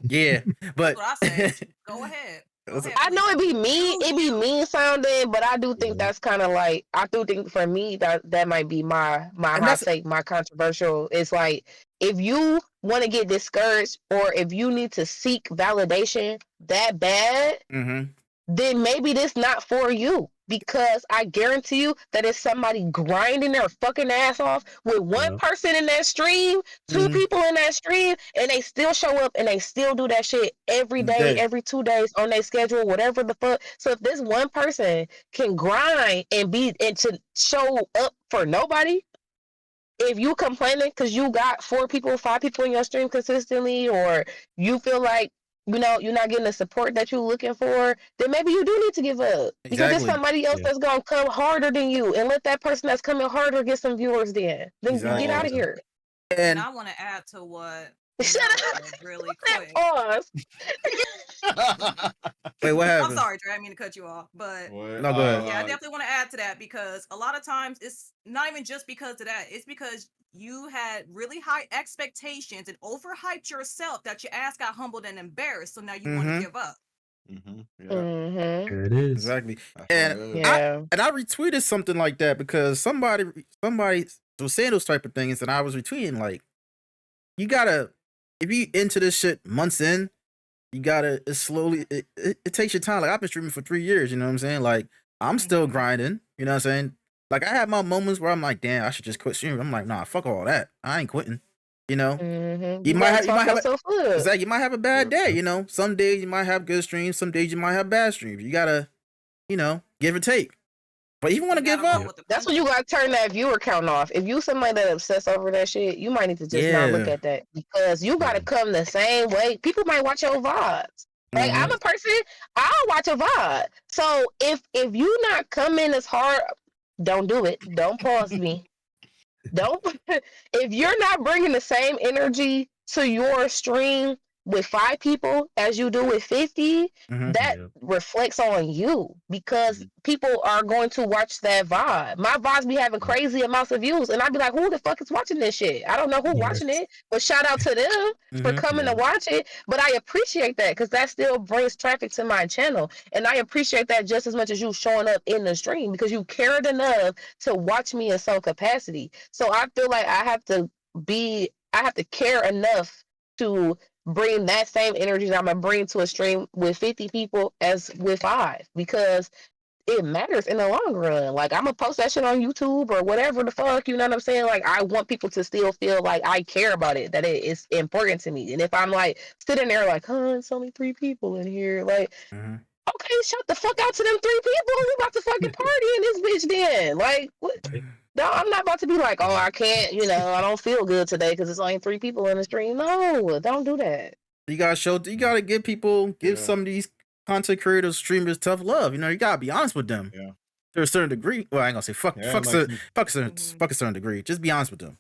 yeah. That's But what I say. Go ahead. Go ahead, I know please. it be mean, Do you? sounding, but I do think Yeah. that's kind of like, I do think for me that might be my and hot that's take, my controversial. It's like if you want to get discouraged or if you need to seek validation that bad, mm-hmm, then maybe this not for you. Because I guarantee you that it's somebody grinding their fucking ass off with one Yep. person in that stream, two mm-hmm, people in that stream, and they still show up and they still do that shit every day, day. every 2 days on their schedule, whatever the fuck. So if this one person can grind and to show up for nobody, if you complaining because you got 4 people, 5 people in your stream consistently, or you feel like you're not getting the support that you're looking for, then maybe you do need to give up because there's Exactly. somebody else Yeah. that's gonna come harder than you, and let that person that's coming harder get some viewers. Then get out Exactly. of Yeah. here. And And I want to add to what Shut Mel up. said really That quick. pause. wait, what I'm happened? sorry, Dre, I didn't mean to cut you off, but What? No, go ahead. yeah, I definitely want to add to that because a lot of times it's not even just because of that. It's because you had really high expectations and overhyped yourself that your ass got humbled and embarrassed. So now you want to Mm-hmm. give up. Yeah, Mm-hmm. There it is. Exactly. that's what And it is. I Yeah. and I retweeted something like that because somebody was saying those type of things, and I was retweeting like, you gotta, if you into this shit months in, you gotta it takes your time. Like I've been streaming for 3 years, you know what I'm saying? Like I'm still Mhm. grinding, you know what I'm saying? Like I have my moments where I'm like, damn, I should just quit streaming. I'm like, nah, fuck all that. I ain't quitting. You know? Mm-hmm. You You might gotta have talk a, yourself up. it's like you might have a bad Yep. day, Yep. you know. Some days you might have good streams, some days you might have bad streams. You gotta, give and take. But if you want to You give gotta roll up, Yep. with the That's when you punches. gotta turn that viewer count off. If you somebody that obsess over that shit, you might need to just not look yeah. at that because you gotta Yeah. come the same way. People might watch your VODs. Like Mm-hmm. I'm a person, I'll watch a VOD. So if you not coming as hard, don't do it. Don't pause me. Don't if you're not bringing the same energy to your stream with 5 people as you do with 50, Mm-hmm. that Yep. reflects on you because people are going to watch that vibe. My vibes be having Yep. crazy amounts of views, and I'd be like, who the fuck is watching this shit? I don't know who watching Yes. it, but shout out to them for Mm-hmm. coming to Yep. watch it. But I appreciate that because that still brings traffic to my channel. And I appreciate that just as much as you showing up in the stream because you cared enough to watch me in some capacity. So I feel like I have to care enough to bring that same energy that I'm gonna bring to a stream with 50 people as with 5 because it matters in the long run. Like I'm gonna post that shit on YouTube or whatever the fuck, you know what I'm saying? Like I want people to still feel like I care about it, that it is important to me. And if I'm like sitting there like, it's only 3 people in here, like Mm-hmm. Okay, shout the fuck out to them 3 people. We about to fucking party in this bitch then. Like, what? No, I'm not about to be like, oh, I can't, I don't feel good today because it's only 3 people in the stream. No, don't do that. You gotta give people, Yeah. some of these content creators, streamers tough love. You gotta be honest with them. Yeah. To a certain degree. Well, I ain't gonna say fuck, Yeah, fuck, like fuck a certain degree. Just be honest with them.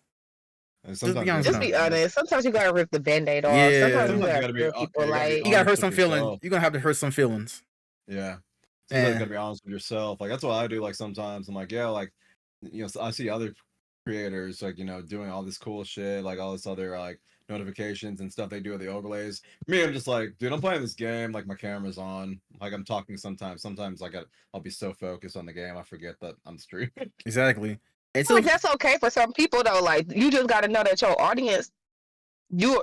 and Just be sometimes honest Just with be them. honest. Sometimes you gotta rip the band-aid off. Yeah. Sometimes you Sometimes you gotta gotta be feel people you gotta be like, You gotta hurt honest some with feelings. yourself. You're gonna have to hurt some feelings. Yeah. Sometimes you And gotta be honest with yourself. Like that's what I do. Like sometimes I'm like, yeah, like I see other creators like doing all this cool shit, like all this other like notifications and stuff they do with the overlays. Me, I'm just like, dude, I'm playing this game. Like my camera's on. Like I'm talking sometimes. Sometimes I'll be so focused on the game I forget that I'm streaming. exactly. And I feel so like that's okay for some people though. Like you just gotta know that your audience, you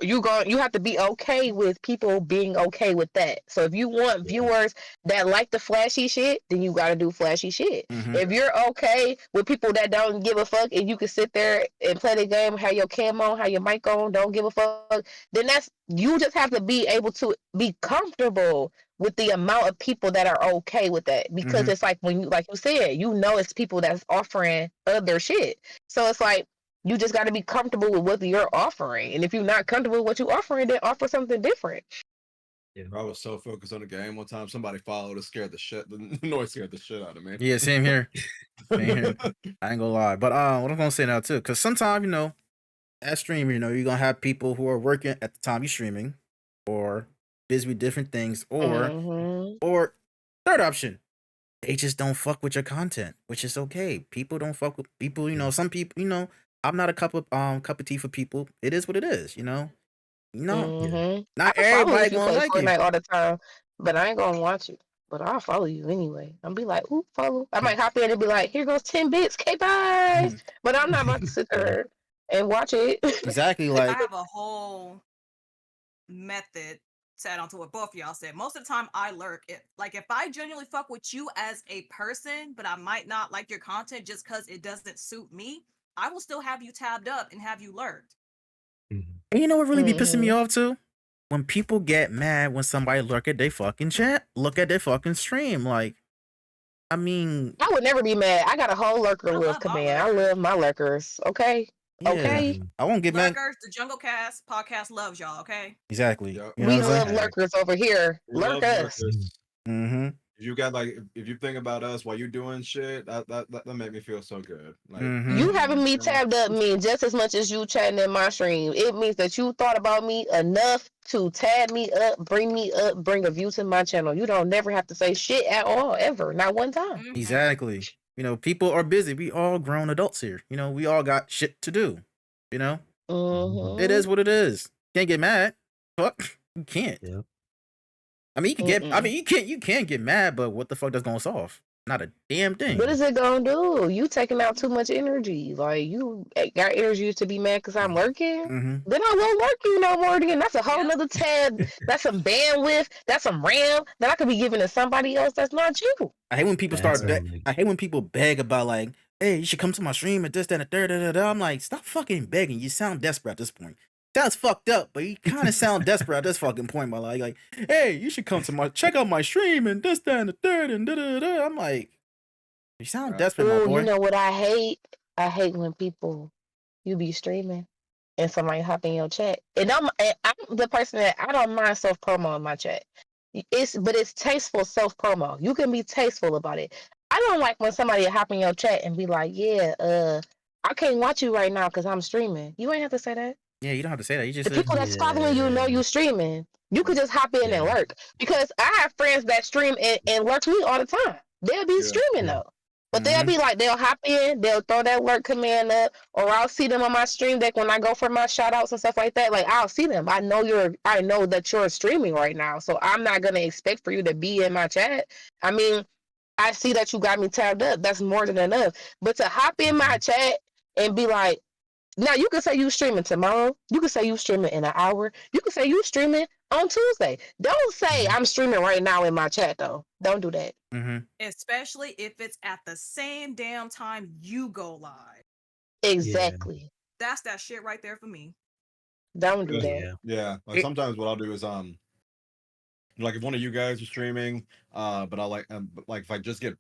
have to be okay with people being okay with that. So if you want Yeah. viewers that like the flashy shit, then you gotta do flashy shit. mhm. If you're okay with people that don't give a fuck and you can sit there and play the game, have your cam on, have your mic on, don't give a fuck, then you just have to be able to be comfortable with the amount of people that are okay with that. Because Mhm. it's like when like you said, it's people that's offering other shit. So it's like you just got to be comfortable with what you're offering. And if you're not comfortable with what you're offering, then offer something different. Yeah. I was so focused on the game one time. Somebody followed and scared the noise scared the shit out of me. Yeah, same here. Same here. I ain't gonna lie. But what I'm gonna say now too, because sometimes, at stream, you're gonna have people who are working at the time you're streaming or busy with different things, or Mhm. or third option, they just don't fuck with your content, which is okay. People don't fuck with people, some people, I'm not a cup of tea for people. It is what it is, Mhm. I Not can follow you everybody if you gonna play like you. Fortnite all the time, but I ain't gonna watch you. But I'll follow you anyway. I'll be like, ooh, follow. I might hop in and be like, here goes 10 bits, okay, bye. But I'm not about to sit there and watch it. Exactly, I like have a whole method to add on to what both of y'all said. Most of the time I lurk. If I genuinely fuck with you as a person, but I might not like your content just because it doesn't suit me, I will still have you tabbed up and have you lurked. Mhm. and you know what really be pissing me Mhm. off too? When people get mad when somebody look at their fucking chat, look at their fucking stream. Like, I mean, I would never be mad. I got a whole lurker I love love my command. I lurkers. love my lurkers. Okay. yeah, Okay. Mhm. I won't get mad. Lurkers, the JungleCast podcast loves y'all, okay? Exactly. Yep. You know We what I'm saying? love lurkers over here. We Lurk love us. lurkers. Mm-hmm. If you got if you think about us while you doing shit, that make me feel so good. Like Mm-hmm. You having me you know? tabbed up means just as much as you chatting in my stream. It means that you thought about me enough to tab me up, bring a view to my channel. You don't never have to say shit at all, ever. Not one time. Mhm. Exactly. People are busy. We all grown adults here. We all got shit to do. It Mm-hmm. is what it is. Can't get mad. Fuck. You can't. Yep. I mean, you can get. I Mm-mm. mean, you can't. You can get mad, but what the fuck that's gonna solve? Not a damn thing. What is it gonna do? You taking out too much energy. Like you got energy to be mad because I'm lurking. Mm-hmm. Then I won't work you no more. Then that's a whole Yep. nother tab. That's some bandwidth. That's some RAM that I could be giving to somebody else. That's not you. I hate when people That's start. like, I hate when people beg about like, "Hey, you should come to my stream at this, that, and the third." Da, da, da. I'm like, stop fucking begging. You sound desperate at this point. Sounds fucked up, but you kind of sound desperate at this fucking point. But like, hey, you should come to check out my stream and this, that, and the third, and da, da, da. I'm like, you sound desperate, my Oh, boy. you know what I hate? I hate when you be streaming and somebody hop in your chat. And I'm the person that I don't mind self promo in my chat. It's tasteful self promo. You can be tasteful about it. I don't like when somebody hop in your chat and be like, yeah, I can't watch you right now because I'm streaming. You ain't have to say that. Yeah, you don't have to say that. You just The people that's following you know yeah. you streaming. You could just hop in and Yeah. lurk. Because I have friends that stream and lurk me all the time. They'll be Yeah. streaming Yeah. though. But they'll be like, they'll hop in, they'll throw that lurk command up, or I'll see them on my stream deck when I go for my shout outs and stuff like that. Like I'll see them. I know that you're streaming right now. So I'm not gonna expect for you to be in my chat. I mean, I see that you got me tabbed up. That's more than enough. But to hop in my chat and be like, now you can say you streaming tomorrow. You can say you streaming in an hour. You can say you streaming on Tuesday. Don't say I'm streaming right now in my chat though. Don't do that. Mm-hmm. Especially if it's at the same damn time you go live. Exactly. That's that shit right there for me. Don't do Yeah. that. Yeah. Like sometimes what I'll do is like if one of you guys are streaming, but like if I just get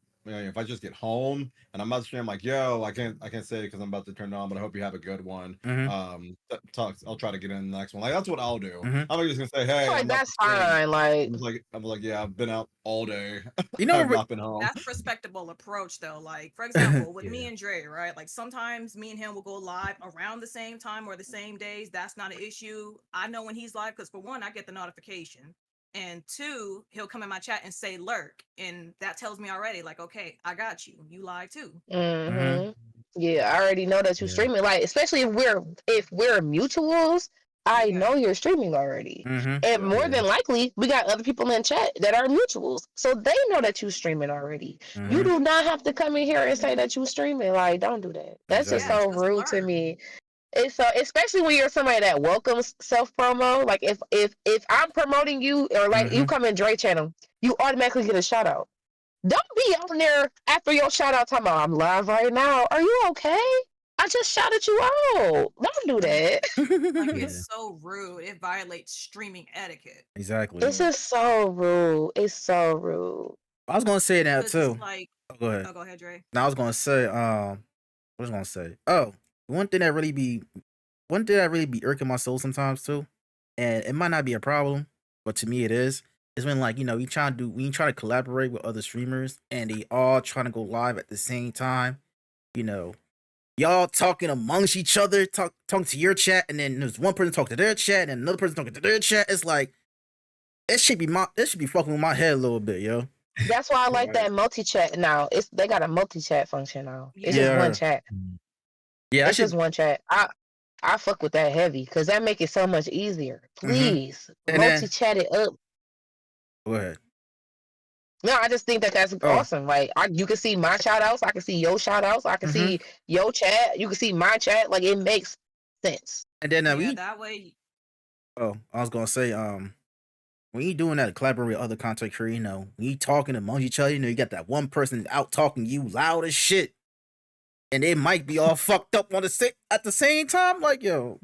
home and I'm about to stream, like yo, I can't say it because I'm about to turn it on, but I hope you have a good one. I'll try to get in the next one. Like that's what I'll do. I'm not just gonna say, I hey, feel I'm like about to that's stream. fine. Like, I'm like, yeah, I've been out all day. You know, I've not been home. That's a respectable approach though. Like, for example, with me Yeah. and Dre, right? Like sometimes me and him will go live around the same time or the same days. That's not an issue. I know when he's live because for one, I get the notification. And two, he'll come in my chat and say lurk. And that tells me already, like, okay, I got you. You live too. hmm yeah, I already know that you're Yeah. streaming. Like, especially if we're mutuals, I Yeah. know you're streaming already. And Yeah. more than likely, we got other people in chat that are mutuals, so they know that you're streaming already. You do not have to come in here and say that you're streaming. Like, don't do that. That's just Exactly. Yeah, so just rude to lurk. me. It's so, especially when you're somebody that welcomes self promo. Like, if I'm promoting you or like you come in Dre channel, you automatically get a shout out. Don't be on there after your shout out talking about I'm live right now. Are you okay? I just shouted you out. Don't do that. Like, Yeah. it's so rude. It violates streaming etiquette. Exactly. It's just so rude. It's so rude. I was gonna say that Because it's too. like, Oh, go ahead. oh, go ahead, Dre. Now I was gonna say, what was I gonna say? Oh, one thing that really be irking my soul sometimes too, and it might not be a problem, but to me it is when like when you try to collaborate with other streamers and they all trying to go live at the same time, you know, y'all talking amongst each other, talking to your chat, and then there's one person talking to their chat and another person talking to their chat. It's like it should be fucking with my head a little bit, yo. That's why I like Right. that multi chat now. They got a multi chat function now. It's just Yeah. one chat. Yeah, It's just one chat. I fuck with that heavy because that make it so much easier. Please And then multi chat it up. go ahead. No, I just think that that's Oh. awesome. Like you can see my shout outs, I can see your shout outs, I can see your chat, you can see my chat. Like it makes sense. And then Yeah, that way. I was gonna say, when you doing that collaborate with other content creators, when you talking among each other, you got that one person out talking you loud as shit, and they might be all fucked up on at the same time. Like, yo,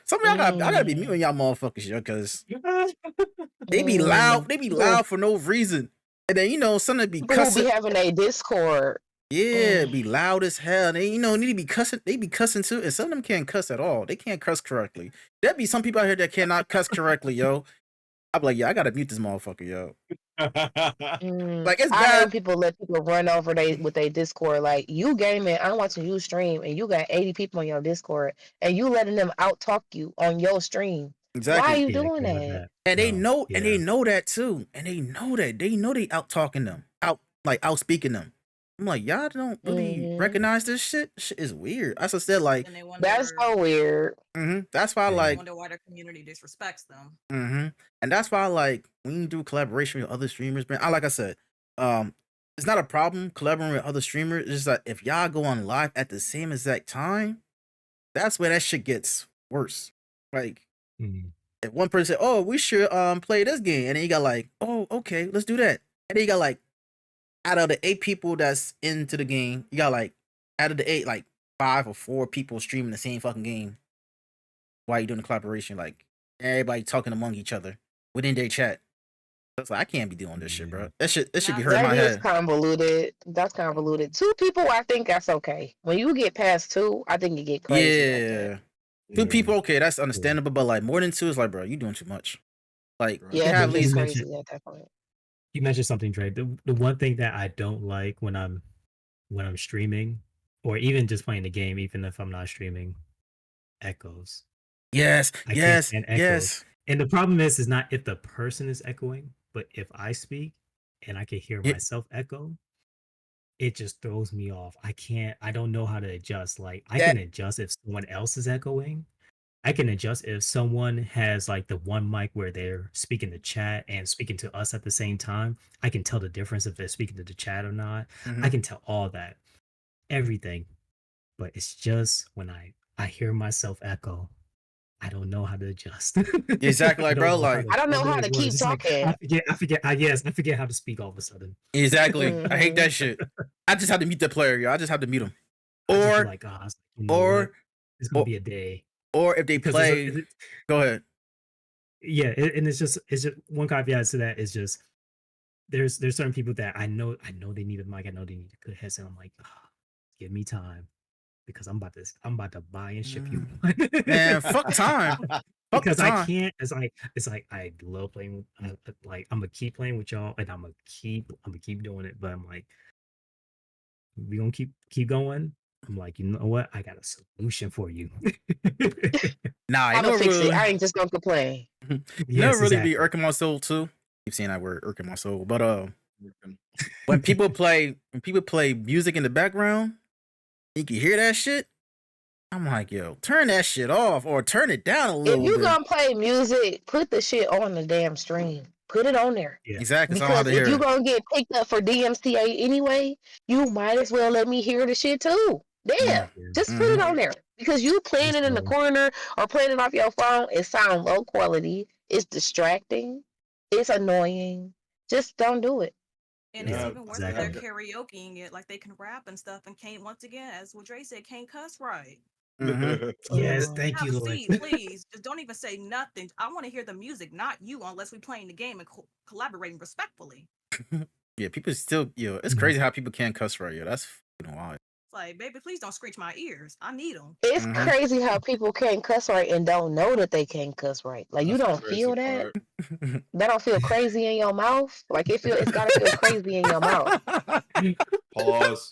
some of y'all I gotta be muting y'all motherfuckers, yo, because they be loud. They be loud for no reason, and then some be People cussing. who be having a Discord. Yeah, be loud as hell. And they, need to be cussing. They be cussing too, and some of them can't cuss at all. They can't cuss correctly. There be some people out here that cannot cuss correctly, yo. I'm like, yeah, I gotta mute this motherfucker, yo. Like, it's I hate bad. when people let people run over with their Discord. Like you gaming, I'm watching you stream, and you got 80 people on your Discord, and you letting them out talk you on your stream. Exactly. Why are you Yeah, I doing agree with that? And they know, yeah. and they know that too. And they know they out talking them, out speaking them. I'm like, y'all don't really recognize this shit. Shit is weird. I just said like, And they wonder. That's so weird. That's why I They like. wonder why their community disrespects them. And that's why I like when you do collaboration with other streamers, man. Like I said, it's not a problem collaborating with other streamers. It's just that if y'all go on live at the same exact time, that's where that shit gets worse. Like, if one person said, "Oh, we should play this game," and then you got like, "Oh, okay, let's do that," and then you got like, out of the 8 people that's into the game, you got like, out of the 8, like 5 or 4 people streaming the same fucking game while you doing the collaboration, like everybody talking among each other within their chat. It's like, I can't be doing this shit, bro. That should be hurting my That is head. convoluted. That's convoluted. 2 people, I think that's okay. When you get past 2, I think you get crazy like that. 2 people, okay, that's understandable, but like more than 2 is like, bro, you doing too much. Like, you Yeah, have it at gets least crazy at that point. You mentioned something, Dre. The one thing that I don't like when I'm streaming, or even just playing the game, even if I'm not streaming, echoes. Yes, I can't yes, stand echoes. yes. And the problem is not if the person is echoing, but if I speak and I can hear myself echo, it just throws me off. I don't know how to adjust. Like I can adjust if someone else is echoing. I can adjust if someone has like the one mic where they're speaking to chat and speaking to us at the same time. I can tell the difference if they're speaking to the chat or not. I can tell all that, everything. But it's just when I hear myself echo, I don't know how to adjust. Exactly, like, bro, like, I don't know how to keep talking. I forget how to speak all of a sudden. Exactly. I hate that shit. I just have to mute the player, yo. I just have to mute him. Or like, it's gonna be a day. Or if they play, go ahead. yeah, and it's just one caveat to that is just there's certain people that I know they need a mic, I know they need a good headset. I'm like, "Ah, give me time because I'm about to buy and ship you one." Man, fuck time. Fuck Because I time. can't. It's like I love playing. Like I'm gonna keep playing with y'all, and I'm gonna keep doing it. But I'm like, we gonna keep going. I'm like, you know what? I got a solution for you. Nah, you I'm know gonna what fix it. really, I ain't just gonna complain. you know Yes, what really be exactly. irking my soul too. Keep saying that word, irking my soul. But when people play music in the background, you can hear that shit. I'm like, yo, turn that shit off or turn it down a If little you bit. gonna play music, put the shit on the damn stream. Put it on there. Yeah. Exactly, so I don't have Because to if hear you it. gonna get picked up for DMCA anyway, you might as well let me hear the shit too. Mm, Damn. Yeah. Just put it hmm on there. Because you playing it in the So corner or playing it off your phone, it sound low quality. It's distracting. It's annoying. Just don't do it. And it's yeah, Yeah, even worse if they're exactly. karaokeing it, like they can rap and stuff and can't, once again, as what Dre said, can't cuss right. hmm Yes, Oh. thank Have you, a Lord. seat, please. Just don't even say nothing. I want to hear the music, not you, unless we're playing the game and collaborating respectfully. Yeah, people still, yo, it's Mhm. crazy how people can't cuss right, yo. That's fucking wild. It's like, baby, please don't screech my ears. I need them. It's hmm crazy how people can't cuss right and don't know that they can't cuss right. Like you that's the don't crazy feel that. part. That don't feel crazy in your mouth. Like it's gotta feel crazy in your mouth. Pause.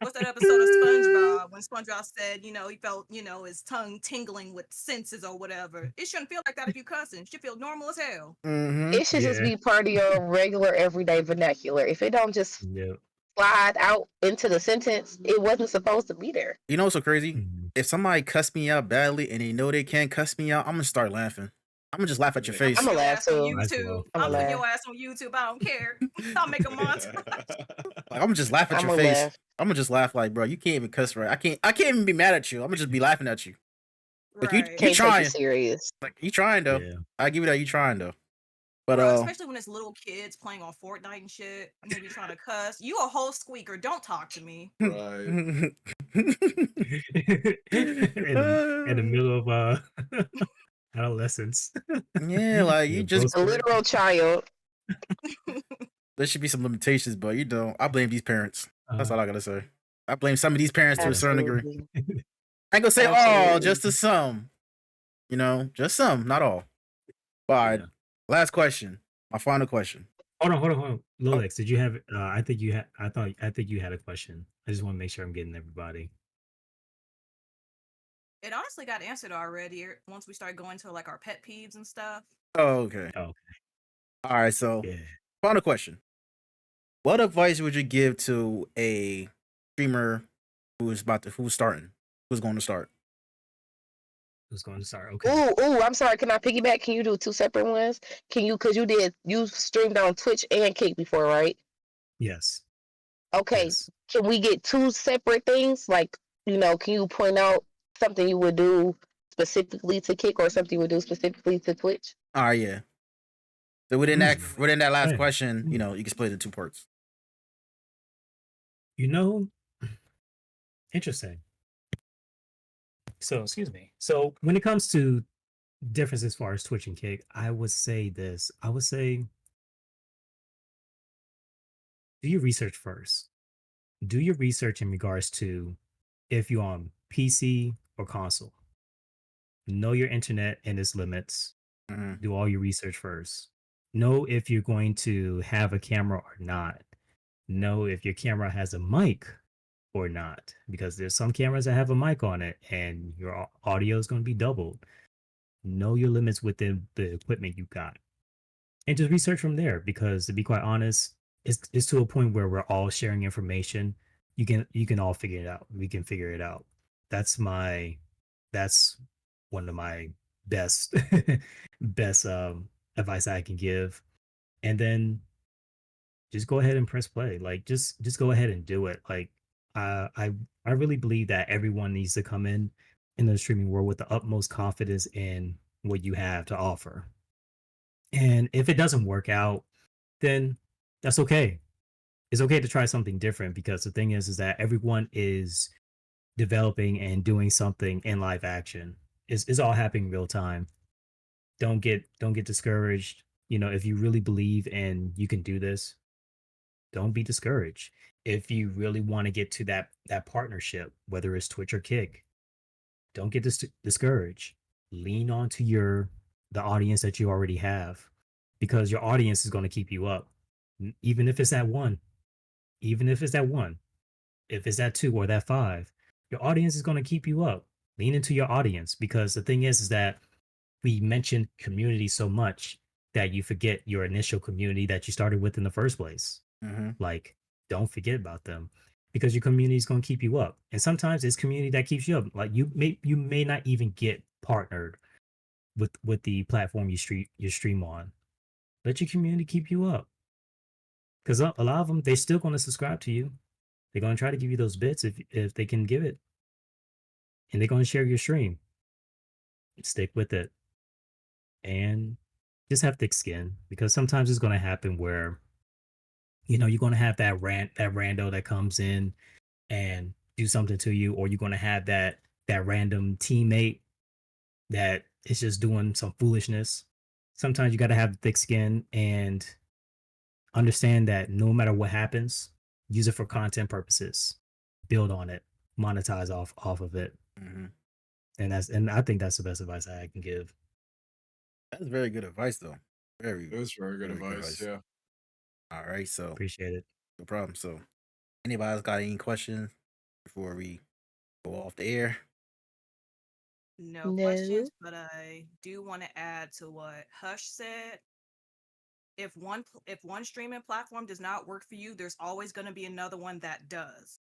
What's that episode of SpongeBob when SpongeBob said, he felt, his tongue tingling with senses or whatever? It shouldn't feel like that if you cussing. It should feel normal as hell. hmm It should just Yeah. be part of your regular everyday vernacular. If it don't just Yeah. slide out into the sentence, it wasn't supposed to be there. You know what's so crazy? Mhm. If somebody cuss me out badly and they know they can't cuss me out, I'm gonna start laughing. I'm gonna just laugh at your Yeah. I'm face. putting I'ma your laugh ass on too. Might as YouTube. well. I'ma I'm Yeah. putting laugh. your ass on YouTube. I don't care. I'll make a montage. Like, I'm gonna just laugh at your I'ma face. laugh. I'm gonna just laugh like, bro, you can't even cuss right. I can't even be mad at you. I'm gonna just be laughing at you. Like Right. you Can't take you trying. serious. Like you trying though. Yeah. I give you that you trying though. But Bro, especially when it's little kids playing on Fortnite and shit, and they be trying to cuss. You a whole squeaker. Don't talk to me. Right. in the middle of adolescence. yeah, like Yeah, you just bro A sport. literal child. there should be some limitations, but you don't. I blame these parents. That's Uh, all I gotta say. I blame some of these parents to a yeah. certain degree. Absolutely. I ain't gonna say all, Absolutely. just to some. You know, just some, not all. All right. Yeah. Last question. My final question. Hold on. Oh, Lolex, did you have I think you had I think you had a question. I just want to make sure I'm getting everybody. It honestly got answered already once we start going to like our pet peeves and stuff. okay. Oh, All right. So, yeah. final question. What advice would you give to a streamer who's starting, who's going to start? Who's going to start? Okay. Ooh, I'm sorry. Can I piggyback? Can you do two separate ones? Can you, because you streamed on Twitch and Kick before, right? Yes. Okay. Yes. Can we get two separate things? Like, can you point out something you would do specifically to Kick or something you would do specifically to Twitch? All right. Yeah. So Hmm. within that last Hey. question, you know, you can split it in two parts. You know, interesting. So, excuse me. So, when it comes to difference as far as Twitch and Kick, I would say this. I would say do your research first. Do your research in regards to if you're on PC or console. Know your internet and its limits. Mm-hmm. Do all your research first. Know if you're going to have a camera or not. Know if your camera has a mic or not, because there's some cameras that have a mic on it and your audio is going to be doubled. Know your limits within the equipment you got, and just research from there. Because to be quite honest, it's to a point where we're all sharing information. You can all figure it out. We can figure it out. That's my that's one of my best best advice I can give. And then just go ahead and press play. Like just go ahead and do it. Like uh, I I really believe that everyone needs to come in the streaming world with the utmost confidence in what you have to offer. And if it doesn't work out, then that's okay. It's okay to try something different, because the thing is that everyone is developing and doing something in live action. It's all happening real time. don't get discouraged. If you really believe and you can do this, don't be discouraged. If you really want to get to that partnership, whether it's Twitch or Kick, don't get discouraged. Lean on to the audience that you already have, because your audience is going to keep you up. Even if it's that one, even if it's that one, if it's that two or that five, your audience is going to keep you up. Lean into your audience, because the thing is that we mention community so much that you forget your initial community that you started with in the first place. Mm-hmm. Like, don't forget about them, because your community is going to keep you up. And sometimes it's community that keeps you up. Like, you may not even get partnered with the platform you stream on. Let your community keep you up, because a lot of them, they're still going to subscribe to you. They're going to try to give you those bits if they can give it, and they're going to share your stream. Stick with it, and just have thick skin, because sometimes it's going to happen where you're going to have that rando that comes in and do something to you, or you're going to have that random teammate that is just doing some foolishness. Sometimes you got to have thick skin and understand that no matter what happens, use it for content purposes, build on it, monetize off of it. Mm-hmm. And I think that's the best advice I can give. That's very good advice, though. Very, It was very good very good advice. advice. Yeah. All right, so Appreciate it. no problem. So, anybody else got any questions before we go off the air? No No. questions, but I do want to add to what Hush said. If one streaming platform does not work for you, there's always going to be another one that does.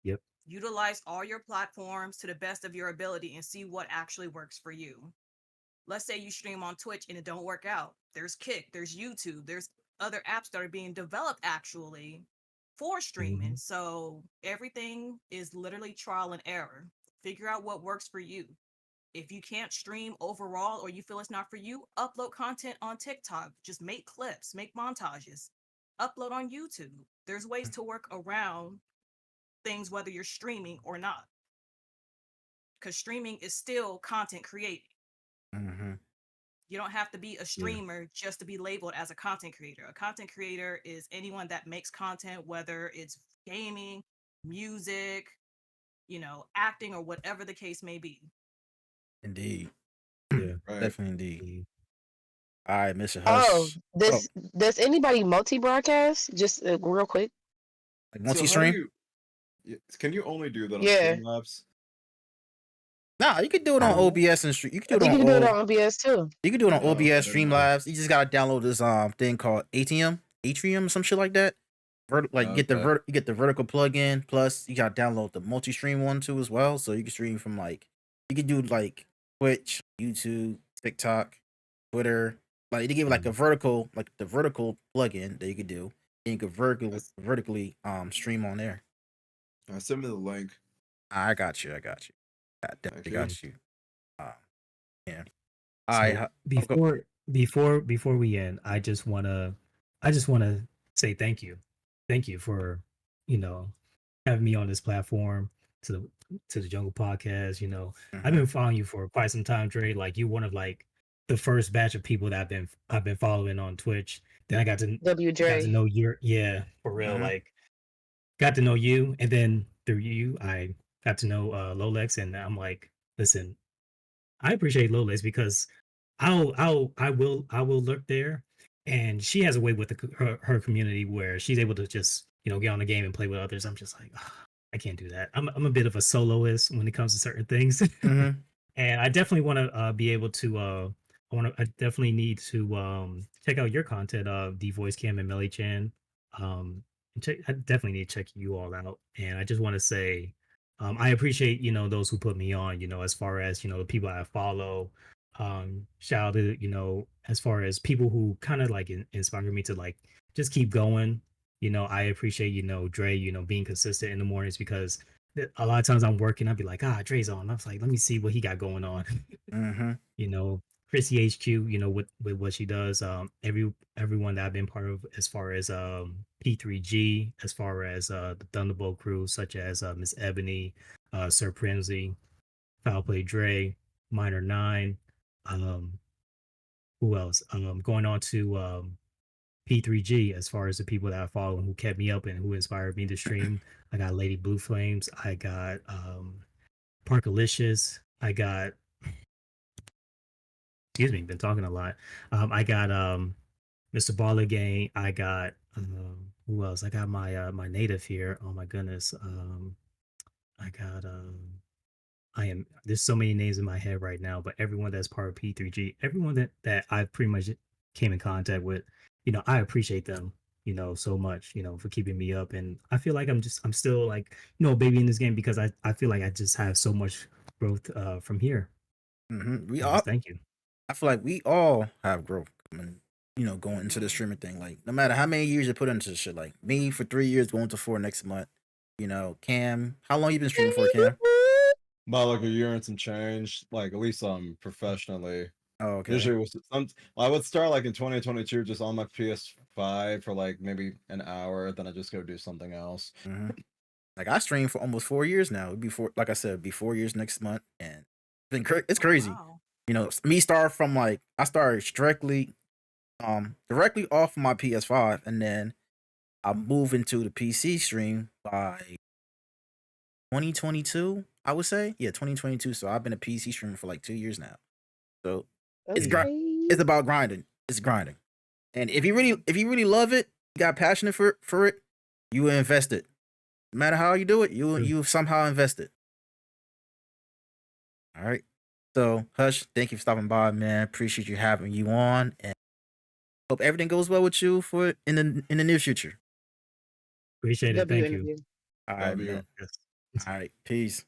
Yep. Utilize all your platforms to the best of your ability and see what actually works for you. Let's say you stream on Twitch and it don't work out. There's Kick, there's YouTube, there's other apps that are being developed actually for streaming. Mhm. So everything is literally trial and error. Figure out what works for you. If you can't stream overall or you feel it's not for you, upload content on TikTok. Just make clips, make montages, upload on YouTube. There's ways to work around things whether you're streaming or not. Because streaming is still content creating. Mm-hmm. You don't have to be a Yeah. streamer just to be labeled as a content creator. A content creator is anyone that makes content, whether it's gaming, music, acting, or whatever the case may be. Indeed. Yeah. Right. Definitely indeed. Mm. All right, Mr. Oh, Hush. does anybody multi-broadcast? Just real quick. Like So how do multi-stream? can you only do that on Yeah. Streamlabs? Nah, you could do it on Um, OBS and stream. You could I do it think on you can do it O. on OBS too. You can do it on Oh, okay, OBS there you go. Streamlabs. You just gotta download this thing called Atrium, or some shit like that. Get the Okay. you get the vertical plugin. Plus, you gotta download the multi-stream one too as well. So you can stream from you can do like Twitch, YouTube, TikTok, Twitter. Like they give you like a vertical, like the vertical plugin that you could do, and you could vertically stream on there. Send me the link. I got you. I definitely Thank you. got you. Yeah. All right. So Go. before we end, I just wanna say thank you for having me on this platform, to the Jungle Podcast. I've Mhm. been following you for quite some time, Dre. Like, you one of the first batch of people that I've been following on Twitch. Then I got to Dre. know your, yeah, for real. Mhm. Like, got to know you, and then through you, I got to know Lolex, and I'm like, listen, I appreciate Lolex, because I will lurk there, and she has a way with her community where she's able to just get on the game and play with others. I'm just like, "Ugh, I can't do that. I'm a bit of a soloist when it comes to certain things, Mhm. and I definitely want to be able to. I definitely need to check out your content, D Voice Cam and Melly Chan. I definitely need to check you all out, and I just want to say, I appreciate those who put me on. As far as the people I follow. Shout out to as far as people who kind of like inspire me to like just keep going. I appreciate Dre being consistent in the mornings, because a lot of times I'm working, I'd be like, Dre's on. I was like, let me see what he got going on. Mhm. you know Chrissy HQ, with what she does. Everyone that I've been part of, as far as P3G, as far as the Thunderbolt crew, such as Miss Ebony, Sir Prinsley, Foul Play Dre, Minor Nine, um who else? Going on to P3G as far as the people that I follow and who kept me up and who inspired me to stream. I got Lady Blue Flames. I got Parkalicious. I got, excuse me, been talking a lot. I got Mr. Baller Gang. I got who else? I got my native here. Oh my goodness. I got I am there's so many names in my head right now, but everyone that's part of P3G, everyone that I've pretty much came in contact with, I appreciate them, so much, for keeping me up. And I feel like I'm still like, a baby in this game because I feel like I just have so much growth from here. We And all, just thank you. I feel like we all have growth coming, going into the streaming thing. Like, no matter how many years you put into this shit, like me for 3 years, going to 4 next month. Cam, how long you been streaming for, Cam? About like a year and some change, like at least professionally. Oh, okay. Usually, I would start like in 2022 just on my PS5 for like maybe an hour, then I just go do something else. Like, I stream for almost 4 years now. Before, like I said, it'd be 4 years next month, and it's crazy. Wow. Me start from like I started directly off my PS5, and then I moved into the PC stream by 2022. I would say, yeah, 2022. So I've been a PC streamer for like 2 years now. So it's Okay. it's about grinding. It's grinding, and if you really love it, you got passionate for it, you will invest it. No matter how you do it, you somehow invest it. All right. So Hush, thank you for stopping by, man. Appreciate you having you on, and hope everything goes well with you for in the near future. Appreciate it. W Thank you. interview. All right, Love you. man. Yes. All right. Peace.